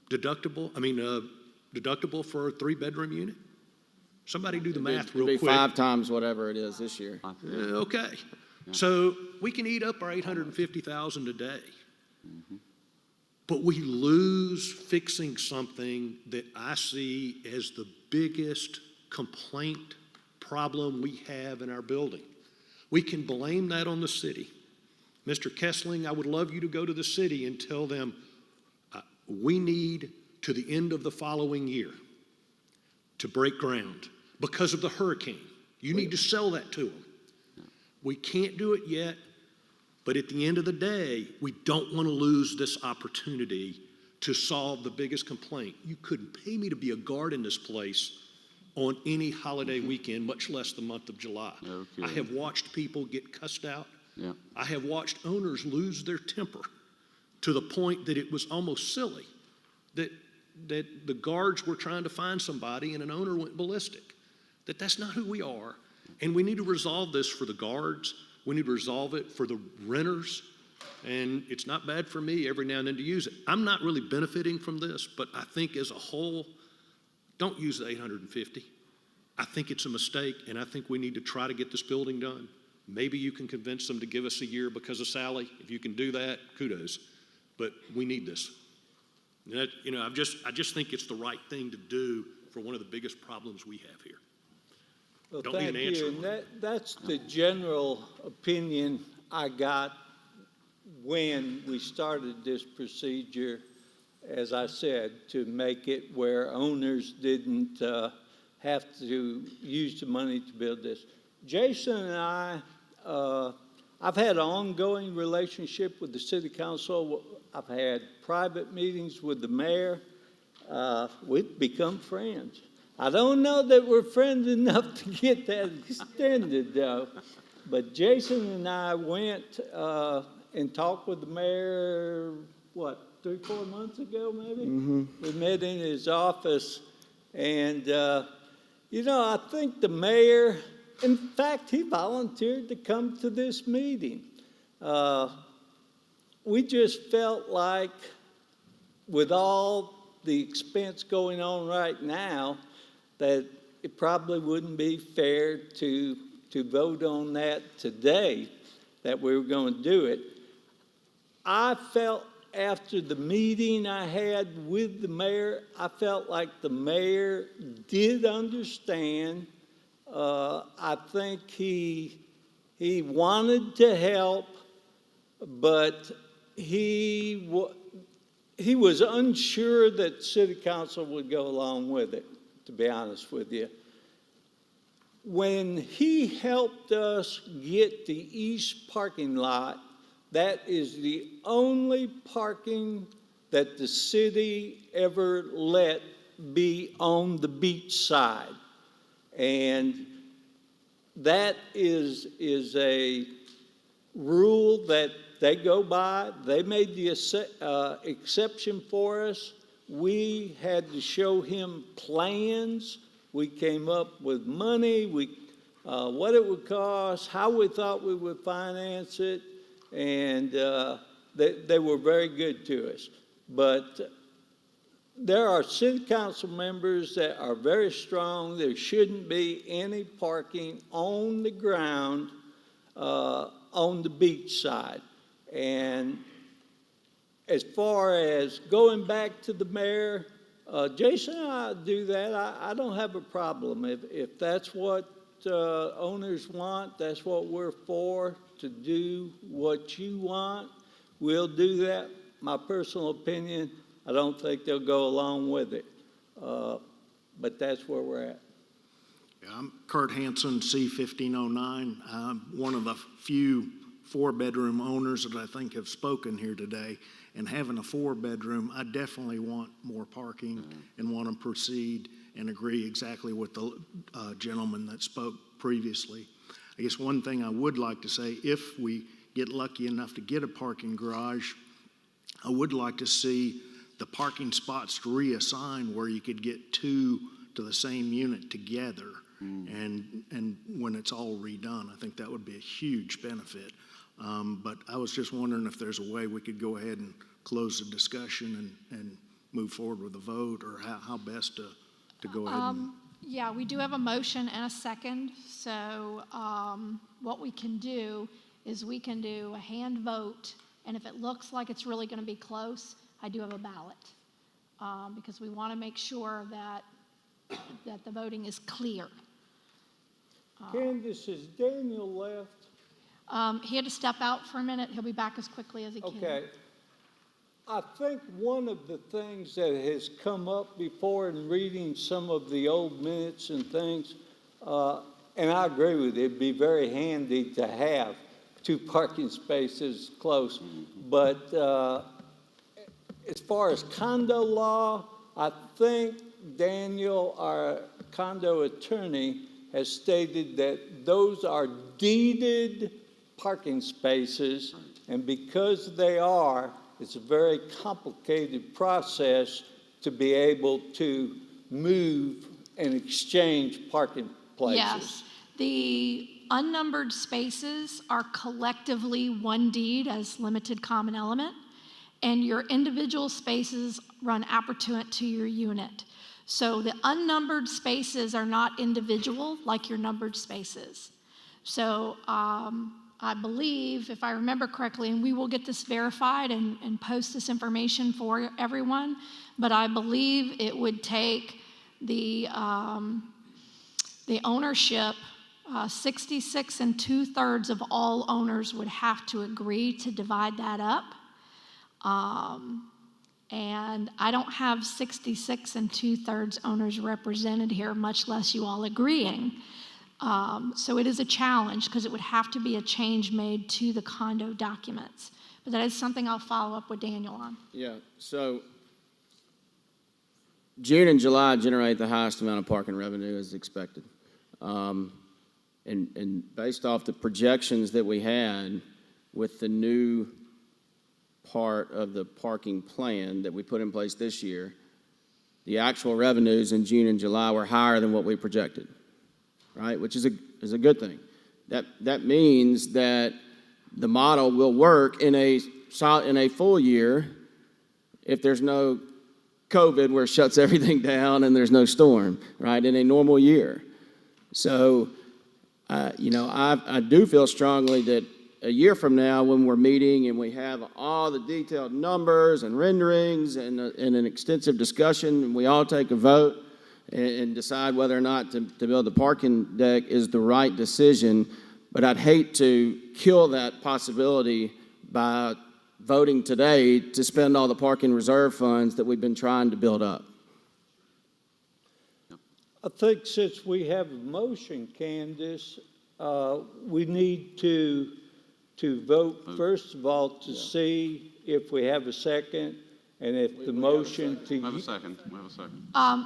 deductible for a 3-bedroom unit? Somebody do the math real quick. It'd be 5 times whatever it is this year. Okay. So we can eat up our $850,000 a day. But we lose fixing something that I see as the biggest complaint problem we have in our building. We can blame that on the city. Mr. Kessling, I would love you to go to the city and tell them we need to the end of the following year to break ground because of the hurricane. You need to sell that to them. We can't do it yet, but at the end of the day, we don't want to lose this opportunity to solve the biggest complaint. You couldn't pay me to be a guard in this place on any holiday weekend, much less the month of July. Okay. I have watched people get cussed out. Yeah. I have watched owners lose their temper to the point that it was almost silly that the guards were trying to find somebody and an owner went ballistic. That's not who we are. And we need to resolve this for the guards. We need to resolve it for the renters. And it's not bad for me every now and then to use it. I'm not really benefiting from this, but I think as a whole, don't use the 850. I think it's a mistake, and I think we need to try to get this building done. Maybe you can convince them to give us a year because of Sally. If you can do that, kudos. But we need this. And I just think it's the right thing to do for one of the biggest problems we have here. Well, Don't need an thank answer. you. And that's the general opinion I got when we started this procedure, as I said, to make it where owners didn't have to use the money to build this. Jason and I've had an ongoing relationship with the city council. I've had private meetings with the mayor. We've become friends. I don't know that we're friends enough to get that extended, though. But Jason and I went and talked with the mayor, 3-4 months ago, maybe? We met in his office. And, I think the mayor, in fact, he volunteered to come to this meeting. We just felt like with all the expense going on right now, that it probably wouldn't be fair to vote on that today, that we were going to do it. I felt after the meeting I had with the mayor, I felt like the mayor did understand. I think he wanted to help, but he was unsure that city council would go along with it, to be honest with you. When he helped us get the east parking lot, that is the only parking that the city ever let be on the beach side. And that is a rule that they go by. They made the exception for us. We had to show him plans. We came up with money, what it would cost, how we thought we would finance it, and they were very good to us. But there are city council members that are very strong. There shouldn't be any parking on the ground on the beach side. And as far as going back to the mayor, Jason and I do that. I don't have a problem. If that's what owners want, that's what we're for, to do what you want, we'll do that. My personal opinion, I don't think they'll go along with it. But that's where we're at. Yeah, I'm Kurt Hansen, C1509. I'm one of the few four-bedroom owners that I think have spoken here today. And having a four-bedroom, I definitely want more parking and want to proceed and agree exactly with the gentleman that spoke previously. I guess one thing I would like to say, if we get lucky enough to get a parking garage, I would like to see the parking spots reassign where you could get two to the same unit together. And when it's all redone, I think that would be a huge benefit. But I was just wondering if there's a way we could go ahead and close the discussion and move forward with a vote, or how best to go ahead and... Yeah, we do have a motion and a second. So what we can do is we can do a hand vote, and if it looks like it's really going to be close, I do have a ballot because we want to make sure that the voting is clear. Candace, is Daniel left? He had to step out for a minute. He'll be back as quickly as he can. Okay. I think one of the things that has come up before in reading some of the old minutes and things, and I agree with you, it'd be very handy to have two parking spaces close. But as far as condo law, I think Daniel, our condo attorney, has stated that those are deeded parking spaces, and because they are, it's a very complicated process to be able to move and exchange parking places. Yes. The unnumbered spaces are collectively one deed as limited common element, and your individual spaces run appertaining to your unit. So the unnumbered spaces are not individual like your numbered spaces. So I believe, if I remember correctly, and we will get this verified and post this information for everyone, but I believe it would take the ownership, 66 2/3 of all owners would have to agree to divide that up. And I don't have 66 2/3 owners represented here, much less you all agreeing. So it is a challenge because it would have to be a change made to the condo documents. But that is something I'll follow up with Daniel on. Yeah, so June and July generate the highest amount of parking revenue as expected. And based off the projections that we had with the new part of the parking plan that we put in place this year, the actual revenues in June and July were higher than what we projected, right? Which is a good thing. That means that the model will work in a full year if there's no COVID where it shuts everything down and there's no storm, right? In a normal year. So, I do feel strongly that a year from now, when we're meeting and we have all the detailed numbers and renderings and an extensive discussion, and we all take a vote and decide whether or not to build the parking deck is the right decision. But I'd hate to kill that possibility by voting today to spend all the parking reserve funds that we've been trying to build up. I think since we have a motion, Candace, we need to vote, first of all, to see if we have a second, and if the motion to... We have a second.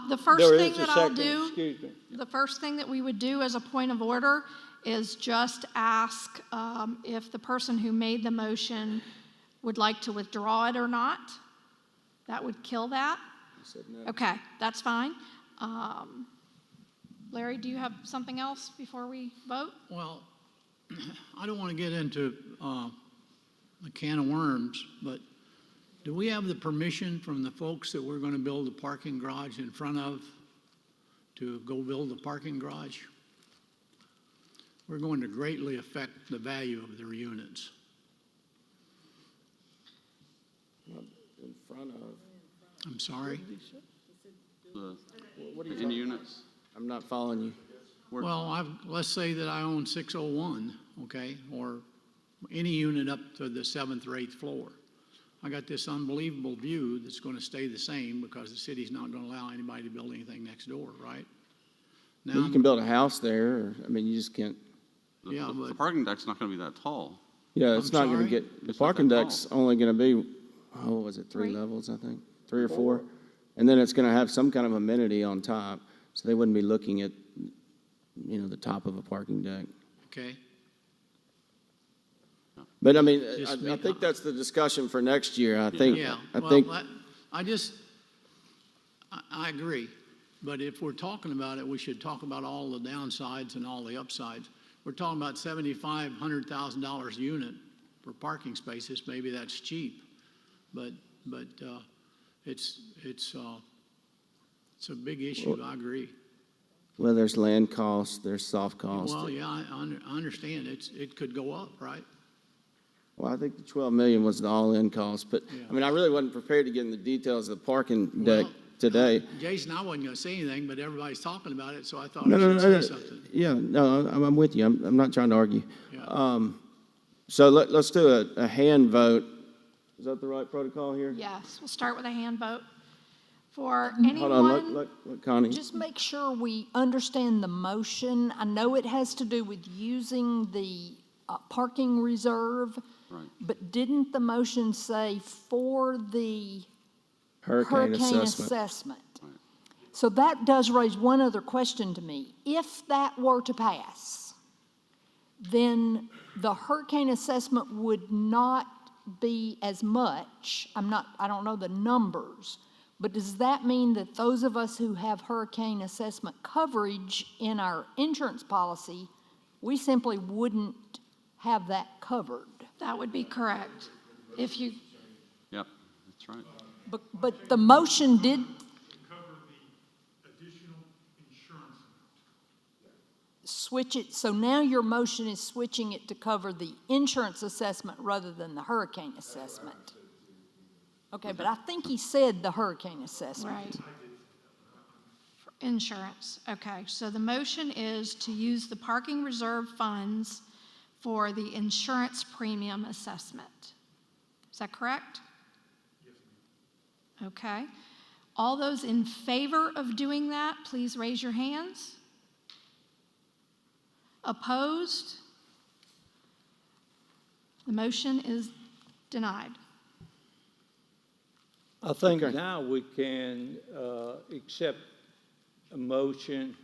The first There thing is a that I'll second, do, excuse me. the first thing that we would do as a point of order is just ask if the person who made the motion would like to withdraw it or not. That would kill that. said no. Okay, that's fine. Larry, do you have something else before we vote? Well, I don't want to get into a can of worms, but do we have the permission from the folks that we're going to build a parking garage in front of to go build a parking garage? We're going to greatly affect the value of their units. In front of. I'm sorry? What are you In talking units? I'm not following you. Well, let's say that I own 601, okay, or any unit up to the 7th or 8th floor. I got this unbelievable view that's going to stay the same because the city's not going to allow anybody to build anything next door, right? Now, You can build a house there, or, I mean, you just can't. The parking deck's not going to be that tall. Yeah, it's I'm not going to sorry? get, the It's not parking that deck's only going to be, what was it, 3 levels, I think? 3 or 4. And then it's going to have some kind of amenity on top, so they wouldn't be looking at, the top of a parking deck. Okay. But I mean, Just I think that's the discussion for next year. I think, I agree. But if we're talking about it, we should talk about all the downsides and all the upsides. We're talking about $7,500, $100,000 a unit for parking spaces. Maybe that's cheap, but it's a big issue. I agree. well, there's land costs, there's soft costs. Well, yeah, I understand. It could go up, right? Well, I think the 12 million was the all-in cost, but, I mean, I really wasn't prepared to get in the details of the parking deck today. Jason, I wasn't going to say anything, but everybody's talking about it, so I thought No, I no, should no, say something. yeah, no, I'm with you. I'm not trying to argue. Yeah. So let's do a hand vote. Is that the right protocol here? Yes, we'll start with a hand vote. For Hold anyone, on, let Connie. Just make sure we understand the motion. I know it has to do with using the parking reserve, Right. but didn't the motion say for the Hurricane assessment. assessment? So that does raise one other question to me. If that were to pass, then the hurricane assessment would not be as much. I don't know the numbers, but does that mean that those of us who have hurricane assessment coverage in our insurance policy, we simply wouldn't have that covered? that would be correct. If you, Yep, that's right. But the motion did, Cover the additional insurance. switch it, so now your motion is switching it to cover the insurance assessment rather than the hurricane assessment. Okay, but I think he said the hurricane assessment. right. For insurance, okay. So the motion is to use the parking reserve funds for the insurance premium assessment. Is that correct? Okay. All those in favor of doing that, please raise your hands. Opposed? The motion is denied. I think now we can accept a motion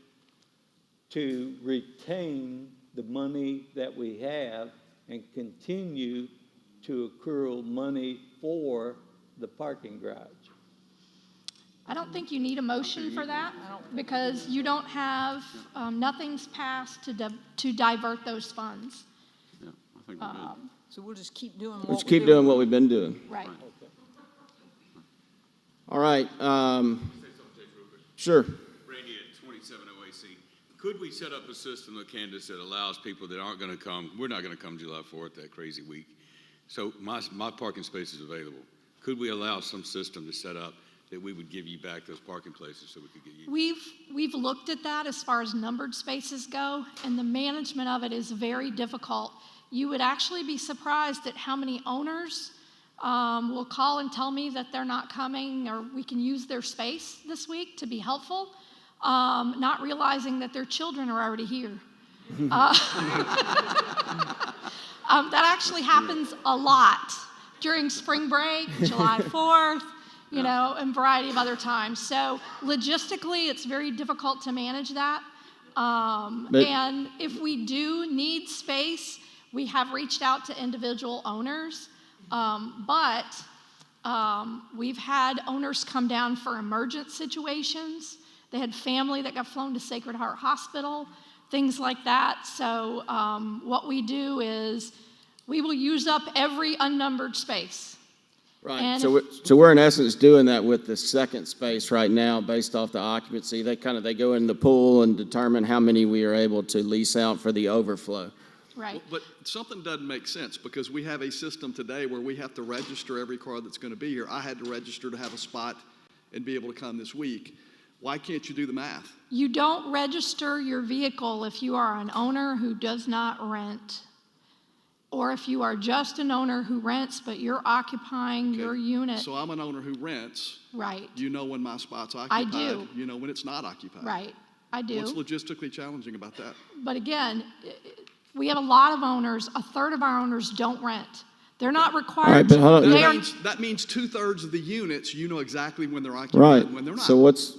to retain the money that we have and continue to accrue money for the parking garage. I don't think you need a motion for that because you don't have, nothing's passed to divert those funds. Yeah, I think we're good. So we'll just keep doing what Let's we're keep doing what we've been doing. Right. All right, sure. Randy at 27 OAC. Could we set up a system, Candace, that allows people that aren't going to come, we're not going to come July 4th, that crazy week. So my parking space is available. Could we allow some system to set up that we would give you back those parking places so we could get you? We've looked at that as far as numbered spaces go, and the management of it is very difficult. You would actually be surprised at how many owners will call and tell me that they're not coming or we can use their space this week to be helpful, not realizing that their children are already here. That actually happens a lot during spring break, July 4th, and a variety of other times. So logistically, it's very difficult to manage that. And if we do need space, we have reached out to individual owners. But We've had owners come down for emergent situations. They had family that got flown to Sacred Heart Hospital, things like that. So what we do is we will use up every unnumbered space. Right. And So we're in essence doing that with the second space right now, based off the occupancy. They go in the pool and determine how many we are able to lease out for the overflow. Right. But something doesn't make sense, because we have a system today where we have to register every car that's going to be here. I had to register to have a spot and be able to come this week. Why can't you do the math? You don't register your vehicle if you are an owner who does not rent, or if you are just an owner who rents, but you're occupying your unit. So I'm an owner who rents. Right. You know when my spot's occupied. I do. You know when it's not occupied. Right. I do. What's logistically challenging about that? But again, we have a lot of owners. A third of our owners don't rent. They're not required. All right, but hold on. That means 2/3 of the units, you know exactly when they're occupied Right. and when they're not. So what's,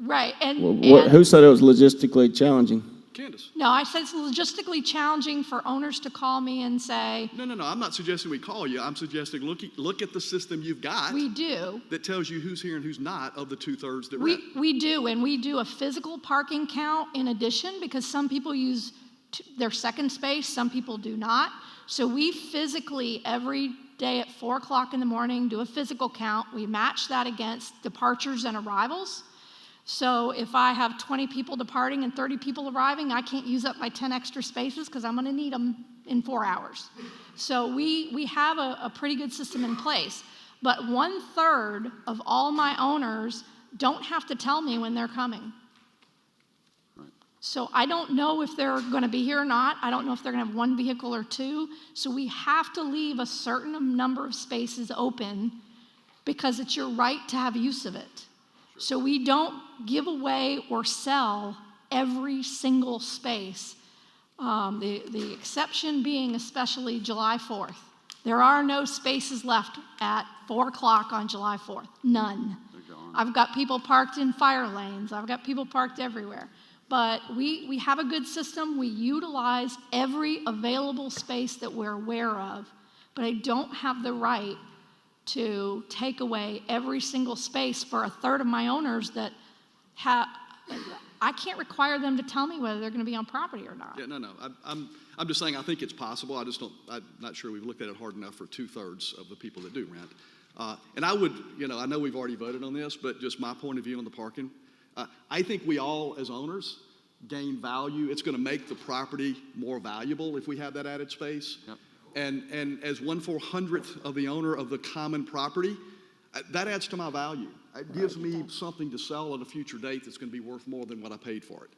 right. who said it was logistically challenging? Candace. No, I said it's logistically challenging for owners to call me and say. No. I'm not suggesting we call you. I'm suggesting look at the system you've got. We do. That tells you who's here and who's not of the 2/3 that we, rent. We do, and we do a physical parking count in addition, because some people use their second space, some people do not. So we physically, every day at 4 o'clock in the morning, do a physical count. We match that against departures and arrivals. So if I have 20 people departing and 30 people arriving, I can't use up my 10 extra spaces because I'm going to need them in 4 hours. So we have a pretty good system in place. But 1/3 of all my owners don't have to tell me when they're coming. So I don't know if they're going to be here or not. I don't know if they're going to have one vehicle or two. So we have to leave a certain number of spaces open because it's your right to have use of it. So we don't give away or sell every single space. The exception being especially July 4th. There are no spaces left at 4 o'clock on July 4th. None. I've got people parked in fire lanes. I've got people parked everywhere. But we have a good system. We utilize every available space that we're aware of. But I don't have the right to take away every single space for 1/3 of my owners that have. I can't require them to tell me whether they're going to be on property or not. Yeah, no. I'm just saying I think it's possible. I'm not sure we've looked at it hard enough for 2/3 of the people that do rent. And I would, I know we've already voted on this, but just my point of view on the parking. I think we all, as owners, gain value. It's going to make the property more valuable if we have that added space. Yep. And as 1/400th of the owner of the common property, that adds to my value. It gives me something to sell at a future date that's going to be worth more than what I paid for it.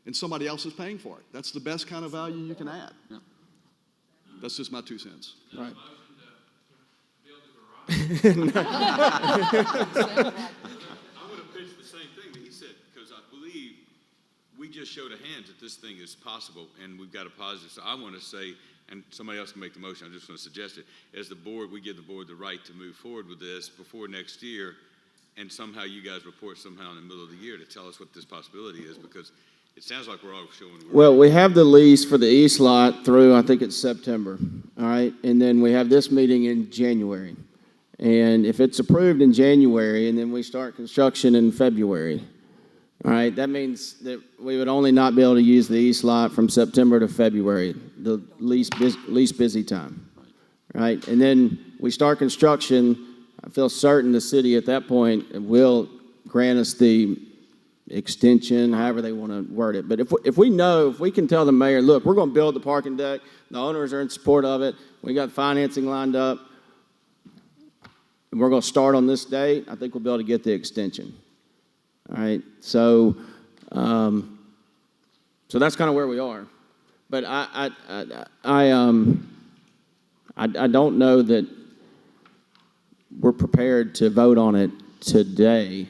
And somebody else is paying for it. That's the best kind of value you can add. Yep. That's just my 2 cents. Right. I want to pitch the same thing that he said, because I believe we just showed a hand that this thing is possible, and we've got a positive. So I want to say, and somebody else can make the motion, I just want to suggest it, as the board, we give the board the right to move forward with this before next year, and somehow you guys report somehow in the middle of the year to tell us what this possibility is, because it sounds like we're all showing. Well, we have the lease for the east lot through, I think it's September, all right? And then we have this meeting in January. And if it's approved in January and then we start construction in February, all right, that means that we would only not be able to use the east lot from September to February, the least busy time, right? And then we start construction. I feel certain the city at that point will grant us the extension, however they want to word it. But if we can tell the mayor, look, we're going to build the parking deck, the owners are in support of it, we got financing lined up, and we're going to start on this date, I think we'll be able to get the extension. All right, so that's kind of where we are. But I don't know that we're prepared to vote on it today.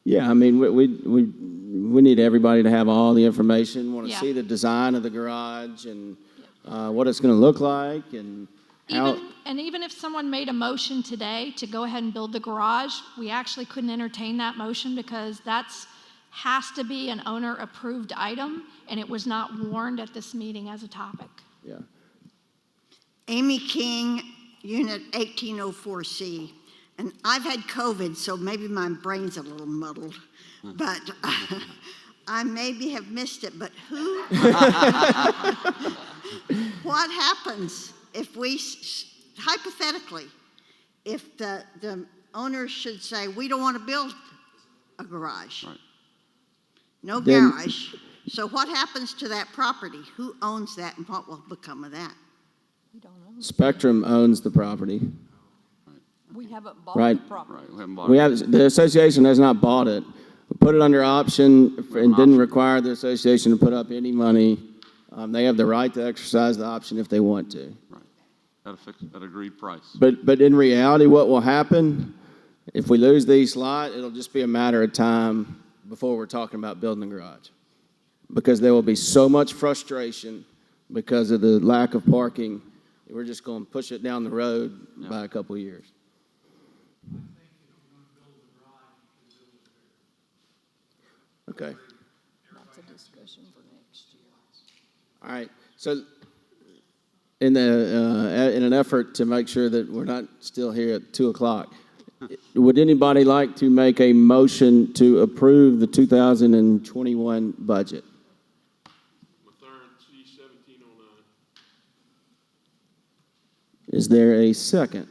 Yeah, I mean, we need everybody to have all the information. Want to see the design of the garage and what it's going to look like and how. Even if someone made a motion today to go ahead and build the garage, we actually couldn't entertain that motion because has to be an owner-approved item, and it was not warned at this meeting as a topic. Yeah. Amy King, Unit 1804C. And I've had COVID, so maybe my brain's a little muddled. But I maybe have missed it. But who? What happens if we, hypothetically, if the owners should say, we don't want to build a garage? Right. No Then- garage. So what happens to that property? Who owns that and what will become of that? We don't know. Spectrum owns the property. We haven't bought Right. the property. Right, we haven't bought We it. have, the association has not bought it. We put it under option and didn't require the association to put up any money. They have the right to exercise the option if they want to. At agreed price. But in reality, what will happen, if we lose the east lot, it'll just be a matter of time before we're talking about building a garage. Because there will be so much frustration because of the lack of parking, we're just going to push it down the road by a couple of years. Okay. That's a discussion for next year. All right. So in an effort to make sure that we're not still here at 2 o'clock, would anybody like to make a motion to approve the 2021 budget? Is there a second?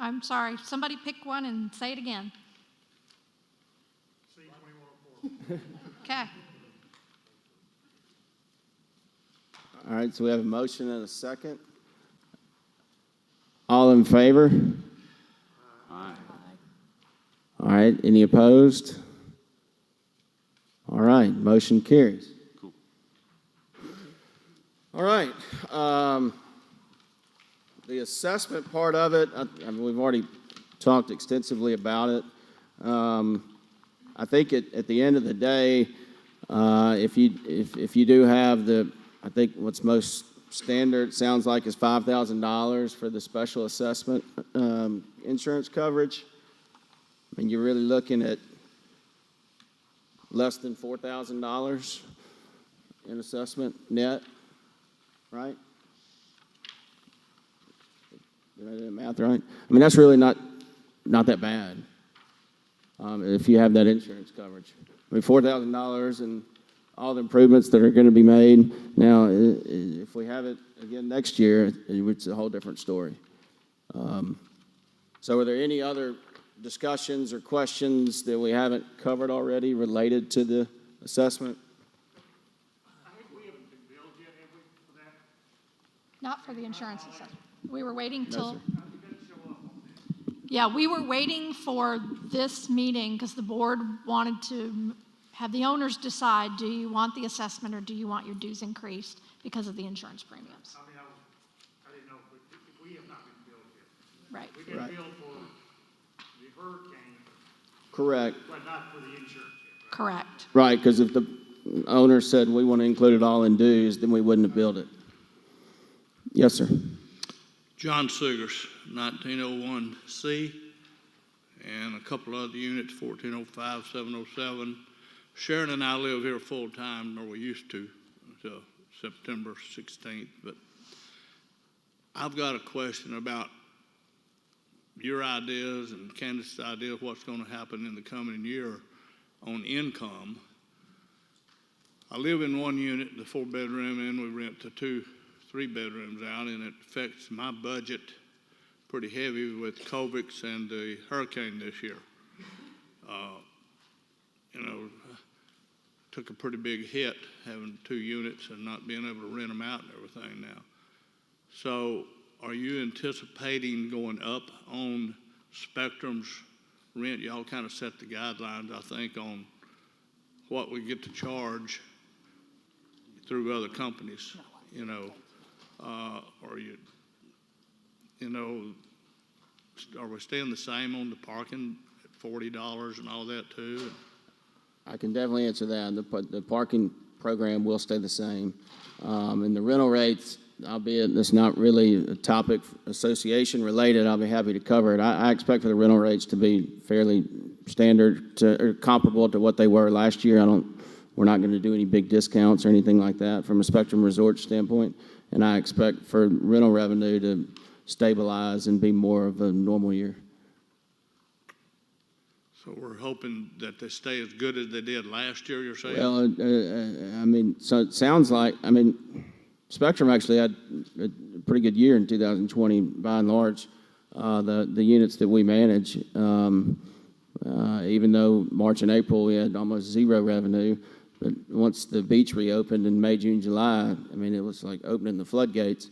I'm sorry, somebody pick one and say it again. Okay. All right, so we have a motion and a second. All in favor? Aye. All right, any opposed? All right, motion carries. Cool. All right. The assessment part of it, I mean, we've already talked extensively about it. I think at the end of the day, if you do have I think what's most standard, sounds like, is $5,000 for the special assessment insurance coverage. I mean, you're really looking at less than $4,000 in assessment net, right? Did I do the math right? I mean, that's really not that bad if you have that insurance coverage. I mean, $4,000 and all the improvements that are going to be made. Now, if we have it again next year, it's a whole different story. So are there any other discussions or questions that we haven't covered already related to the assessment? Not for the insurance assessment. We were waiting No, till. sir. Yeah, we were waiting for this meeting because the board wanted to have the owners decide, do you want the assessment or do you want your dues increased because of the insurance premiums? I mean, I didn't know, but we have not been billed yet. Right. We've been Right. billed for the hurricane, Correct. but not for the insurance yet. Correct. Right, because if the owner said we want to include it all in dues, then we wouldn't have billed it. Yes, sir. John Sugars, 1901C, and a couple other units, 1405, 707. Sharon and I live here full-time, or we used to, until September 16th. But I've got a question about your ideas and Candace's idea of what's going to happen in the coming year on income. I live in one unit, the 4-bedroom, and we rent the 2 3-bedrooms out, and it affects my budget pretty heavy with COVID and the hurricane this year. Took a pretty big hit having 2 units and not being able to rent them out and everything now. So are you anticipating going up on Spectrum's rent? Y'all kind of set the guidelines, I think, on what we get to charge through other companies, are we staying the same on the parking at $40 and all that too? I can definitely answer that. The parking program will stay the same. And the rental rates, albeit it's not really a topic association related, I'll be happy to cover it. I expect for the rental rates to be fairly standard or comparable to what they were last year. I We're not going to do any big discounts or anything like that from a Spectrum Resort standpoint. And I expect for rental revenue to stabilize and be more of a normal year. So we're hoping that they stay as good as they did last year, you're saying? Well, I mean, so it sounds like, I mean, Spectrum actually had a pretty good year in 2020 by and large. The units that we manage, even though March and April we had almost zero revenue, but once the beach reopened in May, June, July, I mean, it was like opening the floodgates.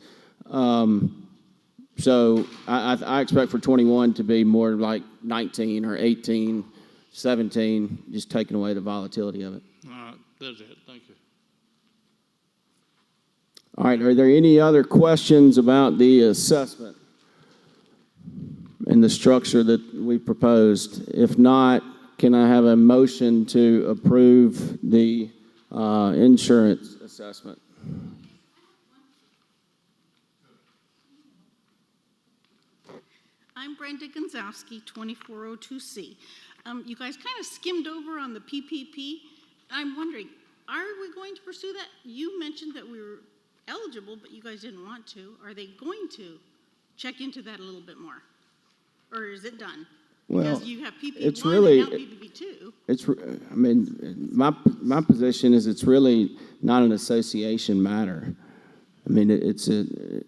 So I expect for 21 to be more like 19 or 18, 17, just taking away the volatility of it. All right, that's it. Thank you. All right, are there any other questions about the assessment and the structure that we proposed? If not, can I have a motion to approve the insurance assessment? I'm Brenda Gonzowski, 2402C. You guys kind of skimmed over on the PPP. I'm wondering, are we going to pursue that? You mentioned that we were eligible, but you guys didn't want to. Are they going to check into that a little bit more? Or is it done? Well, because you have PPP1 it's really, and now PPP2. I mean, my position is it's really not an association matter. I mean, the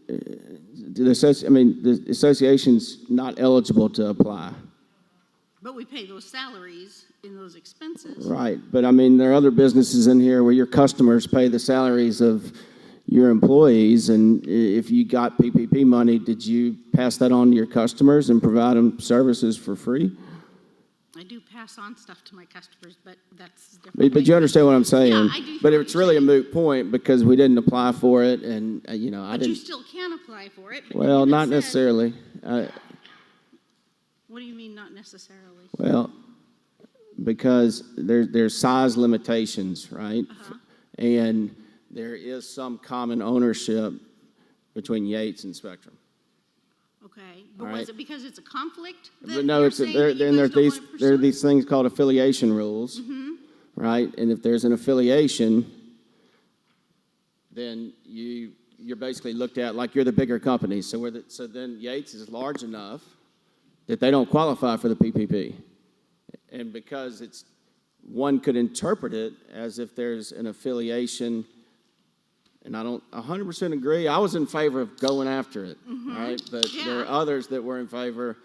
association's not eligible to apply. But we pay those salaries in those expenses. Right, but I mean, there are other businesses in here where your customers pay the salaries of your employees, and if you got PPP money, did you pass that on to your customers and provide them services for free? I do pass on stuff to my customers, but that's different. But you understand what I'm saying? Yeah, I do. But it's really a moot point because we didn't apply for it, and I But didn't. you still can apply for it. But Well, you not said- necessarily. What do you mean, not necessarily? Well, because there's size limitations, right? And there is some common ownership between Yates and Spectrum. Okay, but All was right. it because it's a conflict? But no, there are these things called affiliation rules, right? And if there's an affiliation, then you're basically looked at like you're the bigger company. So then Yates is large enough that they don't qualify for the PPP, and because one could interpret it as if there's an affiliation. And I don't 100% agree. I was in favor of going after it, all right? But there are others that were in favor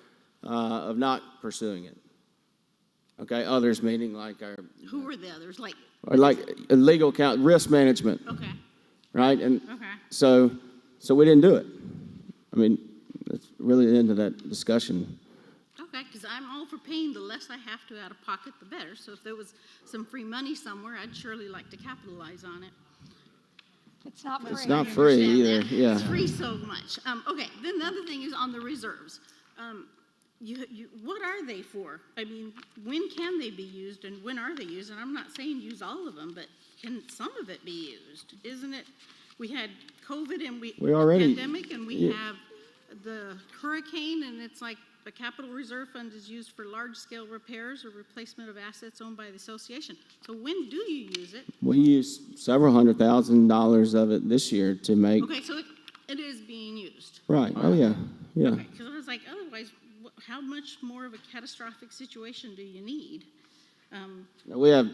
of not pursuing it. Okay, others meaning like Who were the others? Like legal risk management. Okay. Right, and so we didn't do it. I mean, that's really the end of that discussion. Okay, because I'm all for paying the less I have to out of pocket, the better. So if there was some free money somewhere, I'd surely like to capitalize on it. It's not free. It's not free either, yeah. It's free so much. Okay, then the other thing is on the reserves. What are they for? I mean, when can they be used and when are they used? And I'm not saying use all of them, but can some of it be used? Isn't it? We had COVID and we already, pandemic and we have the hurricane, and it's like the capital reserve fund is used for large-scale repairs or replacement of assets owned by the association. So when do you use it? We used several $100,000 of it this year to make. Okay, so it is being used. Right. Oh yeah. Yeah. Okay, because I was like, otherwise, how much more of a catastrophic situation do you need? We have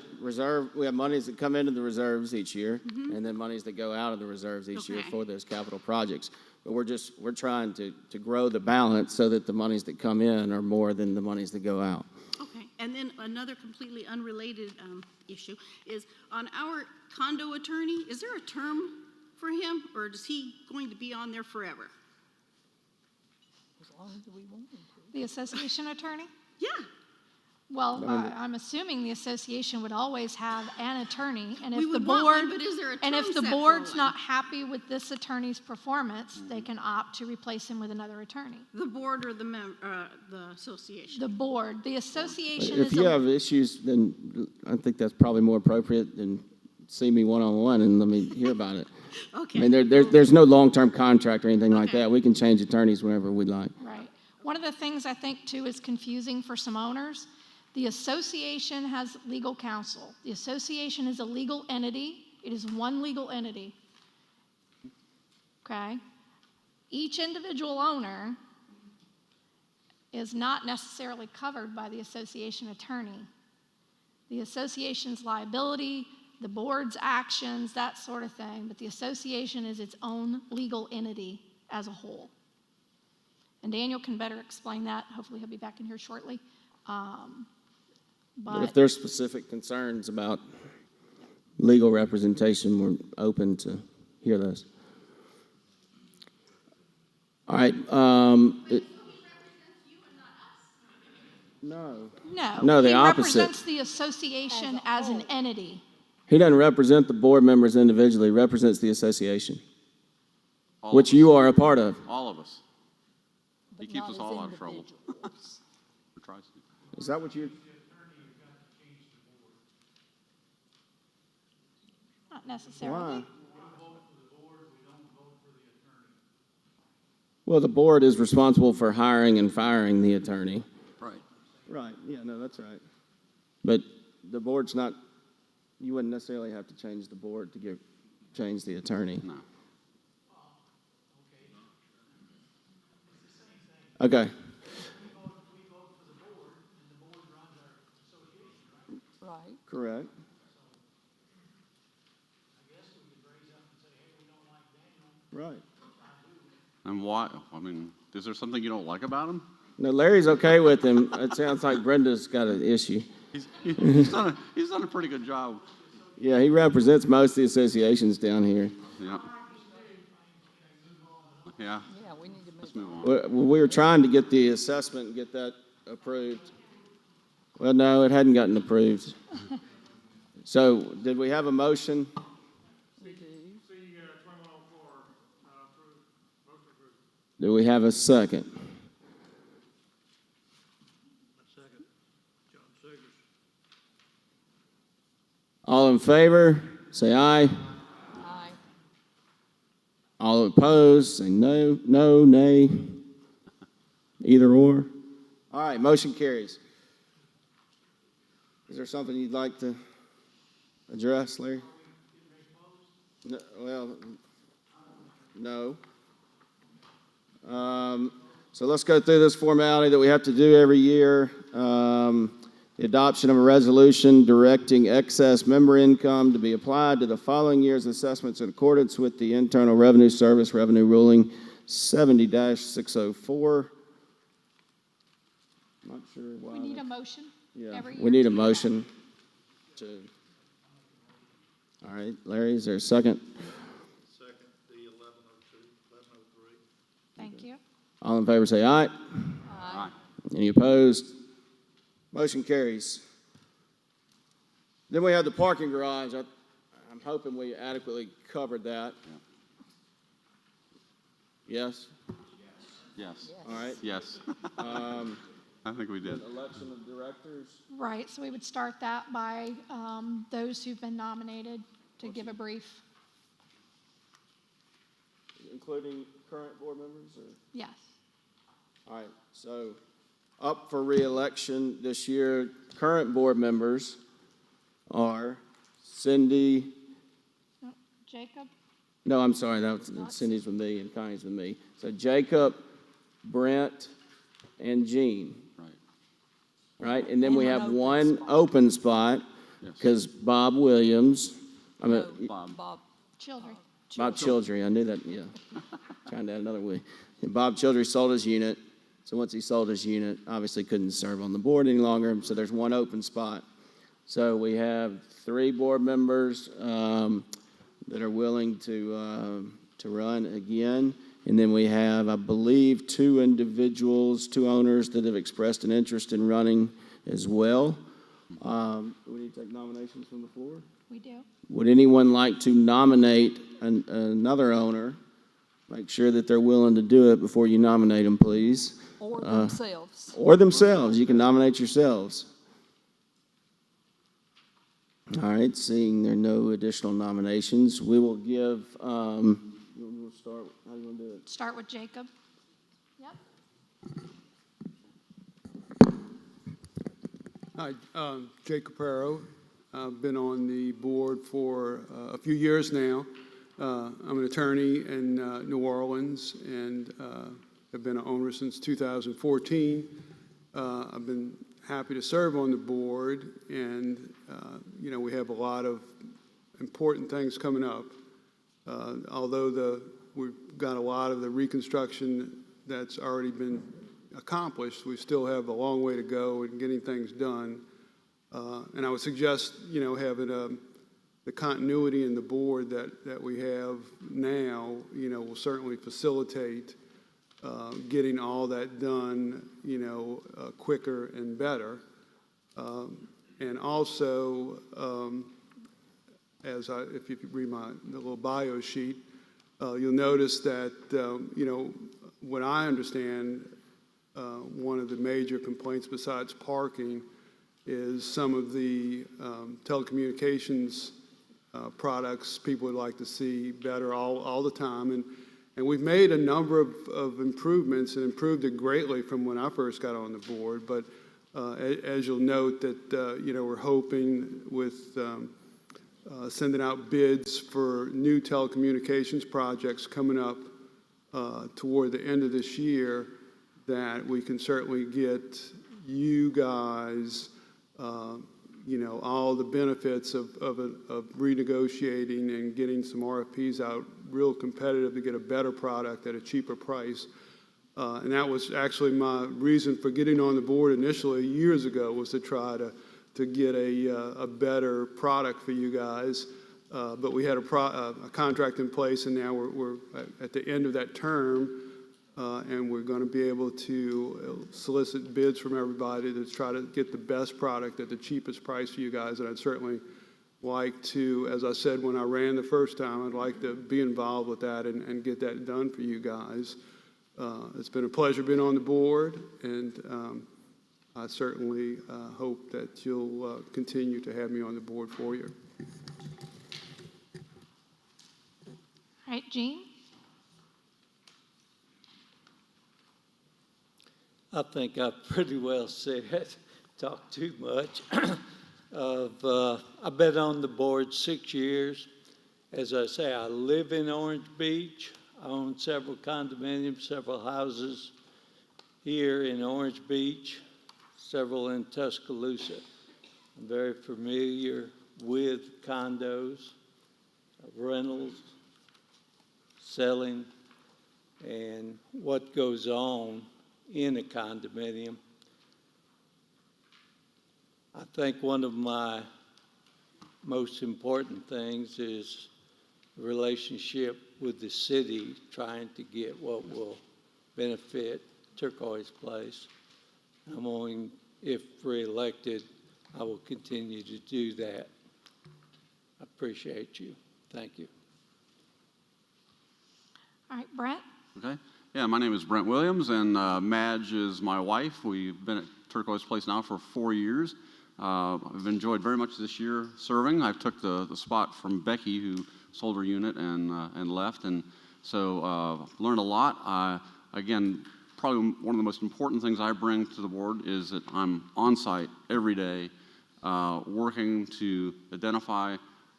monies that come into the reserves each year, and then monies that go out of the reserves each year for those capital projects. But we're trying to grow the balance so that the monies that come in are more than the monies that go out. Okay, and then another completely unrelated issue is on our condo attorney. Is there a term for him, or is he going to be on there forever? As long as we want him to. The association attorney? Yeah. Well, I'm assuming the association would always have an attorney, and We if the would want board, one, but is there a and if term the set for board's one? not happy with this attorney's performance, they can opt to replace him with another attorney. The board or the association? The board, the association If is you have issues, then I think that's probably more appropriate than see me one-on-one and let me hear about it. Okay. I mean, there's no long-term contract or anything like that. We can change attorneys whenever we'd like. Right. One of the things I think too is confusing for some owners. The association has legal counsel. The association is a legal entity. It is one legal entity. Okay? Each individual owner is not necessarily covered by the association attorney. The association's liability, the board's actions, that sort of thing, but the association is its own legal entity as a whole. And Daniel can better explain that. Hopefully he'll be back in here shortly. But if there's specific concerns about legal representation, we're open to hear those. All right. No, the he opposite. represents the association as an entity. He doesn't represent the board members individually, he represents the association, which you are a part of. All of us. He keeps us all out of trouble. Or tries to. Is that what you? Not necessarily. Why? Well, the board is responsible for hiring and firing the attorney. Right. Right, yeah, no, that's right. But the board's not, you wouldn't necessarily have to change the board to change the attorney. No. Okay. Right. Correct. Right. And why? I mean, is there something you don't like about him? No, Larry's okay with him. It sounds like Brenda's got an issue. He's done a pretty good job. Yeah, he represents most of the associations down here. Yeah. Yeah. Yeah, we need to Let's move on. We were trying to get the assessment and get that approved. Well, no, it hadn't gotten approved. So, did we have a motion? We do. Do we have a second? All in favor, say aye. Aye. All opposed, say no, no, nay. Either or. All right, motion carries. Is there something you'd like to address, Larry? No, well, no. So let's go through this formality that we have to do every year. The adoption of a resolution directing excess member income to be applied to the following year's assessments in accordance with the Internal Revenue Service Revenue Ruling 70-604. Not sure why. We need a motion every year. We need a motion to. All right, Larry, is there a second? Second, the 1102, 1103. Thank you. All in favor say aye. Aye. Any opposed? Motion carries. Then we have the parking garage. I'm hoping we adequately covered that. Yes? Yes. All right. Yes. I think we did. Election of directors. Right, so we would start that by those who've been nominated to give a brief. Including current board members? Or? Yes. All right, so up for re-election this year, current board members are Cindy, Jacob? no, I'm sorry, Cindy's with me and Connie's with me. So Jacob, Brent, and Jean. Right. Right, and then we have one open spot, because Bob Williams, Bob Children. Bob Childry, I knew that, yeah. Trying to add another way. And Bob Childry sold his unit, so once he sold his unit, obviously couldn't serve on the board any longer, so there's one open spot. So we have 3 board members that are willing to run again, and then we have, I believe, 2 individuals, 2 owners that have expressed an interest in running as well. Do we need to take nominations from the floor? We do. Would anyone like to nominate another owner? Make sure that they're willing to do it before you nominate them, please. Or themselves. Or themselves. You can nominate yourselves. All right, seeing there are no additional nominations, we will give, we'll start, how do you want to do it? Start with Jacob. Yep. Hi, Jake Caparo. I've been on the board for a few years now. I'm an attorney in New Orleans and have been an owner since 2014. I've been happy to serve on the board, and we have a lot of important things coming up. Although we've got a lot of the reconstruction that's already been accomplished, we still have a long way to go in getting things done. And I would suggest, having the continuity in the board that we have now, will certainly facilitate getting all that done, quicker and better. And also, if you read the little bio sheet, you'll notice that, what I understand, one of the major complaints besides parking is some of the telecommunications products people would like to see better all the time. And we've made a number of improvements and improved it greatly from when I first got on the board. But as you'll note that, we're hoping with sending out bids for new telecommunications projects coming up toward the end of this year, that we can certainly get you guys, all the benefits of renegotiating and getting some RFPs out real competitive to get a better product at a cheaper price. And that was actually my reason for getting on the board initially years ago, was to try to get a better product for you guys. But we had a contract in place, and now we're at the end of that term. And we're going to be able to solicit bids from everybody to try to get the best product at the cheapest price for you guys. And I'd certainly like to, as I said when I ran the first time, I'd like to be involved with that and get that done for you guys. It's been a pleasure being on the board, and I certainly hope that you'll continue to have me on the board for you. All right, Jean? I think I've pretty well said, talked too much. I've been on the board 6 years. As I say, I live in Orange Beach. I own several condominiums, several houses here in Orange Beach, several in Tuscaloosa. I'm very familiar with condos, rentals, selling, and what goes on in a condominium. I think one of my most important things is the relationship with the city, trying to get what will benefit Turquoise Place. I'm going, if reelected, I will continue to do that. I appreciate you. Thank you. All right, Brent? Okay. Yeah, my name is Brent Williams, and Madge is my wife. We've been at Turquoise Place now for 4 years. I've enjoyed very much this year serving. I took the spot from Becky, who sold her unit and left, and so learned a lot. Again, probably one of the most important things I bring to the board is that I'm on site every day, working to identify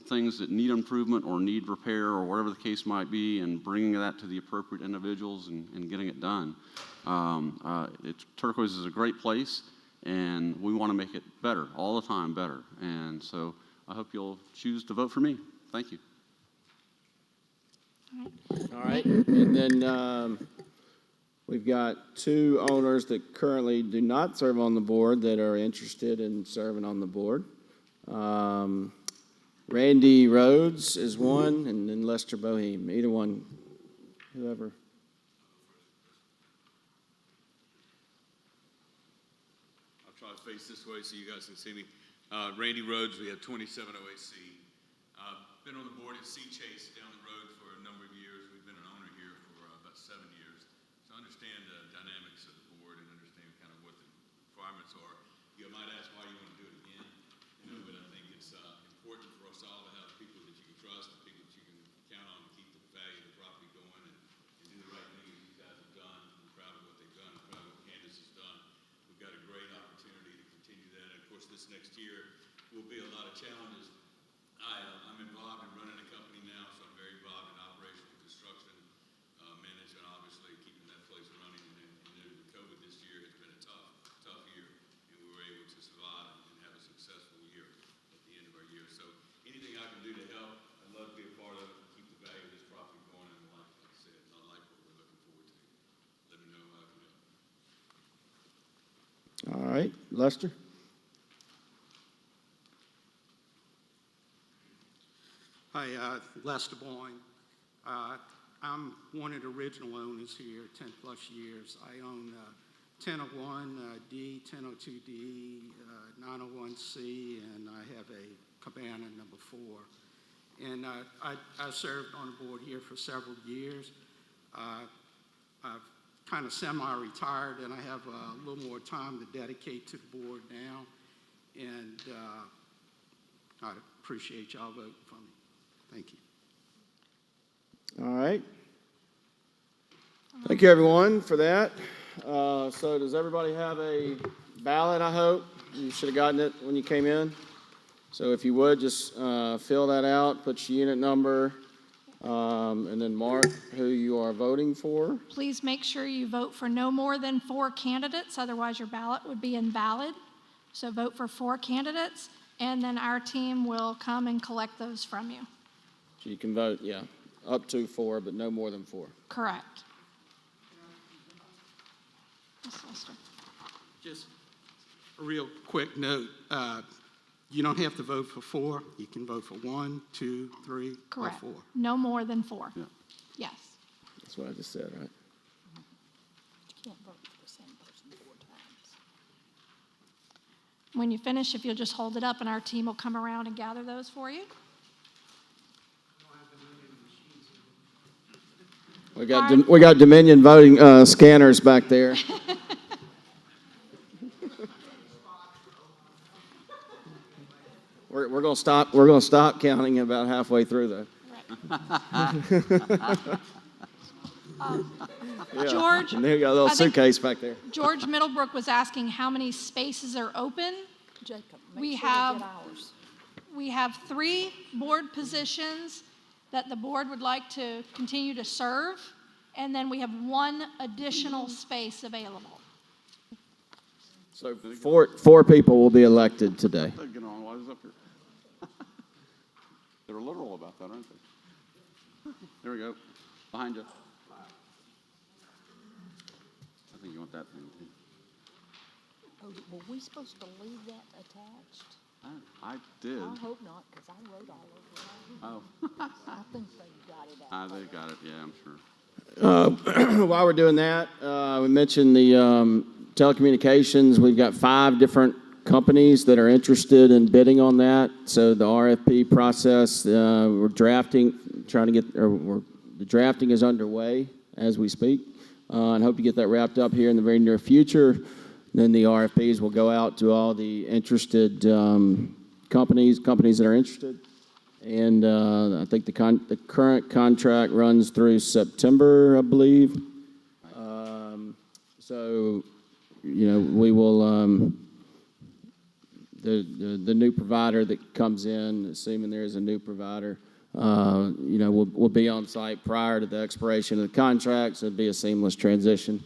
things that need improvement or need repair or whatever the case might be, and bringing that to the appropriate individuals and getting it done. Turquoise is a great place, and we want to make it better, all the time better. And so I hope you'll choose to vote for me. Thank you. All right. And then we've got 2 owners that currently do not serve on the board that are interested in serving on the board. Randy Rhodes is one, and then Lester Boheme. Either one, whoever. I'll try to face this way so you guys can see me. Randy Rhodes, we have 2708C. Been on the board at Sea Chase down the road for a number of years. We've been an owner here for about 7 years. So I understand the dynamics of the board and understand kind of what the requirements are. You might ask why you want to do it again, but I think it's important for us all to have people that you can trust, and people that you can count on to keep the value of the property going and do the right thing as you guys have done. I'm proud of what they've done. I'm proud of what Candace has done. We've got a great opportunity to continue that. And of course, this this next year will be a lot of challenges. I'm involved in running a company now, so I'm very involved in operational construction, management, obviously, keeping that place running. And due to COVID this year, it's been a tough year, and we were able to survive and have a successful year at the end of our year. So anything I can do to help, I'd love to be a part of it and keep the value of this property going. And like I said, I like what we're looking forward to. Let me know how I can help. All right, Lester? Hi, Lester Boyne. I'm one of the original owners here, 10-plus years. I own 1001D, 1002D, 901C, and I have a cabana number 4. And I served on the board here for several years. I've kind of semi-retired, and I have a little more time to dedicate to the board now. And I'd appreciate y'all voting for me. Thank you. All right. Thank you, everyone, for that. So does everybody have a ballot, I hope? You should have gotten it when you came in. So if you would, just fill that out, put your unit number, and then mark who you are voting for. Please make sure you vote for no more than 4 candidates, otherwise your ballot would be invalid. So vote for 4 candidates, and then our team will come and collect those from you. So you can vote, yeah, up to 4, but no more than 4. Correct. Yes, Lester. Just a real quick note. You don't have to vote for 4. You can vote for 1, 2, 3, Correct. or 4. No more than 4. Yeah. Yes. That's what I just said, right? You can't vote for the same person 4 times. When you finish, if you'll just hold it up and our team will come around and gather those for you. We got Dominion voting scanners back there. We're gonna stop. We're gonna stop counting about halfway through though. Yeah. George, And there you got a little I think suitcase back there. George Middlebrook was asking how many spaces are open. Jacob, We make sure have- they get ours. We have 3 board positions that the board would like to continue to serve, and then we have 1 additional space available. So four people will be elected today. Get on while he's up here. They're literal about that, aren't they? There we go. Behind you. I think you want that thing. Oh, were we supposed to leave that attached? I did. I hope not, because I wrote all over it. Oh. I think they got it out. They got it, yeah, I'm sure. While we're doing that, we mentioned the telecommunications. We've got 5 different companies that are interested in bidding on that. So the RFP process, we're drafting, the drafting is underway as we speak, and hope to get that wrapped up here in the very near future. Then the RFPs will go out to all the interested companies that are interested. And I think the current contract runs through September, I believe. So, we will, the new provider that comes in, assuming there is a new provider, will be on site prior to the expiration of the contract, so it'll be a seamless transition.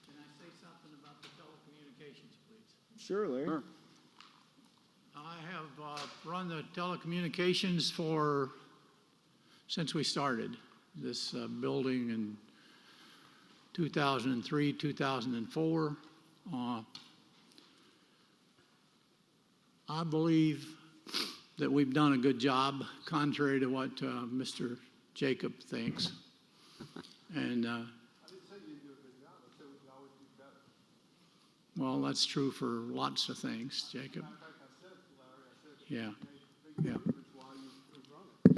Can I say something about the telecommunications, please? Sure, Larry. Sure. I have run the telecommunications since we started this building in 2003, 2004. I believe that we've done a good job, contrary to what Mr. Jacob thinks. And well, that's true for lots of things, Jacob. Yeah, yeah.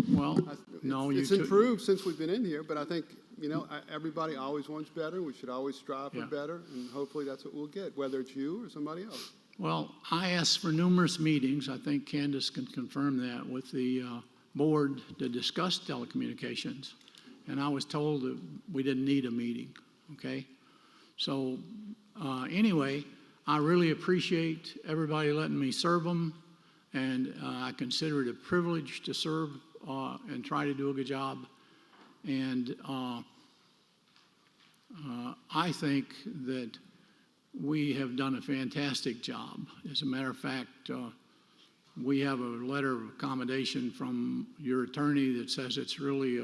Well, no, it's improved since we've been in here, but I think, everybody always wants better. We should always strive for better, and hopefully that's what we'll get, whether it's you or somebody else. Well, I asked for numerous meetings, I think Candace can confirm that, with the board to discuss telecommunications. And I was told that we didn't need a meeting, okay? So anyway, I really appreciate everybody letting me serve them, and I consider it a privilege to serve and try to do a good job. And I think that we have done a fantastic job. As a matter of fact, we have a letter of accommodation from your attorney that says it's really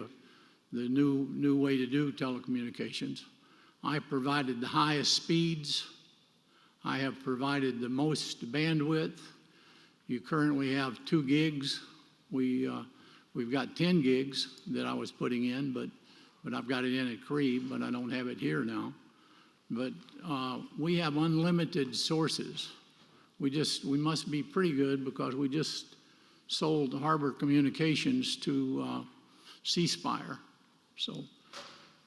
the new way to do telecommunications. I provided the highest speeds. I have provided the most bandwidth. You currently have 2 gigs. We've got 10 gigs that I was putting in, but I've got it in at Creve, but I don't have it here now. But we have unlimited sources. We must be pretty good because we just sold Harbor Communications to C Spire. So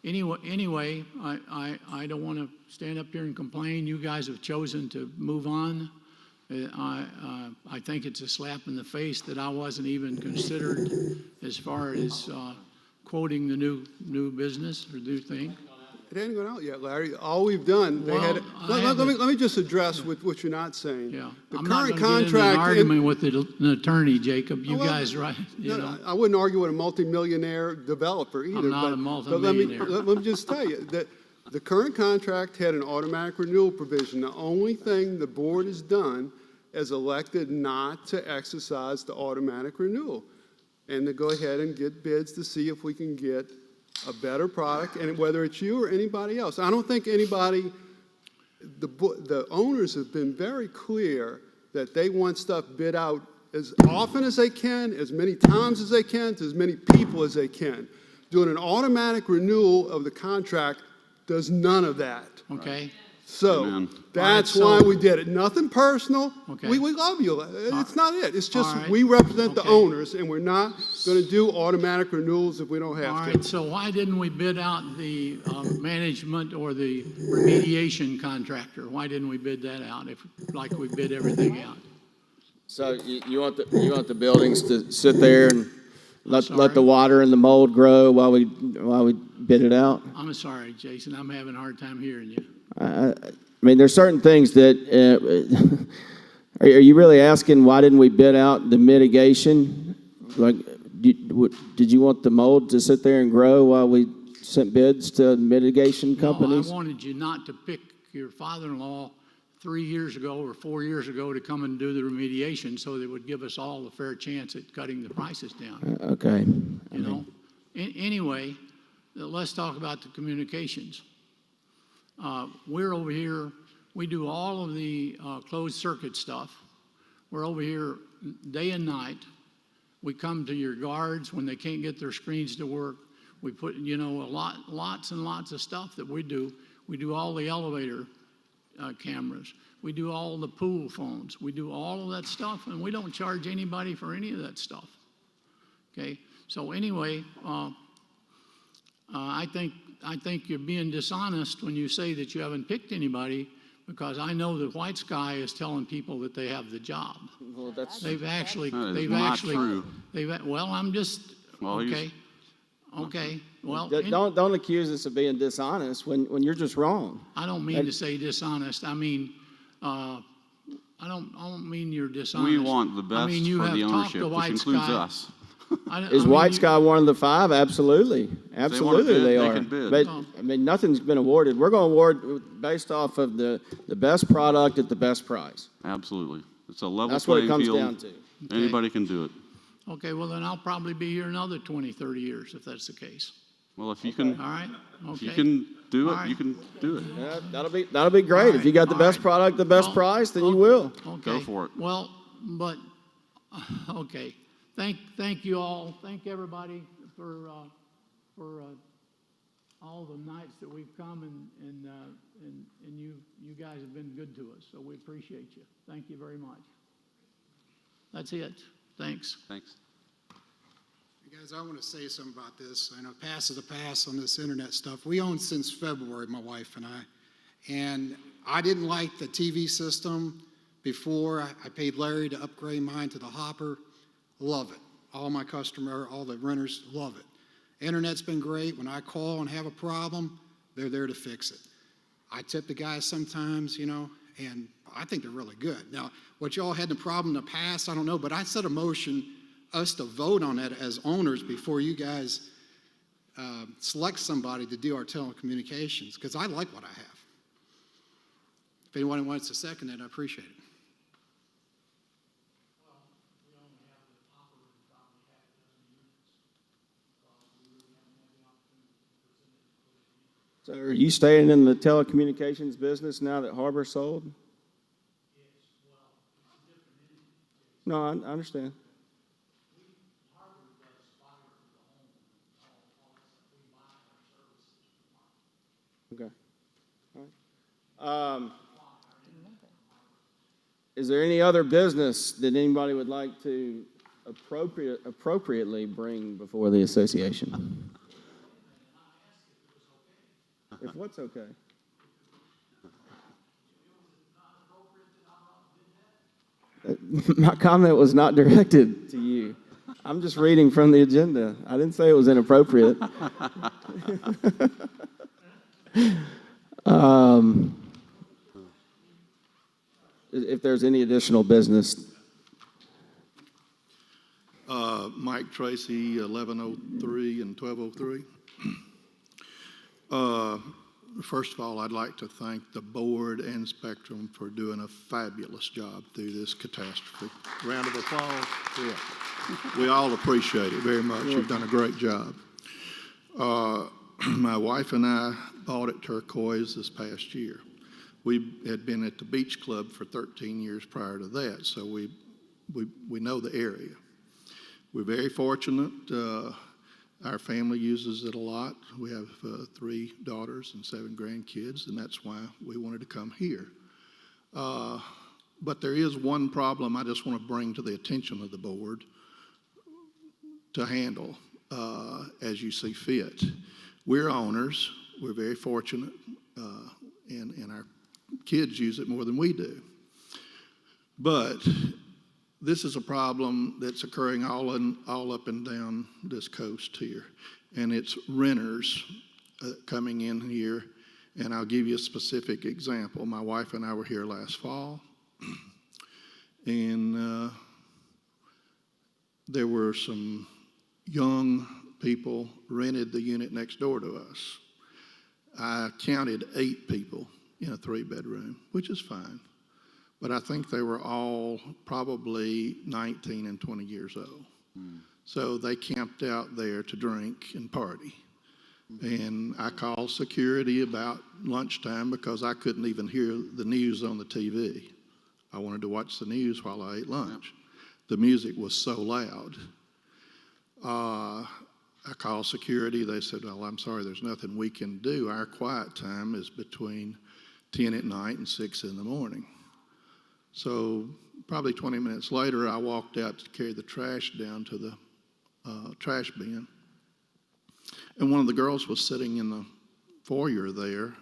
anyway, I don't want to stand up here and complain. You guys have chosen to move on. I think it's a slap in the face that I wasn't even considered as far as quoting the new business or new thing. It ain't gone out yet, Larry. All we've done, let me just address what you're not saying. Yeah, The I'm current not going to get into an argument with an attorney, Jacob. You guys, right? I wouldn't argue with a multimillionaire developer either. I'm not a multimillionaire. But let me just tell you that the current contract had an automatic renewal provision. The only thing the board has done is elected not to exercise the automatic renewal and to go ahead and get bids to see if we can get a better product, and whether it's you or anybody else. I don't think anybody, the owners have been very clear that they want stuff bid out as often as they can, as many times as they can, to as many people as they can. Doing an automatic renewal of the contract does none of that. Okay. So that's why we did it. Nothing personal. Okay. We love you. It's not it. It's just we represent the owners, and we're not going to do automatic renewals if we don't have to. All right. So why didn't we bid out the management or the remediation contractor? Why didn't we bid that out like we bid everything out? So you want the buildings to sit there and let the water and the mold grow while we bid it out? I'm sorry, Jason. I'm having a hard time hearing you. I mean, there's certain things that, are you really asking why didn't we bid out the mitigation? Like, did you want the mold to sit there and grow while we sent bids to mitigation companies? No, I wanted you not to pick your father-in-law 3 years ago or 4 years ago to come and do the remediation so they would give us all a fair chance at cutting the prices down. Okay. Anyway, let's talk about the communications. We're over here, we do all of the closed circuit stuff. We're over here day and night. We come to your guards when they can't get their screens to work. We put, lots and lots of stuff that we do. We do all the elevator cameras. We do all the pool phones. We do all of that stuff, and we don't charge anybody for any of that stuff. Okay? So anyway, I think you're being dishonest when you say that you haven't picked anybody, because I know that White Sky is telling people that they have the job. Well, that's True. Well, I'm just okay. Okay. Well, don't accuse us of being dishonest when you're just wrong. I don't mean to say dishonest. I mean, I don't mean you're dishonest. We want the best for the ownership, which includes us. Is White Sky one of the 5? Absolutely. Absolutely they are. Can bid. But, I mean, nothing's been awarded. We're going to award based off of the best product at the best price. Absolutely. It's a level That's what it playing comes field. down to. Anybody can do it. Okay, well, then I'll probably be here another 20, 30 years if that's the case. Well, if you can, all right. Okay. if you can do it, All right. you can do it. Yeah, that'll be great. All If you got the right. best product, the best price, then you will. Okay. Go for it. Well, but okay. Thank you all. Thank everybody for all the nights that we've come and you guys have been good to us. So we appreciate you. Thank you very much. That's it. Thanks. Thanks. You guys, I want to say something about this. I know pass is a pass on this internet stuff. We own since February, my wife and I. And I didn't like the TV system before. I paid Larry to upgrade mine to the Hopper. Love it. All the renters love it. Internet's been great. When I call and have a problem, they're there to fix it. I tip the guys sometimes, and I think they're really good. Now, what y'all had the problem in the past, I don't know, but I set a motion us to vote on that as owners before you guys select somebody to do our telecommunications, because I like what I have. If anyone wants to second it, I appreciate it. So are you staying in the telecommunications business now that Harbor sold? No, I understand. Okay. All right. Is there any other business that anybody would like to appropriately bring before the association? If what's okay? My comment was not directed to you. I'm just reading from the agenda. I didn't say it was inappropriate. If there's any additional business. Mike Tracy, 1103 and 1203. First of all, I'd like to thank the board and Spectrum for doing a fabulous job through this catastrophe. Round of applause. Yeah. We all appreciate it very much. You've done a great job. My wife and I bought at Turquoise this past year. We had been at the Beach Club for 13 years prior to that, so we know the area. We're very fortunate. Our family uses it a lot. We have 3 daughters and 7 grandkids, and that's why we wanted to come here. But there is one problem I just want to bring to the attention of the board to handle as you see fit. We're owners. We're very fortunate, and our kids use it more than we do. But this is a problem that's occurring all up and down this coast here, and it's renters coming in here. And I'll give you a specific example. My wife and I were here last fall, and there were some young people rented the unit next door to us. I counted 8 people in a 3-bedroom, which is fine. But I think they were all probably 19 and 20 years old. So they camped out there to drink and party. And I called security about lunchtime because I couldn't even hear the news on the TV. I wanted to watch the news while I ate lunch. The music was so loud. I called security. They said, well, I'm sorry, there's nothing we can do. Our quiet time is between 10 at night and 6 in the morning. So probably 20 minutes later, I walked out to carry the trash down to the trash bin. And one of the girls was sitting in the foyer there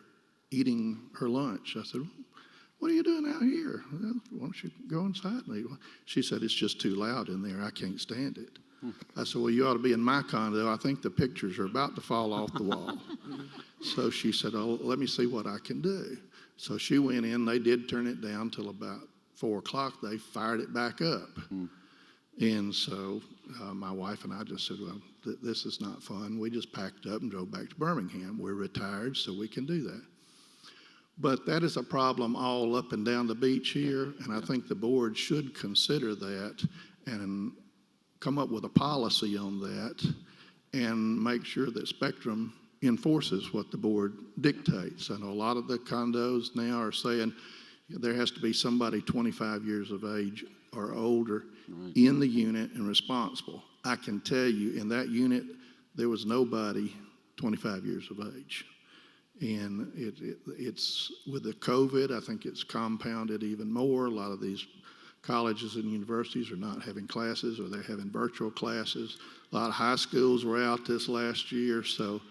eating her lunch. I said, what are you doing out here? Why don't you go inside and eat? She said, it's just too loud in there. I can't stand it. I said, well, you ought to be in my condo. I think the pictures are about to fall off the wall. So she said, oh, let me see what I can do. So she went in. They did turn it down till about 4 o'clock. They fired it back up. And so my wife and I just said, well, this is not fun. We just packed up and drove back to Birmingham. We're retired, so we can do that. But that is a problem all up and down the beach here, and I think the board should consider that and come up with a policy on that and make sure that Spectrum enforces what the board dictates. I know a lot of the condos now are saying there has to be somebody 25 years of age or older in the unit and responsible. I can tell you in that unit, there was nobody 25 years of age. And it's with the COVID, I think it's compounded even more. A lot of these colleges and universities are not having classes, or they're having virtual classes. A lot of high schools were out this last year, so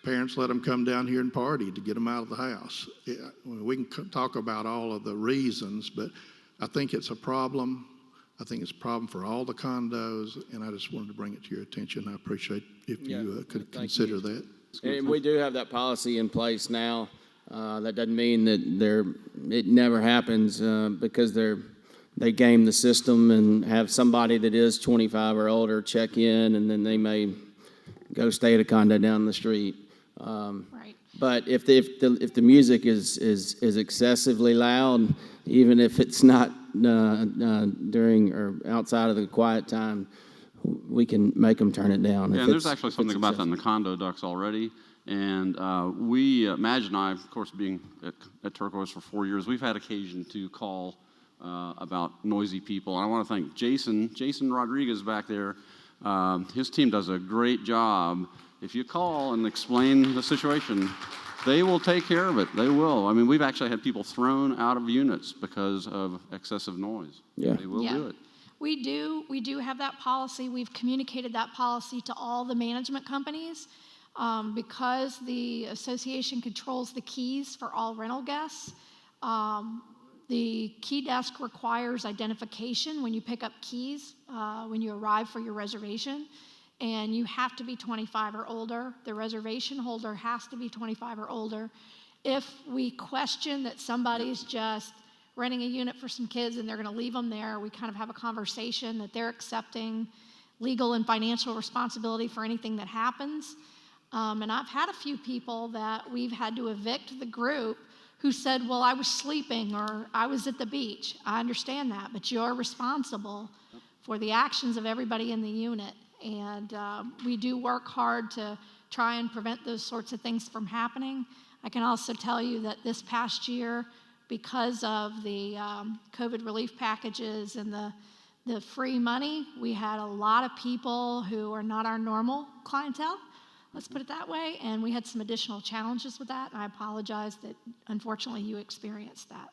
parents let them come down here and party to get them out of the house. We can talk about all of the reasons, but I think it's a problem. I think it's a problem for all the condos, and I just wanted to bring it to your attention. I appreciate if you could consider that. And we do have that policy in place now. That doesn't mean that it never happens because they game the system and have somebody that is 25 or older check in, and then they may go stay at a condo down the street. Right. But if the music is excessively loud, even if it's not during or outside of the quiet time, we can make them turn it down. Yeah, and there's actually something about that in the condo ducts already. And Madge and I, of course, being at Turquoise for 4 years, we've had occasion to call about noisy people. And I want to thank Jason Rodriguez back there. His team does a great job. If you call and explain the situation, they will take care of it. They will. I mean, we've actually had people thrown out of units because of excessive noise. Yeah. They will do it. We do have that policy. We've communicated that policy to all the management companies. Because the association controls the keys for all rental guests, the key desk requires identification when you pick up keys, when you arrive for your reservation, and you have to be 25 or older. The reservation holder has to be 25 or older. If we question that somebody's just renting a unit for some kids and they're going to leave them there, we kind of have a conversation that they're accepting legal and financial responsibility for anything that happens. And I've had a few people that we've had to evict the group who said, well, I was sleeping or I was at the beach. I understand that, but you're responsible for the actions of everybody in the unit. And we do work hard to try and prevent those sorts of things from happening. I can also tell you that this past year, because of the COVID relief packages and the free money, we had a lot of people who are not our normal clientele. Let's put it that way, and we had some additional challenges with that, and I apologize that unfortunately you experienced that.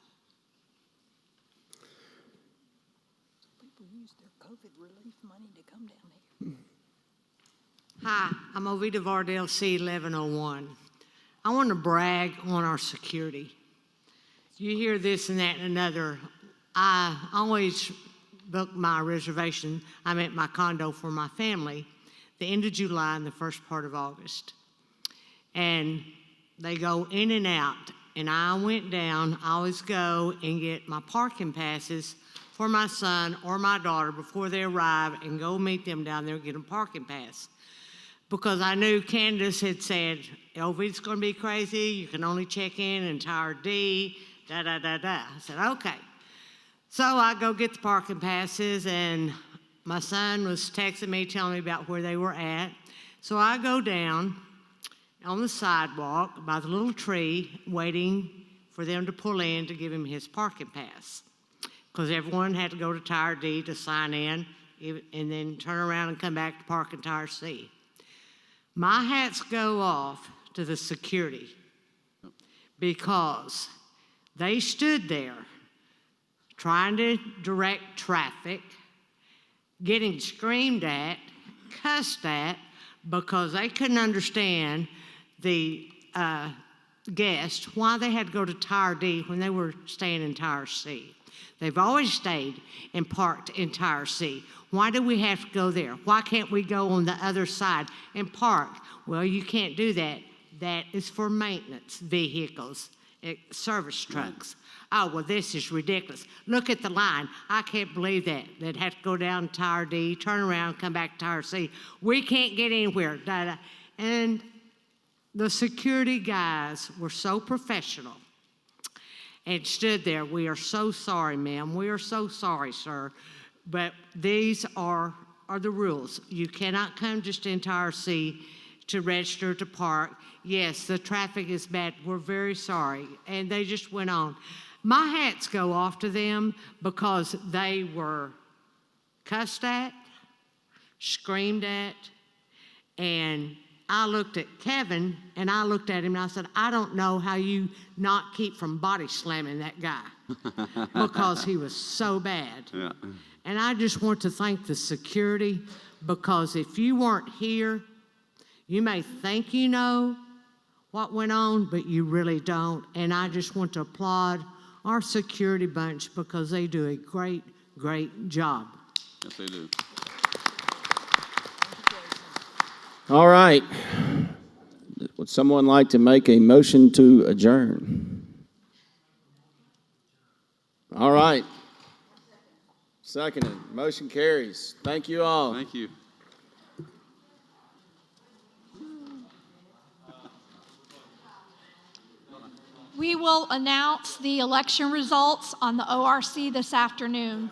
People use their COVID relief money to come down here. Hi, I'm Ovita Vardell, C1101. I want to brag on our security. You hear this and that and another. I always book my reservation. I'm at my condo for my family the end of July and the first part of August. And they go in and out. And I went down, I always go and get my parking passes for my son or my daughter before they arrive and go meet them down there and get a parking pass. Because I knew Candace had said, it's going to be crazy, you can only check in Tower D, I said, okay. So I go get the parking passes, and my son was texting me, telling me about where they were at. So I go down on the sidewalk by the little tree, waiting for them to pull in to give him his parking pass. Because everyone had to go to Tower D to sign in, and then turn around and come back to park in Tower C. My hats go off to the security because they stood there trying to direct traffic, getting screamed at, cussed at, because they couldn't understand the guests, why they had to go to Tower D when they were staying in Tower C. They've always stayed and parked in Tower C. Why do we have to go there? Why can't we go on the other side and park? Well, you can't do that. That is for maintenance vehicles, service trucks. Oh, well, this is ridiculous. Look at the line. I can't believe that. They'd have to go down Tower D, turn around, come back to Tower C. We can't get anywhere. And the security guys were so professional and stood there. We are so sorry, ma'am. We are so sorry, sir. But these are the rules. You cannot come just in Tower C to register to park. Yes, the traffic is bad. We're very sorry. And they just went on. My hats go off to them because they were cussed at, screamed at, and I looked at Kevin and I looked at him and I said, I don't know how you not keep from body slamming that guy because he was so bad. Yeah. And I just want to thank the security because if you weren't here, you may think you know what went on, but you really don't. And I just want to applaud our security bunch because they do a great, great job. Yes, they do. All right. Would someone like to make a motion to adjourn? All right. Seconded. Motion carries. Thank you all. Thank you. We will announce the election results on the ORC this afternoon.